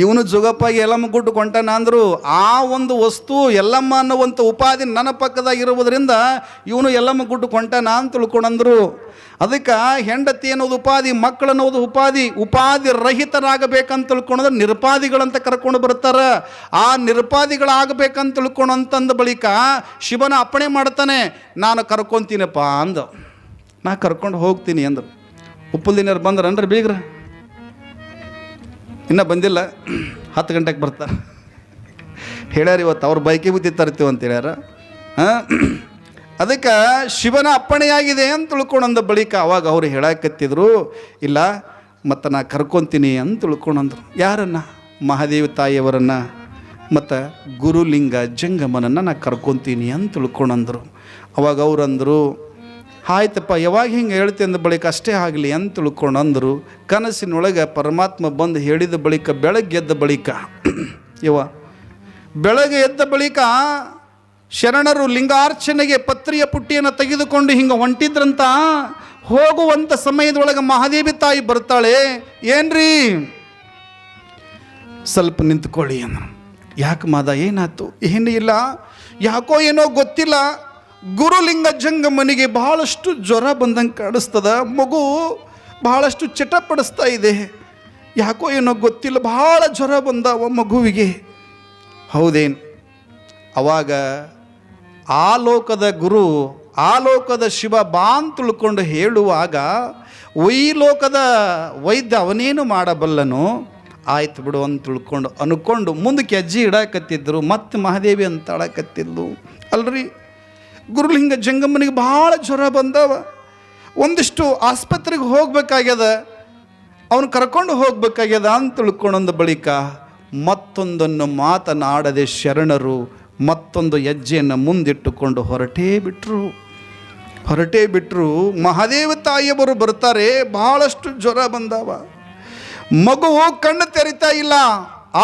ಇವನು ಜೋಗಪ್ಪಾಗಿ ಎಲ್ಲಮ್ಮ ಗುಡ್ಡು ಹೊಂಟಾನ ಅಂದರು. ಆ ಒಂದು ವಸ್ತು ಎಲ್ಲಮ್ಮ ಅನ್ನುವಂಥ ಉಪಾಧಿ ನನ್ನ ಪಕ್ಕದಾಗಿರುವುದರಿಂದ ಇವನು ಎಲ್ಲಮ್ಮ ಗುಡ್ಡು ಹೊಂಟಾನ ಅಂತ ತಿಳ್ಕೊಂಡಂದರು. ಅದಕ್ಕೆ ಹೆಂಡತಿ ಅನ್ನೋದು ಉಪಾಧಿ, ಮಕ್ಕಳು ಅನ್ನೋದು ಉಪಾಧಿ ರಹಿತರಾಗಬೇಕಂತ ತಿಳ್ಕೊಂಡ್ರೆ ನಿರುಪಾಧಿಗಳಂತ ಕರ್ಕೊಂಡು ಬರ್ತಾರೆ. ಆ ನಿರುಪಾಧಿಗಳಾಗಬೇಕಂತ ತಿಳ್ಕೊಂಡಂತಂದ ಬಳಿಕ ಶಿವನ ಅಪ್ಪಣೆ ಮಾಡ್ತಾನೆ, ನಾನು ಕರ್ಕೊತೀನಪ್ಪ ಅಂದ. ನಾ ಕರ್ಕೊಂಡು ಹೋಗ್ತೀನಿ ಅಂದರು. ಉಪ್ಪುಲ್ದಿನವ್ರು ಬಂದ್ರನ್ರಿ ಬೀಗ್ರ? ಇನ್ನೂ ಬಂದಿಲ್ಲ, 10 ಗಂಟೆಗೆ ಬರ್ತಾರೆ ಹೇಳ್ಯಾರ. ಇವತ್ತು ಅವ್ರ ಬೈಕಿ ಬುತ್ತಿ ತರ್ತೀವಿ ಅಂತ ಹೇಳ್ಯಾರ. ಅದಕ್ಕೆ ಶಿವನ ಅಪ್ಪಣೆಯಾಗಿದೆ ಅಂತ ತಿಳ್ಕೊಂಡಂದ ಬಳಿಕ ಅವಾಗ ಅವ್ರು ಹೇಳಕತ್ತಿದ್ರು, ಇಲ್ಲ ಮತ್ತು ನಾ ಕರ್ಕೊತೀನಿ ಅಂತ ತಿಳ್ಕೊಂಡಂದ್ರು. ಯಾರನ್ನು? ಮಹಾದೇವಿ ತಾಯಿಯವರನ್ನು ಮತ್ತು ಗುರುಲಿಂಗ ಜಂಗಮನನ್ನು ನಾ ಕರ್ಕೊತೀನಿ ಅಂತ ತಿಳ್ಕೊಂಡಂದ್ರು. ಅವಾಗ ಅವ್ರಂದರು, ಆಯ್ತಪ್ಪ ಯಾವಾಗ ಹಿಂಗೆ ಹೇಳ್ತಿ ಅಂದ ಬಳಿಕ ಅಷ್ಟೇ ಆಗಲಿ ಅಂತ ತಿಳ್ಕೊಂಡು ಅಂದರು. ಕನಸಿನೊಳಗೆ ಪರಮಾತ್ಮ ಬಂದು ಹೇಳಿದ ಬಳಿಕ ಬೆಳಗ್ಗೆ ಎದ್ದ ಬಳಿಕ ಬೆಳಗ್ಗೆ ಎದ್ದ ಬಳಿಕ ಶರಣರು ಲಿಂಗಾರ್ಚನೆಗೆ ಪತ್ರಿಯ ಪುಟ್ಟಿಯನ್ನು ತೆಗೆದುಕೊಂಡು ಹಿಂಗೆ ಹೊಂಟಿದ್ರಂತ. ಹೋಗುವಂಥ ಸಮಯದೊಳಗೆ ಮಹಾದೇವಿ ತಾಯಿ ಬರ್ತಾಳೆ. ಏನ್ರಿ ಸ್ವಲ್ಪ ನಿಂತ್ಕೊಳ್ಳಿ ಅಂದ್ರು. ಯಾಕೆ ಮಾದ ಏನಾಯ್ತು? ಏನೂ ಇಲ್ಲ, ಯಾಕೋ ಏನೋ ಗೊತ್ತಿಲ್ಲ, ಗುರುಲಿಂಗ ಜಂಗಮನಿಗೆ ಬಹಳಷ್ಟು ಜ್ವರ ಬಂದಂಗೆ ಕಾಣಿಸ್ತದ, ಮಗು ಬಹಳಷ್ಟು ಚಟಪಡಿಸ್ತಾ ಇದೆ, ಯಾಕೋ ಏನೋ ಗೊತ್ತಿಲ್ಲ, ಬಹಳ ಜ್ವರ ಬಂದವ ಮಗುವಿಗೆ. ಹೌದೇನು? ಅವಾಗ ಆ ಲೋಕದ ಗುರು, ಆ ಲೋಕದ ಶಿವ ಬಾ ಅಂತ ತಿಳ್ಕೊಂಡು ಹೇಳುವಾಗ ಈ ಲೋಕದ ವೈದ್ಯ ಅವನೇನು ಮಾಡಬಲ್ಲನು, ಆಯ್ತು ಬಿಡು ಅಂತ ತಿಳ್ಕೊಂಡು ಅನ್ಕೊಂಡು ಮುಂದಕ್ಕೆ ಹೆಜ್ಜೆ ಇಡಾಕತ್ತಿದ್ರು. ಮತ್ತೆ ಮಹಾದೇವಿ ಅಂತ ಆಡಕತ್ತಿದ್ಲು. ಅಲ್ರಿ ಗುರುಲಿಂಗ ಜಂಗಮನಿಗೆ ಭಾಳ ಜ್ವರ ಬಂದವ, ಒಂದಿಷ್ಟು ಆಸ್ಪತ್ರೆಗೆ ಹೋಗ್ಬೇಕಾಗ್ಯದ, ಅವನು ಕರ್ಕೊಂಡು ಹೋಗ್ಬೇಕಾಗ್ಯದ ಅಂತ ತಿಳ್ಕೊಂಡ ಬಳಿಕ ಮತ್ತೊಂದನ್ನು ಮಾತನಾಡದೆ ಶರಣರು ಮತ್ತೊಂದು ಹೆಜ್ಜೆಯನ್ನು ಮುಂದಿಟ್ಟುಕೊಂಡು ಹೊರಟೇ ಬಿಟ್ಟರು. ಮಹಾದೇವ ತಾಯಿಯವರು ಬರ್ತಾರೆ. ಬಹಳಷ್ಟು ಜ್ವರ ಬಂದವ, ಮಗುವು ಕಣ್ಣು ತೆರಿತಾ ಇಲ್ಲ,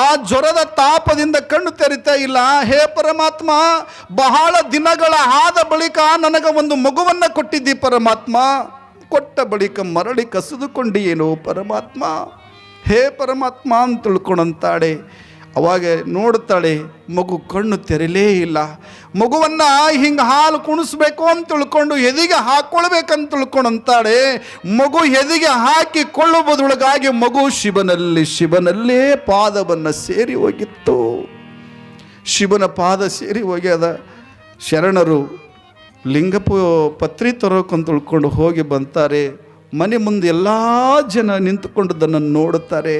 ಆ ಜ್ವರದ ತಾಪದಿಂದ ಕಣ್ಣು ತೆರಿತಾ ಇಲ್ಲ. ಹೇ ಪರಮಾತ್ಮ, ಬಹಳ ದಿನಗಳ ಆದ ಬಳಿಕ ನನಗೆ ಒಂದು ಮಗುವನ್ನು ಕೊಟ್ಟಿದ್ದಿ ಪರಮಾತ್ಮ, ಕೊಟ್ಟ ಬಳಿಕ ಮರಳಿ ಕಸಿದುಕೊಂಡಿಯೇನೋ ಪರಮಾತ್ಮ, ಹೇ ಪರಮಾತ್ಮ ಅಂತ ತಿಳ್ಕೊಂಡಂತಾಳೆ. ಅವಾಗ ನೋಡ್ತಾಳೆ, ಮಗು ಕಣ್ಣು ತೆರಲೇ ಇಲ್ಲ. ಮಗುವನ್ನು ಹಿಂಗೆ ಹಾಲು ಕುಣಿಸ್ಬೇಕು ಅಂತ ತಿಳ್ಕೊಂಡು ಎದೆಗೆ ಹಾಕ್ಕೊಳ್ಬೇಕಂತ ತಿಳ್ಕೊಂಡಂತಾಳೆ. ಮಗು ಎದೆಗೆ ಹಾಕಿಕೊಳ್ಳುವುದರೊಳಗಾಗಿ ಮಗು ಶಿವನಲ್ಲೇ ಪಾದವನ್ನು ಸೇರಿ ಹೋಗಿತ್ತು. ಶಿವನ ಪಾದ ಸೇರಿ ಹೋಗ್ಯದ. ಶರಣರು ಪತ್ರಿ ತರೋಕಂತ ತಿಳ್ಕೊಂಡು ಹೋಗಿ ಬಂತಾರೆ. ಮನೆ ಮುಂದೆ ಎಲ್ಲ ಜನ ನಿಂತುಕೊಂಡದನ್ನು ನೋಡುತ್ತಾರೆ.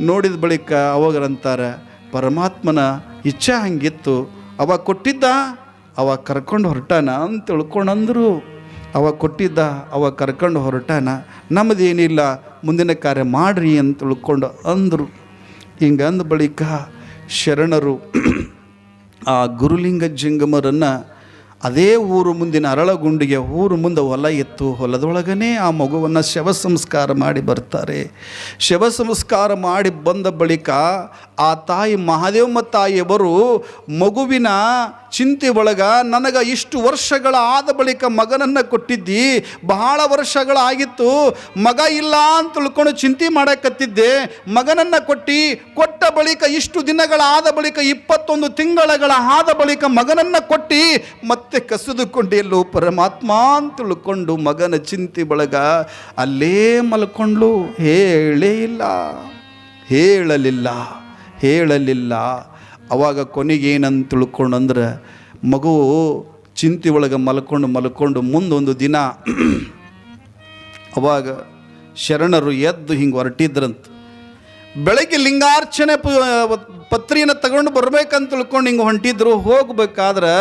ನೋಡಿದ ಬಳಿಕ ಅವಾಗರಂತಾರೆ, ಪರಮಾತ್ಮನ ಇಚ್ಛೆ ಹಂಗಿತ್ತು. ಅವ ಕೊಟ್ಟಿದ್ದ, ಅವ ಕರ್ಕೊಂಡು ಹೊರಟಾನ ಅಂತ ತಿಳ್ಕೊಂಡಂದ್ರು. ಅವ ಕೊಟ್ಟಿದ್ದ, ಅವ ಕರ್ಕೊಂಡು ಹೊರಟಾನ, ನಮ್ಮದೇನಿಲ್ಲ, ಮುಂದಿನ ಕಾರ್ಯ ಮಾಡ್ರಿ ಅಂತ ತಿಳ್ಕೊಂಡು ಅಂದರು. ಹಿಂಗಂದ ಬಳಿಕ ಶರಣರು ಆ ಗುರುಲಿಂಗ ಜಂಗಮರನ್ನು ಅದೇ ಊರು ಮುಂದಿನ ಅರಳಗುಂಡಿಗೆ ಊರು ಮುಂದೆ ಹೊಲ ಇತ್ತು, ಹೊಲದೊಳಗನೇ ಆ ಮಗುವನ್ನು ಶವ ಸಂಸ್ಕಾರ ಮಾಡಿ ಬರ್ತಾರೆ. ಶವ ಸಂಸ್ಕಾರ ಮಾಡಿ ಬಂದ ಬಳಿಕ ಆ ತಾಯಿ ಮಹಾದೇವಮ್ಮ ತಾಯಿಯವರು ಮಗುವಿನ ಚಿಂತೆ ಒಳಗ, ನನಗೆ ಇಷ್ಟು ವರ್ಷಗಳ ಆದ ಬಳಿಕ ಮಗನನ್ನು ಕೊಟ್ಟಿದ್ದಿ, ಬಹಳ ವರ್ಷಗಳಾಗಿತ್ತು, ಮಗ ಇಲ್ಲ ಅಂತ ತಿಳ್ಕೊಂಡು ಚಿಂತೆ ಮಾಡಕತ್ತಿದ್ದೆ, ಮಗನನ್ನು ಕೊಟ್ಟ ಬಳಿಕ ಇಷ್ಟು ದಿನಗಳಾದ ಬಳಿಕ 21 ತಿಂಗಳ ಆದ ಬಳಿಕ ಮಗನನ್ನು ಕೊಟ್ಟು ಮತ್ತೆ ಕಸಿದುಕೊಂಡಿಲ್ಲೋ ಪರಮಾತ್ಮ ಅಂತ ತಿಳ್ಕೊಂಡು ಮಗನ ಚಿಂತೆ ಒಳಗ ಅಲ್ಲೇ ಮಲ್ಕೊಂಡ್ಲು. ಹೇಳಲಿಲ್ಲ. ಅವಾಗ ಕೊನೆಗೇನಂತ ತಿಳ್ಕೊಂಡಂದ್ರೆ, ಮಗು ಚಿಂತೆ ಒಳಗೆ ಮಲ್ಕೊಂಡು ಮುಂದೊಂದು ದಿನ ಅವಾಗ ಶರಣರು ಎದ್ದು ಹಿಂಗೆ ಹೊರಟಿದ್ರಂತ. ಬೆಳಗ್ಗೆ ಲಿಂಗಾರ್ಚನೆ ಪತ್ರಿಯನ್ನು ತಗೊಂಡು ಬರ್ಬೇಕಂತ ತಿಳ್ಕೊಂಡು ಹಿಂಗೆ ಹೊಂಟಿದ್ರು. ಹೋಗ್ಬೇಕಾದ್ರೆ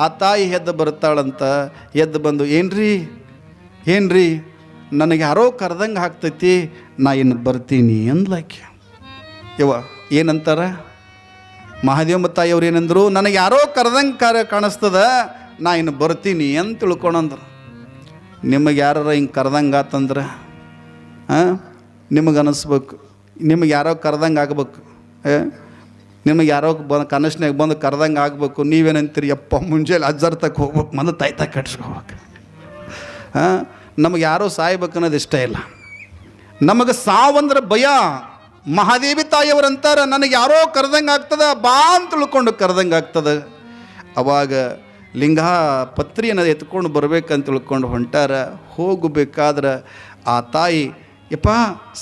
ಆ ತಾಯಿ ಎದ್ದು ಬರ್ತಾಳಂತ. ಎದ್ದು ಬಂದು, ಏನ್ರಿ ನನಗೆ ಯಾರೋ ಕರೆದಂಗೆ ಆಗ್ತೈತಿ, ನಾ ಇನ್ನು ಬರ್ತೀನಿ ಅಂದ್ಲಾಕೆ. ಏನಂತಾರ ಮಹಾದೇವಮ್ಮ ತಾಯಿಯವ್ರು ಏನಂದರು, ನನಗೆ ಯಾರೋ ಕರೆದಂಗೆ ಕಾಣಿಸ್ತದ, ನಾ ಇನ್ನು ಬರ್ತೀನಿ ಅಂತ ತಿಳ್ಕೊಂಡಂದ್ರು. ನಿಮಗೆ ಯಾರ ಹಿಂಗೆ ಕರೆದಂಗೆ ಆತಂದ್ರೆ ನಿಮಗೆ ಅನ್ನಿಸ್ಬೇಕು, ನಿಮಗೆ ಯಾರೋ ಕರೆದಂಗೆ ಆಗ್ಬೇಕು, ನಿಮಗೆ ಯಾರೋ ಕನಸ್ನಾಗ ಬಂದು ಕರೆದಂಗೆ ಆಗ್ಬೇಕು. ನೀವೇನಂತೀರಿ, ಯಪ್ಪ ಮುಂಜಾನೆ ಅಜ್ಜರ್ ತಕ್ಕ ಹೋಗ್ಬೇಕು, ಮೊದಲು ತಾಯ್ತ ಕಟ್ಸ್ಕೋಬೇಕು. ನಮಗೆ ಯಾರೋ ಸಾಯ್ಬೇಕು ಅನ್ನೋದು ಇಷ್ಟ ಇಲ್ಲ, ನಮಗೆ ಸಾವಂದ್ರೆ ಭಯ. ಮಹಾದೇವಿ ತಾಯಿಯವರಂತಾರೆ, ನನಗೆ ಯಾರೋ ಕರೆದಂಗೆ ಆಗ್ತದ, ಬಾ ಅಂತ ತಿಳ್ಕೊಂಡು ಕರೆದಂಗೆ ಆಗ್ತದೆ. ಅವಾಗ ಲಿಂಗ ಪತ್ರಿಯನ್ನು ಎತ್ಕೊಂಡು ಬರ್ಬೇಕಂತ ತಿಳ್ಕೊಂಡು ಹೊಂಟಾರ. ಹೋಗಬೇಕಾದ್ರೆ ಆ ತಾಯಿ, ಯಪ್ಪ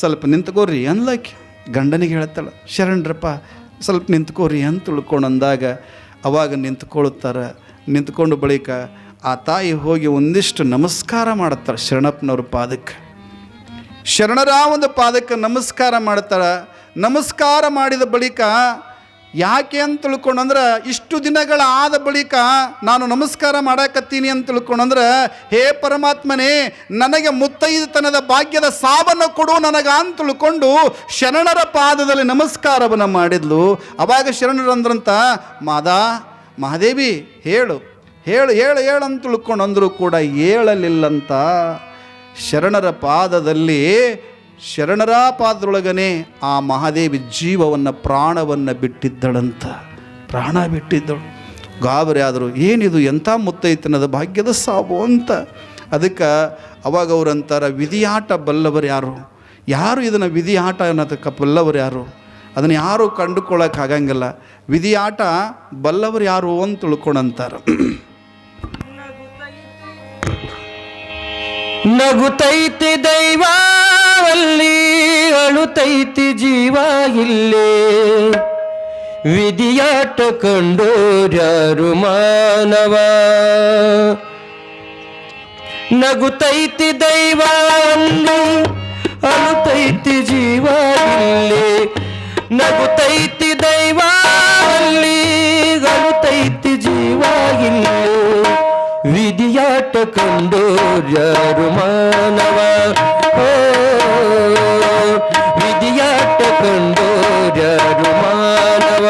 ಸ್ವಲ್ಪ ನಿಂತ್ಕೋರಿ ಅನ್ಲಕ್ಕೆ ಗಂಡನಿಗೆ ಹೇಳ್ತಾಳೆ. ಶರಣರಪ್ಪ ಸ್ವಲ್ಪ ನಿಂತ್ಕೋರಿ ಅಂತ ತಿಳ್ಕೊಂಡು ಅಂದಾಗ ಅವಾಗ ನಿಂತ್ಕೊಳ್ತಾರೆ. ನಿಂತ್ಕೊಂಡು ಬಳಿಕ ಆ ತಾಯಿ ಹೋಗಿ ಒಂದಿಷ್ಟು ನಮಸ್ಕಾರ ಮಾಡುತ್ತಾರೆ ಶರಣಪ್ಪನವ್ರ ಪಾದಕ್ಕೆ. ಶರಣರ ಒಂದು ಪಾದಕ್ಕೆ ನಮಸ್ಕಾರ ಮಾಡ್ತಾಳೆ. ನಮಸ್ಕಾರ ಮಾಡಿದ ಬಳಿಕ ಯಾಕೆ ಅಂತ ತಿಳ್ಕೊಂಡಂದ್ರೆ, ಇಷ್ಟು ದಿನಗಳ ಆದ ಬಳಿಕ ನಾನು ನಮಸ್ಕಾರ ಮಾಡಾಕತ್ತೀನಿ ಅಂತ ತಿಳ್ಕೊಂಡಂದ್ರೆ, ಹೇ ಪರಮಾತ್ಮನೇ, ನನಗೆ ಮುತ್ತೈದತನದ ಭಾಗ್ಯದ ಸಾವನ್ನು ಕೊಡು ನನಗ ಅಂತ ತಿಳ್ಕೊಂಡು ಶರಣರ ಪಾದದಲ್ಲಿ ನಮಸ್ಕಾರವನ್ನು ಮಾಡಿದ್ಲು. ಅವಾಗ ಶರಣರಂದ್ರಂತ, ಮಹಾದೇವಿ ಹೇಳು ಅಂತ ತಿಳ್ಕೊಂಡು ಅಂದರೂ ಕೂಡ ಹೇಳಲಿಲ್ಲಂತ. ಶರಣರ ಪಾದದಲ್ಲಿ, ಶರಣರ ಪಾದದೊಳಗನೆ ಆ ಮಹಾದೇವಿ ಜೀವವನ್ನು, ಪ್ರಾಣವನ್ನು ಬಿಟ್ಟಿದ್ದಳಂತ. ಪ್ರಾಣ ಬಿಟ್ಟಿದ್ದಳು. ಗಾಬರಿ ಆದರು, ಏನಿದು ಎಂಥ ಮುತ್ತೈತನದ ಭಾಗ್ಯದ ಸಾವು ಅಂತ. ಅದಕ್ಕೆ ಅವಾಗ ಅವರಂತಾರೆ, ವಿಧಿಯಾಟ ಬಲ್ಲವರು ಯಾರು ಇದನ್ನು ವಿಧಿಯಾಟ ಅನ್ನೋದಕ್ಕೆ ಬಲ್ಲವರು ಯಾರು? ಅದನ್ನು ಯಾರು ಕಂಡುಕೊಳ್ಳೋಕ್ಕಾಗಂಗಿಲ್ಲ. ವಿಧಿಯಾಟ ಬಲ್ಲವರು ಯಾರು ಅಂತ ತಿಳ್ಕೊಂಡಂತಾರೆ. ನಗುತ್ತೈತಿ ದೈವಲ್ಲಿ, ಅಳುತ್ತೈತಿ ಜೀವ ಇಲ್ಲೇ, ವಿಧಿಯಾಟ ಕಂಡೋರ್ಯಾರು ಮಾನವ. ನಗುತ್ತೈತಿ ದೈವಲ್ಲಿ, ಅಳುತ್ತೈತಿ ಜೀವ ಇಲ್ಲೇ, ನಗುತ್ತೈತಿ ದೈವಲ್ಲಿ, ಅಳುತ್ತೈತಿ ಜೀವ ಇಲ್ಲೇ, ವಿಧಿಯಾಟ ಕಂಡೋರ್ಯಾರು ಮಾನವ. ವಿಧಿಯಾಟ ಕಂಡೋರ್ಯಾರು ಮಾನವ.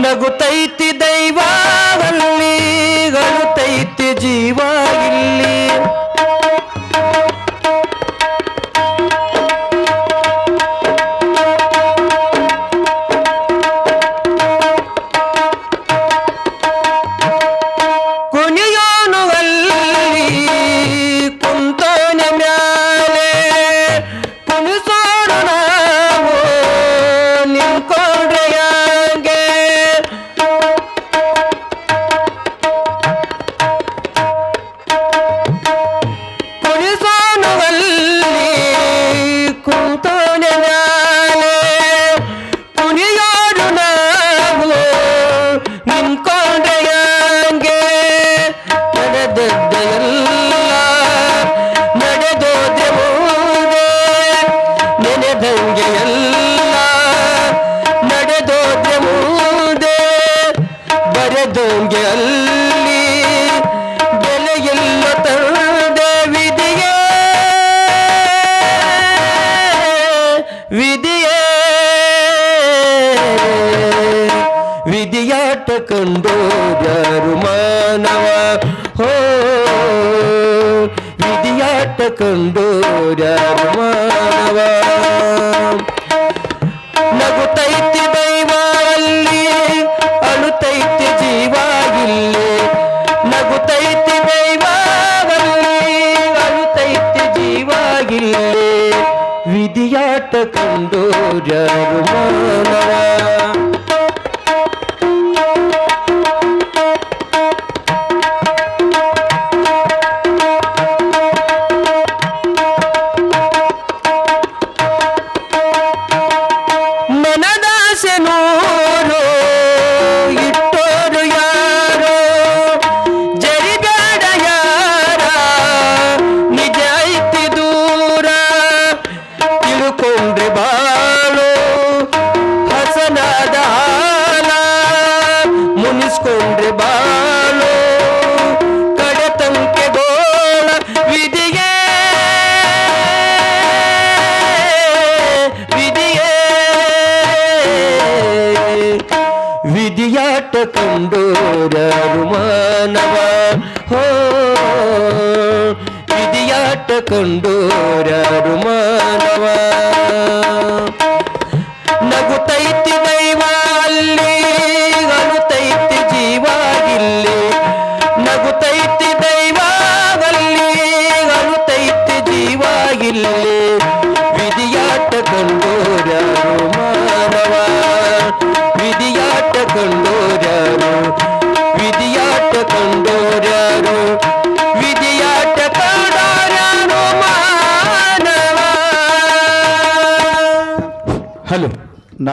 ನಗುತ್ತೈತಿ ದೈವಲ್ಲಿ, ಅಳುತ್ತೈತಿ ಜೀವ ಇಲ್ಲಿ, ಕುಣಿಯೋನು ಅಲ್ಲಿ ವಿಧಿಯೇ ವಿಧಿಯಾಟ ಕಂಡೋರ್ಯಾರು ಮಾನವ ಹೋ ವಿಧಿಯಾಟ ಕಂಡೋರ್ಯಾರು ಮಾನವ ನಗುತ್ತೈತಿ ದೈವ ಅಲ್ಲಿ ಅಳುತ್ತೈತಿ ಜೀವ ಇಲ್ಲಿ ನಗುತ್ತೈತಿ ದೈವ ಅಲ್ಲಿ ಅಳುತ್ತೈತಿ ಜೀವ ಇಲ್ಲಿ ವಿಧಿಯಾಟ ಕಂಡೋರ್ಯಾರು ಮಾನವ ಮನದಾಸೆ ನೂರು ಇಟ್ಟೋರು ಯಾರೋ ಜರಿಬೇಡ ಯಾರ ನಿಜ ಐತಿ ದೂರ ತಿಳ್ಕೊಂಡ್ರೆ ಬಾಳು ಹಸನಾದ ಹಾಲ ಮುನಿಸ್ಕೊಂಡ್ರೆ ಬಾಳು ಕಡೆತಂಕೆ ಗೋಳ ವಿಧಿಗೆ ವಿಧಿಯಾಟ ಕಂಡೋರ್ಯಾರು ಮಾನವ ಹೋ ವಿಧಿಯಾಟ ಕಂಡೋರ್ಯಾರು ಮಾನವ ನಗುತ್ತೈತಿ ದೈವ ಅಲ್ಲಿ ಅಳುತ್ತೈತಿ ಜೀವ ಇಲ್ಲಿ ನಗುತ್ತೈತಿ ದೈವ ಅಲ್ಲಿ ಅಳುತ್ತೈತಿ ಜೀವ ಇಲ್ಲಿ ವಿಧಿಯಾಟ ಕಂಡೋರ್ಯಾರು ಮಾನವ ವಿಧಿಯಾಟ ಕಂಡೋರ್ಯಾರು ವಿಧಿಯಾಟ ಕಂಡೋ